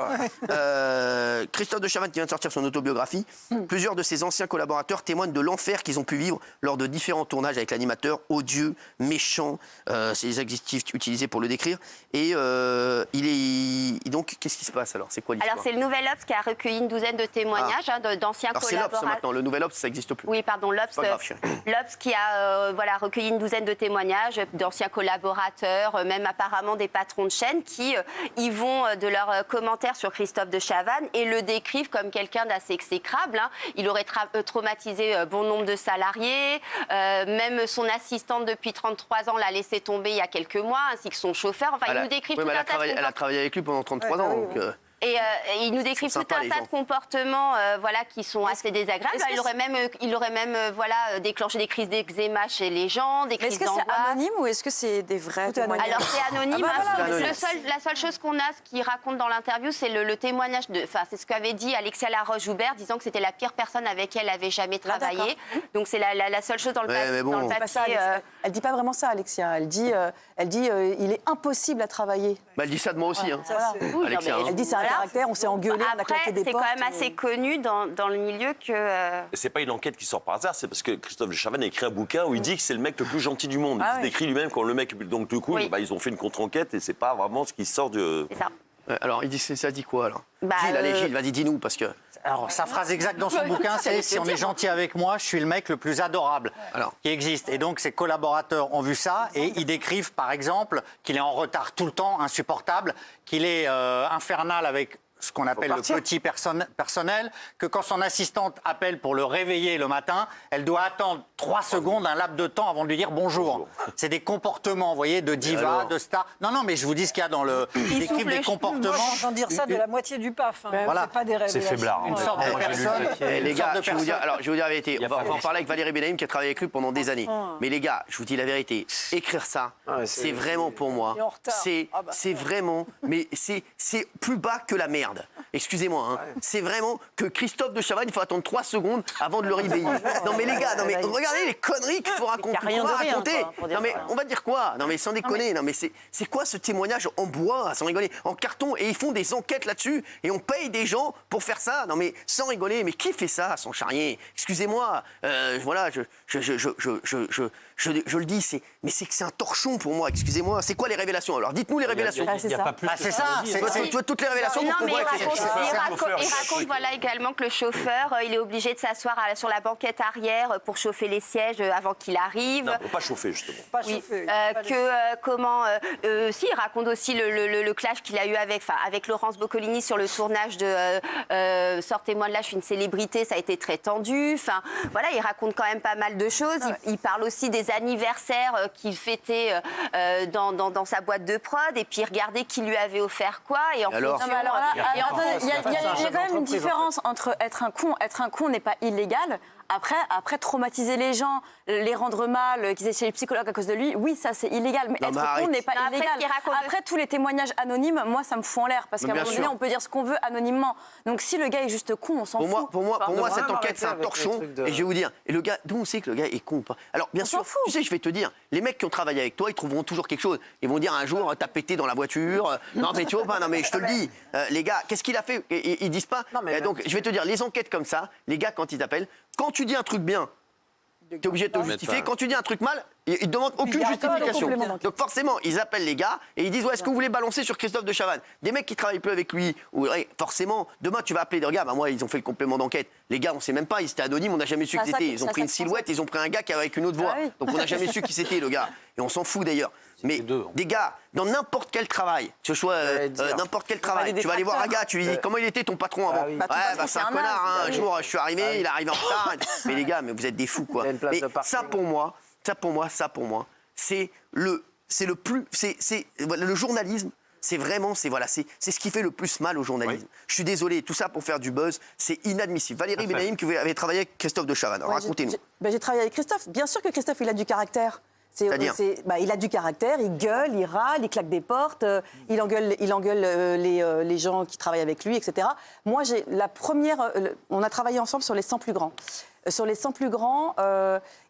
Christophe de Chavannes qui vient de sortir son autobiographie. Plusieurs de ses anciens collaborateurs témoignent de l'enfer qu'ils ont pu vivre lors de différents tournages avec l'animateur, odieux, méchant. C'est les adjectifs utilisés pour le décrire. Et donc, qu'est-ce qui se passe alors? C'est quoi l'histoire? Alors, c'est le Nouvel Obs qui a recueilli une douzaine de témoignages d'anciens collaborateurs. C'est l'Obs maintenant, le Nouvel Obs, ça n'existe plus. Oui, pardon, l'Obs qui a recueilli une douzaine de témoignages d'anciens collaborateurs, même apparemment des patrons de chaîne, qui y vont de leurs commentaires sur Christophe de Chavannes et le décrivent comme quelqu'un d'assez exécrable. Il aurait traumatisé bon nombre de salariés, même son assistante depuis 33 ans l'a laissé tomber il y a quelques mois, ainsi que son chauffeur. Enfin, il nous décrit tout un tas de comportements. Elle a travaillé avec lui pendant 33 ans, donc... Et il nous décrit tout un tas de comportements qui sont assez désagréables. Il aurait même déclenché des crises d'eczéma chez les gens, des crises d'angoisse. Est-ce que c'est anonyme ou est-ce que c'est des vrais témoignages? Alors c'est anonyme. La seule chose qu'on a, ce qu'il raconte dans l'interview, c'est le témoignage c'est ce qu'avait dit Alexia Laroche-Joubert, disant que c'était la pire personne avec qui elle avait jamais travaillé. Donc c'est la seule chose dans le papier. Elle dit pas vraiment ça, Alexia. Elle dit il est impossible à travailler. Elle dit ça de moi aussi. Alexia. Elle dit c'est un caractère, on s'est engueulé, on a claqué des portes. C'est quand même assez connu dans le milieu que... C'est pas une enquête qui sort par hasard, c'est parce que Christophe de Chavannes a écrit un bouquin où il dit que c'est le mec le plus gentil du monde. Il se décrit lui-même comme le mec... Donc du coup, ils ont fait une contre-enquête et c'est pas vraiment ce qui sort de... C'est ça. Alors, ça dit quoi, alors Gilles, allez, Gilles, vas-y, dis-nous, parce que... Alors, sa phrase exacte dans son bouquin, c'est « Si on est gentil avec moi, je suis le mec le plus adorable qui existe ». Et donc, ses collaborateurs ont vu ça et ils décrivent, par exemple, qu'il est en retard tout le temps, insupportable, qu'il est infernal avec ce qu'on appelle le petit personnel, que quand son assistante appelle pour le réveiller le matin, elle doit attendre 3 secondes, un laps de temps avant de lui dire bonjour. C'est des comportements, vous voyez, de diva, de star. Non, mais je vous dis ce qu'il y a dans le... Ils décrivent des comportements... Moi, j'entends dire ça de la moitié du PAF. C'est pas des révélations. C'est faiblard. Une sorte de personne... Les gars, je vais vous dire la vérité. On va en parler avec Valérie Benaïm qui a travaillé avec lui pendant des années. Mais les gars, je vous dis la vérité. Écrire ça, c'est vraiment pour moi. C'est vraiment... Mais c'est plus bas que la merde. Excusez-moi, c'est vraiment que Christophe de Chavannes, il faut attendre 3 secondes avant de le réveiller. Non mais les gars, regardez les conneries qu'il faut raconter. Non mais on va dire quoi? Non mais sans déconner, non mais c'est quoi ce témoignage en bois, sans rigoler, en carton, et ils font des enquêtes là-dessus et on paye des gens pour faire ça. Non mais sans rigoler, mais qui fait ça sans charrier? Excusez-moi, voilà, je le dis, mais c'est que c'est un torchon pour moi. Excusez-moi, c'est quoi les révélations? Alors dites-nous les révélations. Il n'y a pas plus. C'est ça. Tu veux toutes les révélations pour qu'on voit avec les il raconte également que le chauffeur, il est obligé de s'asseoir sur la banquette arrière pour chauffer les sièges avant qu'il arrive. Non, pour pas chauffer justement. Pas chauffer. Il raconte aussi le clash qu'il a eu avec Laurence Boccolini sur le tournage de Sortez-moi de là, je suis une célébrité, ça a été très tendu. Enfin, voilà, il raconte quand même pas mal de choses. Il parle aussi des anniversaires qu'il fêtait dans sa boîte de prod, et puis regardez qui lui avait offert quoi. Et en fonction, il y a quand même une différence entre être un con n'est pas illégal. Après, traumatiser les gens, les rendre mal, qu'ils aient chez les psychologues à cause de lui, oui, ça c'est illégal. Mais être con n'est pas illégal. Après, tous les témoignages anonymes, moi ça me fout en l'air. Parce qu'à un moment donné, on peut dire ce qu'on veut anonymement. Donc si le gars est juste con, on s'en fout. Pour moi, cette enquête, c'est un torchon. Et je vais vous dire, et le gars, d'où on sait que le gars est con ou pas? Alors, bien sûr, tu sais, je vais te dire, les mecs qui ont travaillé avec toi, ils trouveront toujours quelque chose. Ils vont dire un jour, t'as pété dans la voiture. Non, mais tu vois pas, non, mais je te le dis. Les gars, qu'est-ce qu'il a fait? Ils disent pas. Donc, je vais te dire, les enquêtes comme ça, les gars, quand ils t'appellent, quand tu dis un truc bien, t'es obligé de te justifier. Quand tu dis un truc mal, ils ne demandent aucune justification. Donc forcément, ils appellent les gars et ils disent est-ce que vous voulez balancer sur Christophe de Chavannes? Des mecs qui travaillent plus avec lui. Forcément, demain tu vas appeler des gars. Moi, ils ont fait le complément d'enquête. Les gars, on sait même pas. Ils étaient anonymes. On n'a jamais su qui c'était. Ils ont pris une silhouette. Ils ont pris un gars qui avait avec une autre voix. Donc on n'a jamais su qui c'était le gars. Et on s'en fout d'ailleurs. Mais des gars, dans n'importe quel travail, que ce soit n'importe quel travail, tu vas aller voir un gars, tu lui dis comment il était ton patron avant. C'est un connard. Un jour, je suis arrivé, il arrive en retard. Mais les gars, mais vous êtes des fous quoi. Mais ça pour moi, c'est le journalisme. C'est ce qui fait le plus mal au journalisme. Je suis désolé, tout ça pour faire du buzz, c'est inadmissible. Valérie Benaïm, qui avait travaillé avec Christophe de Chavannes, racontez-nous. J'ai travaillé avec Christophe. Bien sûr que Christophe, il a du caractère. Il a du caractère, il gueule, il râle, il claque des portes, il engueule les gens qui travaillent avec lui, etc. Moi, on a travaillé ensemble sur les 100 plus grands. Sur les 100 plus grands,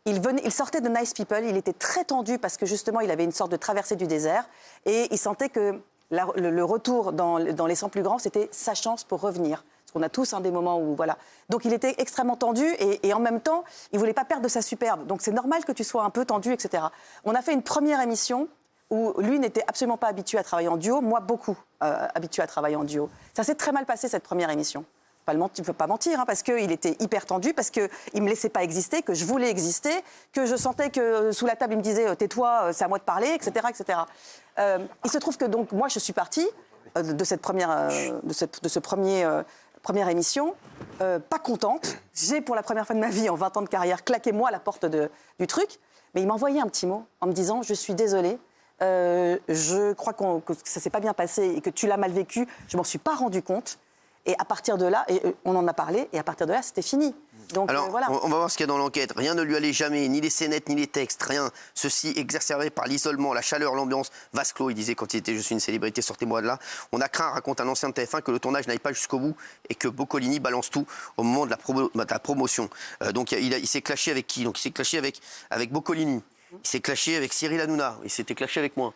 il sortait de Nice People, il était très tendu parce que justement, il avait une sorte de traversée du désert et il sentait que le retour dans les 100 plus grands, c'était sa chance pour revenir. On a tous des moments où, voilà. Donc, il était extrêmement tendu et en même temps, il ne voulait pas perdre de sa superbe. Donc, c'est normal que tu sois un peu tendu, etc. On a fait une première émission où lui n'était absolument pas habitué à travailler en duo. Moi, beaucoup habitué à travailler en duo. Ça s'est très mal passé, cette première émission. Tu ne peux pas mentir, parce qu'il était hyper tendu, parce qu'il ne me laissait pas exister, que je voulais exister, que je sentais que sous la table, il me disait « tais-toi, c'est à moi de parler », etc. etc. Il se trouve que donc, moi, je suis partie de cette première émission, pas contente. J'ai, pour la première fois de ma vie, en 20 ans de carrière, claqué moi à la porte du truc. Mais il m'a envoyé un petit mot en me disant « Je suis désolée, je crois que ça ne s'est pas bien passé et que tu l'as mal vécu. Je ne m'en suis pas rendu compte. » Et à partir de là, on en a parlé, et à partir de là, c'était fini. Donc, alors, voilà. on va voir ce qu'il y a dans l'enquête. Rien ne lui allait jamais, ni les scénettes, ni les textes, rien. Ceci exacerbé par l'isolement, la chaleur, l'ambiance. Vase clos, il disait quand il était « Je suis une célébrité, sortez-moi de là ». On a craint, raconte un ancien de TF1, que le tournage n'aille pas jusqu'au bout et que Boccolini balance tout au moment de la promotion. Donc il s'est clashé avec qui? Donc il s'est clashé avec Boccolini. Il s'est clashé avec Cyril Hanouna, il s'était clashé avec moi,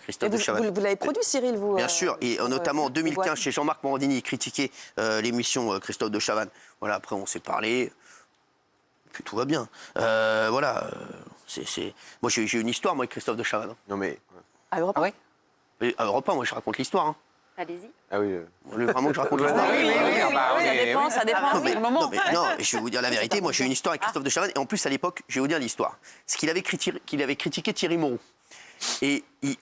Christophe de Chavannes. Vous l'avez produit, Cyril, vous Bien sûr, et notamment en 2015, chez Jean-Marc Morandini, il critiquait l'émission Christophe de Chavannes. Voilà, après on s'est parlé, puis tout va bien. Voilà, moi j'ai eu une histoire, moi, avec Christophe de Chavannes. Non mais... À Europe 1 À Europe 1, moi je raconte l'histoire. Allez-y. Ah oui. Vraiment que je raconte l'histoire. Oui, ça dépend. Non, mais je vais vous dire la vérité. Moi, j'ai eu une histoire avec Christophe de Chavannes. Et en plus, à l'époque, je vais vous dire l'histoire. C'est qu'il avait critiqué Thierry Moreau. Et il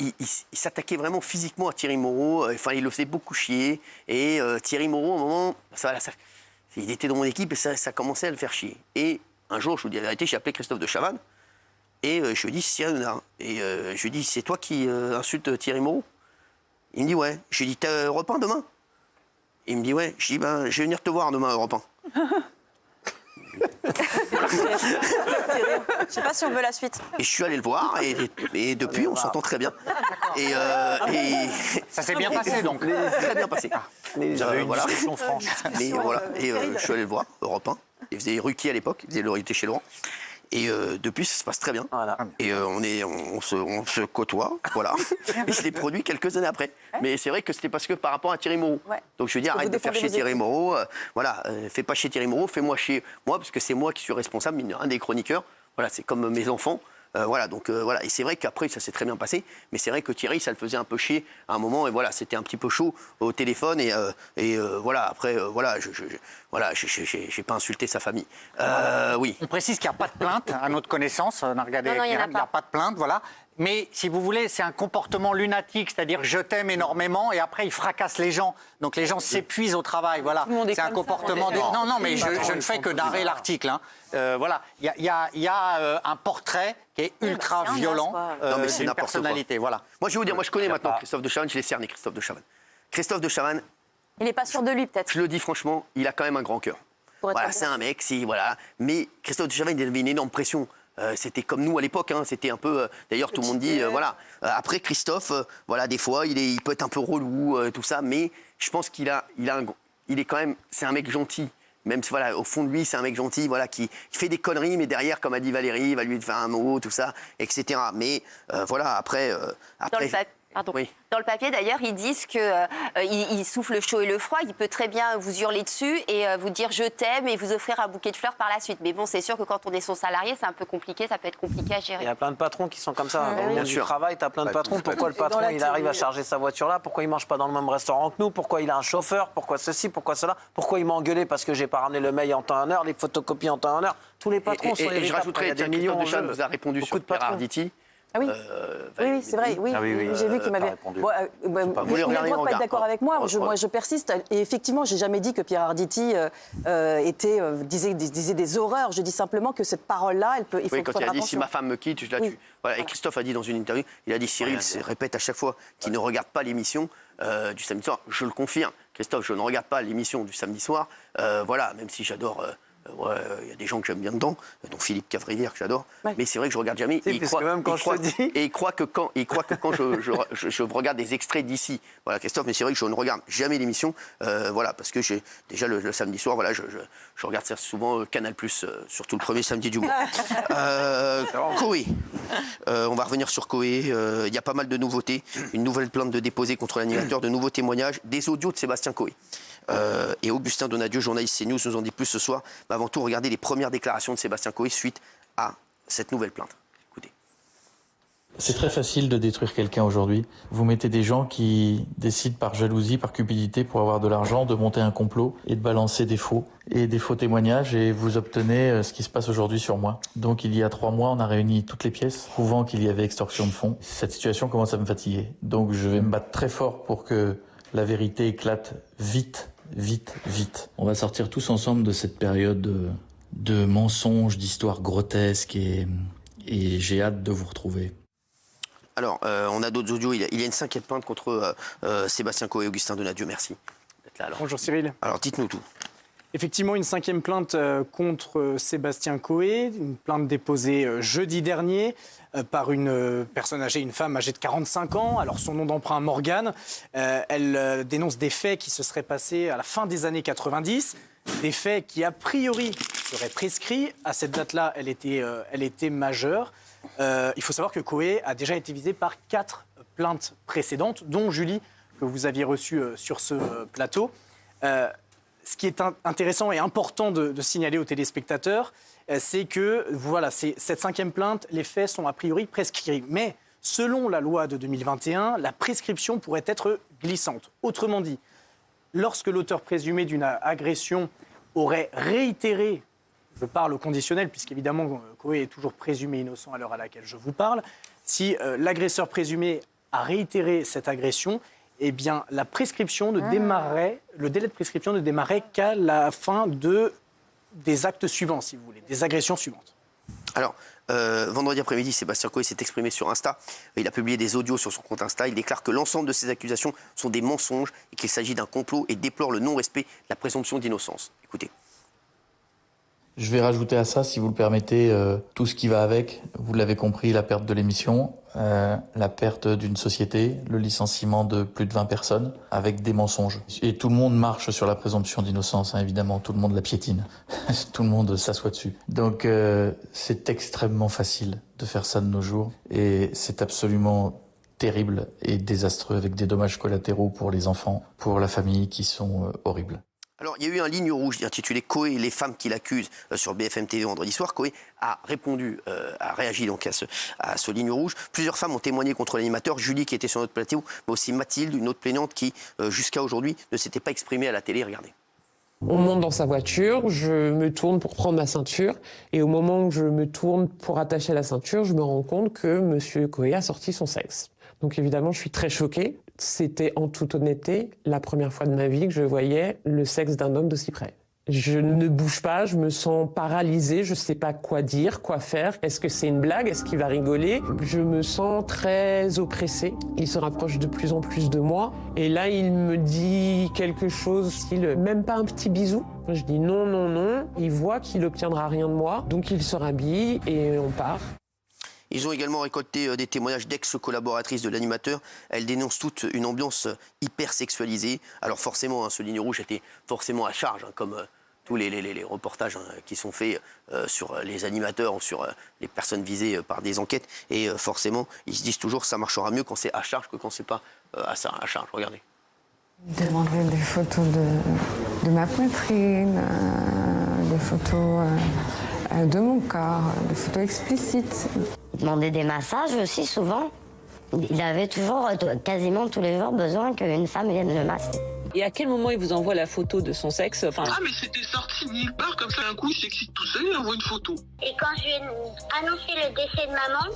s'attaquait vraiment physiquement à Thierry Moreau. Enfin, il le faisait beaucoup chier. Et Thierry Moreau, à un moment, il était dans mon équipe et ça commençait à le faire chier. Et un jour, je vous dis la vérité, j'ai appelé Christophe de Chavannes. Et je lui ai dit, c'est Hanouna. Et je lui ai dit, c'est toi qui insultes Thierry Moreau? Il me dit ouais. Je lui ai dit t'es Europe 1 demain? Il me dit ouais. Je lui ai dit je vais venir te voir demain à Europe 1. Je sais pas si on veut la suite. Et je suis allé le voir et depuis on s'entend très bien. Et ça s'est bien passé donc. Très bien passé. J'avais une discussion franche. Mais voilà. Et je suis allé le voir, Europe 1. Il faisait Ruquier à l'époque, il était chez Laurent. Et depuis, ça se passe très bien. Voilà. Et on se côtoie, voilà. Et je l'ai produit quelques années après. Mais c'est vrai que c'était parce que par rapport à Thierry Moreau. Ouais. Donc je veux dire, arrête de faire chier Thierry Moreau. Voilà, fais pas chier Thierry Moreau, fais-moi chier moi, parce que c'est moi qui suis responsable, un des chroniqueurs. Voilà, c'est comme mes enfants. Voilà, donc voilà. Et c'est vrai qu'après, ça s'est très bien passé. Mais c'est vrai que Thierry, ça le faisait un peu chier à un moment. Et voilà, c'était un petit peu chaud au téléphone. Et voilà, après, voilà, j'ai pas insulté sa famille. Oui. On précise qu'il n'y a pas de plainte, à notre connaissance. On a regardé, il n'y a pas de plainte, voilà. Mais si vous voulez, c'est un comportement lunatique, c'est-à-dire je t'aime énormément et après il fracasse les gens. Donc les gens s'épuisent au travail, voilà. C'est un comportement. Non, mais je ne fais que narrer l'article. Voilà, il y a un portrait qui est ultra violent d'une personnalité, voilà. Moi je vais vous dire, moi je connais maintenant Christophe de Chavannes, je l'ai cerné Christophe de Chavannes. Christophe de Chavannes. Il n'est pas sûr de lui peut-être. Je le dis franchement, il a quand même un grand cœur. Voilà, c'est un mec, voilà. Mais Christophe de Chavannes, il avait une énorme pression. C'était comme nous à l'époque, hein. C'était un peu. D'ailleurs, tout le monde dit, voilà. Après, Christophe, voilà, des fois, il peut être un peu relou, tout ça, mais je pense qu'il est quand même. C'est un mec gentil. Même si, voilà, au fond de lui, c'est un mec gentil, voilà, qui fait des conneries, mais derrière, comme a dit Valérie, il va lui faire un mot, tout ça, etc. Mais voilà, après. Oui. Dans le papier, d'ailleurs, ils disent qu'il souffle le chaud et le froid. Il peut très bien vous hurler dessus et vous dire « je t'aime » et vous offrir un bouquet de fleurs par la suite. Mais bon, c'est sûr que quand on est son salarié, c'est un peu compliqué, ça peut être compliqué à gérer. Il y a plein de patrons qui sont comme ça. Dans le monde du travail, tu as plein de patrons. Pourquoi le patron, il arrive à charger sa voiture là? Pourquoi il ne mange pas dans le même restaurant que nous? Pourquoi il a un chauffeur? Pourquoi ceci? Pourquoi cela? Pourquoi il m'a engueulé parce que j'ai pas ramené le mail en temps et en heure, les photocopies en temps et en heure? Tous les patrons sont et je rajouterais, il y a des millions de gens vous a répondu sur Pierre Arditi. Ah oui, oui, c'est vrai, oui. J'ai vu qu'il m'avait. Vous avez le droit de pas être d'accord avec moi. Moi, je persiste. Et effectivement, j'ai jamais dit que Pierre Arditi disait des horreurs. Je dis simplement que cette parole-là, il faut faire attention. Quand il a dit si ma femme me quitte, je la tue. Voilà. Et Christophe a dit dans une interview, il a dit Cyril répète à chaque fois qu'il ne regarde pas l'émission du samedi soir. Je le confirme, Christophe, je ne regarde pas l'émission du samedi soir. Voilà, même si j'adore. Il y a des gens que j'aime bien dedans, dont Philippe Cavrivière que j'adore, mais c'est vrai que je regarde jamais. Et il croit que quand je regarde des extraits d'ici, voilà Christophe, mais c'est vrai que je ne regarde jamais l'émission, voilà, parce que j'ai déjà le samedi soir, voilà, je regarde ça souvent Canal+, surtout le premier samedi du mois. Koé, on va revenir sur Koé. Il y a pas mal de nouveautés, une nouvelle plainte de déposée contre l'animateur, de nouveaux témoignages, des audios de Sébastien Koé. Et Augustin Donadieu, journaliste CNews, nous en dit plus ce soir. Mais avant tout, regardez les premières déclarations de Sébastien Koé suite à cette nouvelle plainte. Écoutez. C'est très facile de détruire quelqu'un aujourd'hui. Vous mettez des gens qui décident par jalousie, par cupidité, pour avoir de l'argent, de monter un complot et de balancer des faux témoignages, et vous obtenez ce qui se passe aujourd'hui sur moi. Donc il y a 3 mois, on a réuni toutes les pièces prouvant qu'il y avait extorsion de fonds. Cette situation commence à me fatiguer. Donc je vais me battre très fort pour que la vérité éclate vite. On va sortir tous ensemble de cette période de mensonges, d'histoires grotesques, et j'ai hâte de vous retrouver. Alors, on a d'autres audios. Il y a une 5e plainte contre Sébastien Koé et Augustin Donadieu. Merci d'être là. Alors. Bonjour Cyril. Alors, dites-nous tout. Effectivement, une 5e plainte contre Sébastien Koé, une plainte déposée jeudi dernier par une personne âgée, une femme âgée de 45 ans. Alors son nom d'emprunt, Morgane. Elle dénonce des faits qui se seraient passés à la fin des années 90, des faits qui a priori seraient prescrits. À cette date-là, elle était majeure. Il faut savoir que Koé a déjà été visé par 4 plaintes précédentes, dont Julie, que vous aviez reçue sur ce plateau. Ce qui est intéressant et important de signaler aux téléspectateurs, c'est que voilà, cette 5e plainte, les faits sont a priori prescrits. Mais selon la loi de 2021, la prescription pourrait être glissante. Autrement dit, lorsque l'auteur présumé d'une agression aurait réitéré, je parle au conditionnel, puisqu'évidemment Koé est toujours présumé innocent à l'heure à laquelle je vous parle, si l'agresseur présumé a réitéré cette agression, eh bien, la prescription ne démarrait, le délai de prescription ne démarrait qu'à la fin des actes suivants, si vous voulez, des agressions suivantes. Alors, vendredi après-midi, Sébastien Koé s'est exprimé sur Insta. Il a publié des audios sur son compte Insta. Il déclare que l'ensemble de ces accusations sont des mensonges et qu'il s'agit d'un complot, et déplore le non-respect de la présomption d'innocence. Écoutez. Je vais rajouter à ça, si vous le permettez, tout ce qui va avec. Vous l'avez compris, la perte de l'émission, la perte d'une société, le licenciement de plus de 20 personnes avec des mensonges. Et tout le monde marche sur la présomption d'innocence, hein, évidemment. Tout le monde la piétine. Tout le monde s'assoit dessus. Donc c'est extrêmement facile de faire ça de nos jours. Et c'est absolument terrible et désastreux, avec des dommages collatéraux pour les enfants, pour la famille, qui sont horribles. Alors, il y a eu un ligne rouge intitulé Koé et les femmes qui l'accusent sur BFM TV vendredi soir. Koé a répondu, a réagi donc à ce ligne rouge. Plusieurs femmes ont témoigné contre l'animateur, Julie qui était sur notre plateau, mais aussi Mathilde, une autre plaignante qui, jusqu'à aujourd'hui, ne s'était pas exprimée à la télé. Regardez. On monte dans sa voiture, je me tourne pour prendre ma ceinture, et au moment où je me tourne pour attacher la ceinture, je me rends compte que M. Koé a sorti son sexe. Donc évidemment, je suis très choquée. C'était en toute honnêteté la première fois de ma vie que je voyais le sexe d'un homme d'aussi près. Je ne bouge pas, je me sens paralysée, je ne sais pas quoi dire, quoi faire. Est-ce que c'est une blague? Est-ce qu'il va rigoler? Je me sens très oppressée. Il se rapproche de plus en plus de moi. Et là, il me dit quelque chose, style même pas un petit bisou. Je dis non, non, non. Il voit qu'il n'obtiendra rien de moi. Donc il se rhabille et on part. Ils ont également récolté des témoignages d'ex-collaboratrices de l'animateur. Elles dénoncent toutes une ambiance hyper sexualisée. Alors forcément, ce Ligne Rouge était forcément à charge, comme tous les reportages qui sont faits sur les animateurs ou sur les personnes visées par des enquêtes. Et forcément, ils se disent toujours que ça marchera mieux quand c'est à charge que quand c'est pas à charge. Regardez. Demander des photos de ma poitrine, des photos de mon corps, des photos explicites. Demander des massages aussi, souvent. Il avait toujours, quasiment tous les jours, besoin qu'une femme vienne le masser. Et à quel moment il vous envoie la photo de son sexe? Ah, mais c'était sorti de nulle part, comme ça, un coup, il s'excite tout seul, il envoie une photo. Et quand je lui ai annoncé le décès de maman,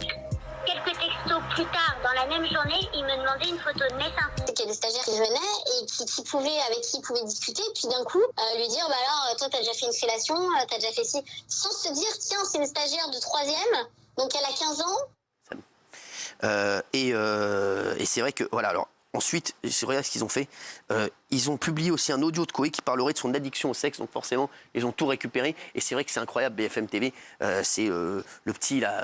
quelques textos plus tard, dans la même journée, il me demandait une photo de mes seins. Il y a des stagiaires qui venaient et avec qui il pouvait discuter, et puis d'un coup, lui dire, bah alors, toi, t'as déjà fait une fellation, t'as déjà fait ci, sans se dire, tiens, c'est une stagiaire de 3e, donc elle a 15 ans. Et c'est vrai que, voilà, alors, ensuite, regarde ce qu'ils ont fait. Ils ont publié aussi un audio de Koé qui parlerait de son addiction au sexe, donc forcément, ils ont tout récupéré. Et c'est vrai que c'est incroyable, BFM TV, c'est le petit, là...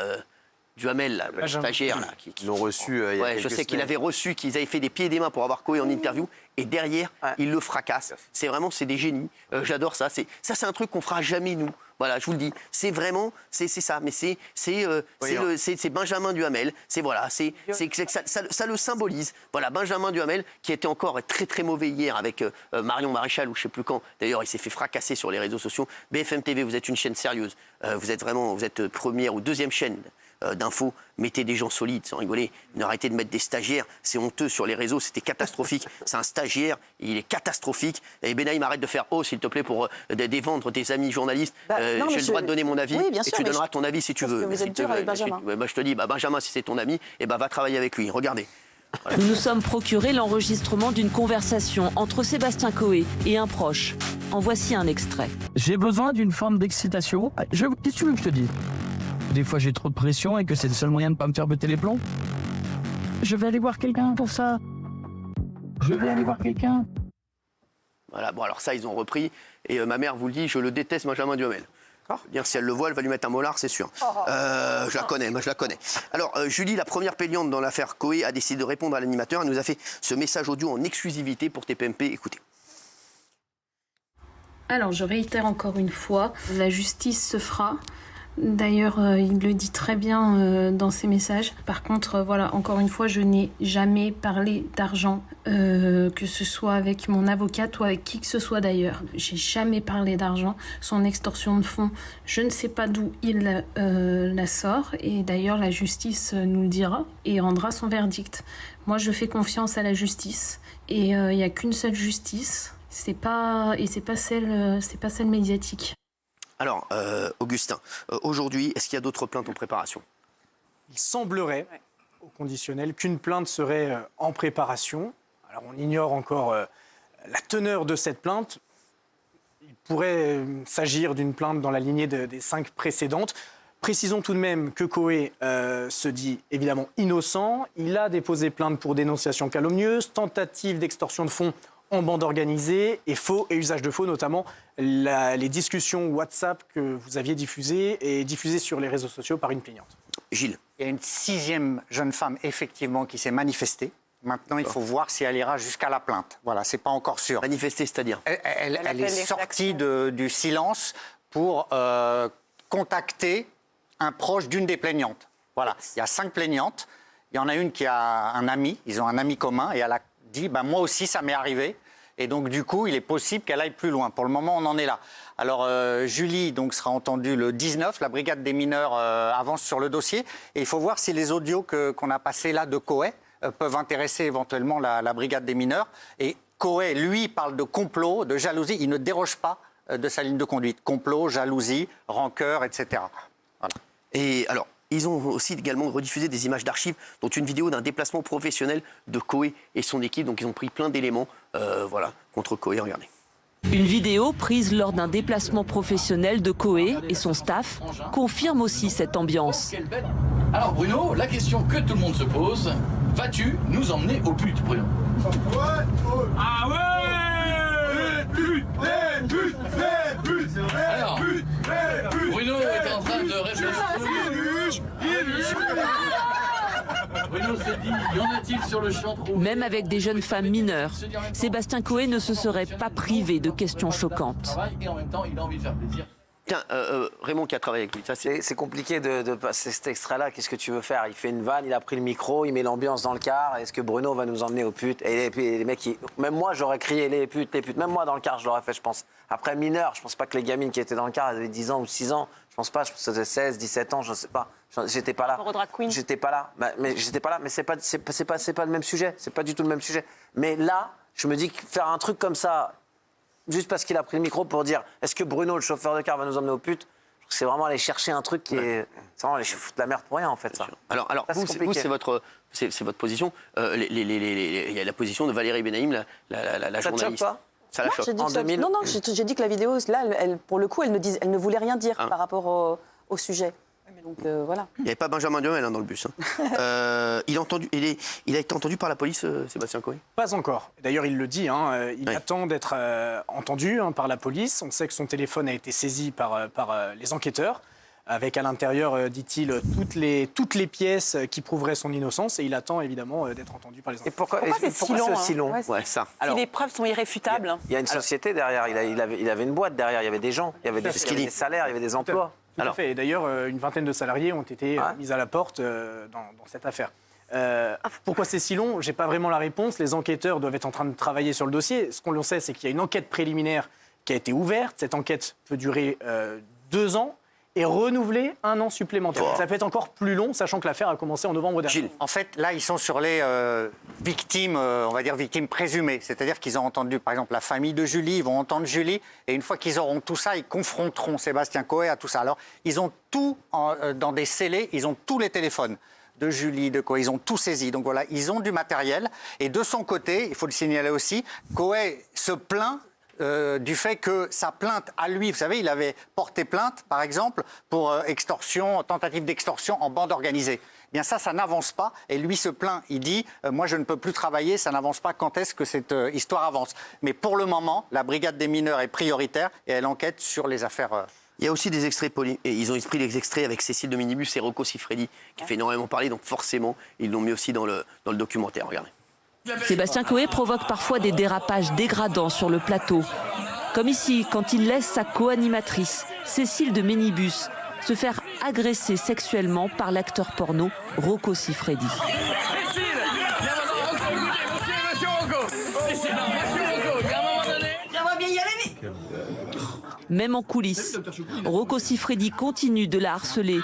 Duhamel, là, le stagiaire, là, qui l'ont reçu. Il y a je sais qu'il avait reçu, qu'ils avaient fait des pieds et des mains pour avoir Koé en interview, et derrière, il le fracasse. C'est vraiment, c'est des génies. J'adore ça. C'est un truc qu'on fera jamais nous. Voilà, je vous le dis. C'est vraiment, c'est ça. Mais c'est Benjamin Duhamel. Ça le symbolise. Voilà, Benjamin Duhamel qui était encore très très mauvais hier avec Marion Maréchal ou je sais plus quand. D'ailleurs, il s'est fait fracasser sur les réseaux sociaux. BFM TV, vous êtes une chaîne sérieuse. Vous êtes première ou deuxième chaîne d'infos, mettez des gens solides, sans rigoler. Arrêtez de mettre des stagiaires, c'est honteux sur les réseaux, c'était catastrophique. C'est un stagiaire, il est catastrophique. Et Benaïm, arrête de faire s'il te plaît, pour défendre tes amis journalistes. J'ai le droit de donner mon avis, et tu donneras ton avis si tu veux. Vous êtes dur avec Benjamin. Je te dis, Benjamin, si c'est ton ami, va travailler avec lui. Regardez. Voilà. Nous nous sommes procuré l'enregistrement d'une conversation entre Sébastien Coé et un proche. En voici un extrait. J'ai besoin d'une forme d'excitation. Qu'est-ce que tu veux que je te dise? Des fois, j'ai trop de pression et que c'est le seul moyen de ne pas me faire péter les plombs. Je vais aller voir quelqu'un pour ça. Je vais aller voir quelqu'un. Voilà, bon, alors ça, ils ont repris. Et ma mère vous le dit, je le déteste, Benjamin Duhamel. Dire si elle le voit, elle va lui mettre un molar, c'est sûr. Je la connais, moi je la connais. Alors, Julie, la première plaignante dans l'affaire Koé, a décidé de répondre à l'animateur. Elle nous a fait ce message audio en exclusivité pour TPMP. Écoutez. Alors, je réitère encore une fois, la justice se fera. D'ailleurs, il le dit très bien dans ses messages. Par contre, voilà, encore une fois, je n'ai jamais parlé d'argent, que ce soit avec mon avocate ou avec qui que ce soit d'ailleurs. J'ai jamais parlé d'argent. Son extorsion de fonds, je ne sais pas d'où il la sort. Et d'ailleurs, la justice nous le dira et rendra son verdict. Moi, je fais confiance à la justice. Et il n'y a qu'une seule justice. C'est pas celle médiatique. Alors, Augustin, aujourd'hui, est-ce qu'il y a d'autres plaintes en préparation? Il semblerait, au conditionnel, qu'une plainte serait en préparation. Alors, on ignore encore la teneur de cette plainte. Il pourrait s'agir d'une plainte dans la lignée des 5 précédentes. Précisons tout de même que Koé se dit évidemment innocent. Il a déposé plainte pour dénonciation calomnieuse, tentative d'extorsion de fonds en bande organisée et faux et usage de faux, notamment les discussions WhatsApp que vous aviez diffusées sur les réseaux sociaux par une plaignante. Gilles. Il y a une 6e jeune femme, effectivement, qui s'est manifestée. Maintenant, il faut voir si elle ira jusqu'à la plainte. Voilà, c'est pas encore sûr. Manifester, c'est-à-dire Elle est sortie du silence pour contacter un proche d'une des plaignantes. Voilà, il y a 5 plaignantes. Il y en a une qui a un ami, ils ont un ami commun, et elle a dit moi aussi, ça m'est arrivé. Et donc, du coup, il est possible qu'elle aille plus loin. Pour le moment, on en est là. Alors, Julie donc, sera entendue le 19. La brigade des mineurs avance sur le dossier. Et il faut voir si les audios qu'on a passés là de Koé peuvent intéresser éventuellement la brigade des mineurs. Et Koé, lui, parle de complot, de jalousie. Il ne déroge pas de sa ligne de conduite. Complot, jalousie, rancœur, etc. Voilà. Et alors, ils ont aussi également rediffusé des images d'archives, dont une vidéo d'un déplacement professionnel de Koé et son équipe. Donc ils ont pris plein d'éléments contre Koé. Regardez. Une vidéo prise lors d'un déplacement professionnel de Coé et son staff confirme aussi cette ambiance. Alors Bruno, la question que tout le monde se pose, vas-tu nous emmener aux putes, Bruno? Ah ouais, putes. Alors, Bruno est en train de réfléchir. Bruno se dit, y en a-t-il sur le champ trop... Même avec des jeunes femmes mineures, Sébastien Coé ne se serait pas privé de questions choquantes. Et en même temps, il a envie de faire plaisir. Tiens, Raymond qui a travaillé avec lui, ça c'est compliqué de passer cet extrait-là. Qu'est-ce que tu veux faire? Il fait une vanne, il a pris le micro, il met l'ambiance dans le car. Est-ce que Bruno va nous emmener aux putes? Et les mecs, même moi, j'aurais crié les putes, les putes. Même moi, dans le car, je l'aurais fait, je pense. Après, mineur, je pense pas que les gamines qui étaient dans le car, elles avaient 10 ans ou 6 ans. Je pense pas, je pense que c'était 16, 17 ans, je sais pas. J'étais pas là. J'étais pas là. Mais j'étais pas là. Mais c'est pas le même sujet. C'est pas du tout le même sujet. Mais là, je me dis que faire un truc comme ça, juste parce qu'il a pris le micro pour dire est-ce que Bruno, le chauffeur de car, va nous emmener aux putes? C'est vraiment aller chercher un truc qui est. C'est vraiment aller foutre la merde pour rien, en fait, ça. Alors vous, c'est votre position. Il y a la position de Valérie Benaïm, la ça journaliste. te choque pas? Ça la choque. En 2000. Non, j'ai dit que la vidéo, là, pour le coup, elle ne voulait rien dire par rapport au sujet. Donc voilà. Il n'y avait pas Benjamin Duhamel dans le bus. Il a été entendu par la police, Sébastien Coé? Pas encore. D'ailleurs, il le dit. Il attend d'être entendu par la police. On sait que son téléphone a été saisi par les enquêteurs, avec à l'intérieur, dit-il, toutes les pièces qui prouveraient son innocence. Et il attend évidemment d'être entendu par les enquêteurs. Et pourquoi c'est si long? Ça. Si les preuves sont irréfutables. Il y a une société derrière. Il avait une boîte derrière. Il y avait des gens. Il y avait des salaires. Il y avait des emplois. Tout à fait. Et d'ailleurs, une vingtaine de salariés ont été mis à la porte dans cette affaire. Pourquoi c'est si long? Je n'ai pas vraiment la réponse. Les enquêteurs doivent être en train de travailler sur le dossier. Ce qu'on sait, c'est qu'il y a une enquête préliminaire qui a été ouverte. Cette enquête peut durer 2 ans et renouveler 1 an supplémentaire. Ça peut être encore plus long, sachant que l'affaire a commencé en novembre dernier. En fait, là, ils sont sur les victimes, on va dire victimes présumées. C'est-à-dire qu'ils ont entendu, par exemple, la famille de Julie, ils vont entendre Julie, et une fois qu'ils auront tout ça, ils confronteront Sébastien Coé à tout ça. Alors, ils ont tout dans des scellés, ils ont tous les téléphones de Julie, de Coé, ils ont tout saisi. Donc voilà, ils ont du matériel. Et de son côté, il faut le signaler aussi, Coé se plaint du fait que sa plainte à lui, vous savez, il avait porté plainte, par exemple, pour tentative d'extorsion en bande organisée. Eh bien ça n'avance pas. Et lui se plaint, il dit moi je ne peux plus travailler, ça n'avance pas. Quand est-ce que cette histoire avance? Mais pour le moment, la brigade des mineurs est prioritaire et elle enquête sur les affaires. Il y a aussi des extraits, et ils ont pris les extraits avec Cécile de Minibus et Rocco Siffredi, qui fait énormément parler, donc forcément, ils l'ont mis aussi dans le documentaire. Regardez. Sébastien Coé provoque parfois des dérapages dégradants sur le plateau. Comme ici, quand il laisse sa co-animatrice, Cécile de Minibus, se faire agresser sexuellement par l'acteur porno Rocco Siffredi. Même en coulisses, Rocco Siffredi continue de la harceler.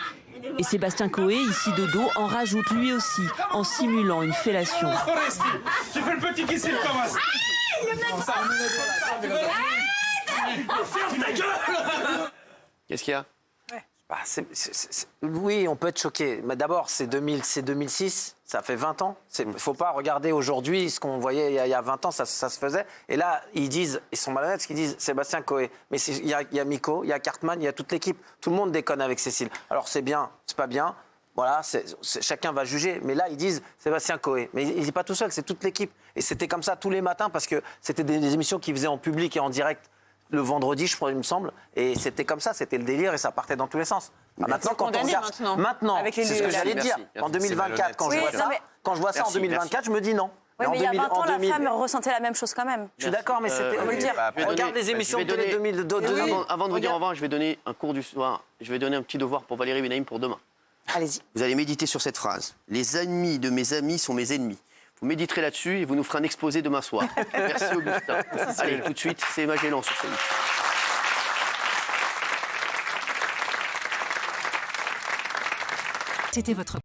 Et Sébastien Coé, ici de dos, en rajoute lui aussi, en simulant une fellation. Tu fais le petit qui s'il commence. Qu'est-ce qu'il y a? Oui, on peut être choqué. Mais d'abord, c'est 2006, ça fait 20 ans. Il ne faut pas regarder aujourd'hui ce qu'on voyait il y a 20 ans, ça se faisait. Et là, ils sont malhonnêtes parce qu'ils disent Sébastien Coé. Mais il y a Miko, il y a Cartman, il y a toute l'équipe. Tout le monde déconne avec Cécile. Alors c'est bien, c'est pas bien. Voilà, chacun va juger. Mais là, ils disent Sébastien Coé. Mais il n'est pas tout seul, c'est toute l'équipe. Et c'était comme ça tous les matins parce que c'était des émissions qu'ils faisaient en public et en direct. Le vendredi, je crois, il me semble, et c'était comme ça, c'était le délire et ça partait dans tous les sens. Maintenant, quand on regarde, c'est ce que j'allais dire. En 2024, quand je vois ça en 2024, je me dis non. Oui, mais il y a 20 ans, la femme ressentait la même chose quand même. Je suis d'accord, mais c'était. Regarde les émissions de télé 2000. Avant de vous dire au revoir, je vais donner un cours du soir. Je vais donner un petit devoir pour Valérie Benaïm pour demain. Allez-y. Vous allez méditer sur cette phrase. Les amis de mes amis sont mes ennemis. Vous méditerez là-dessus et vous nous ferez un exposé demain soir. Merci Augustin. Allez, tout de suite, c'est Magellan sur scène. C'était votre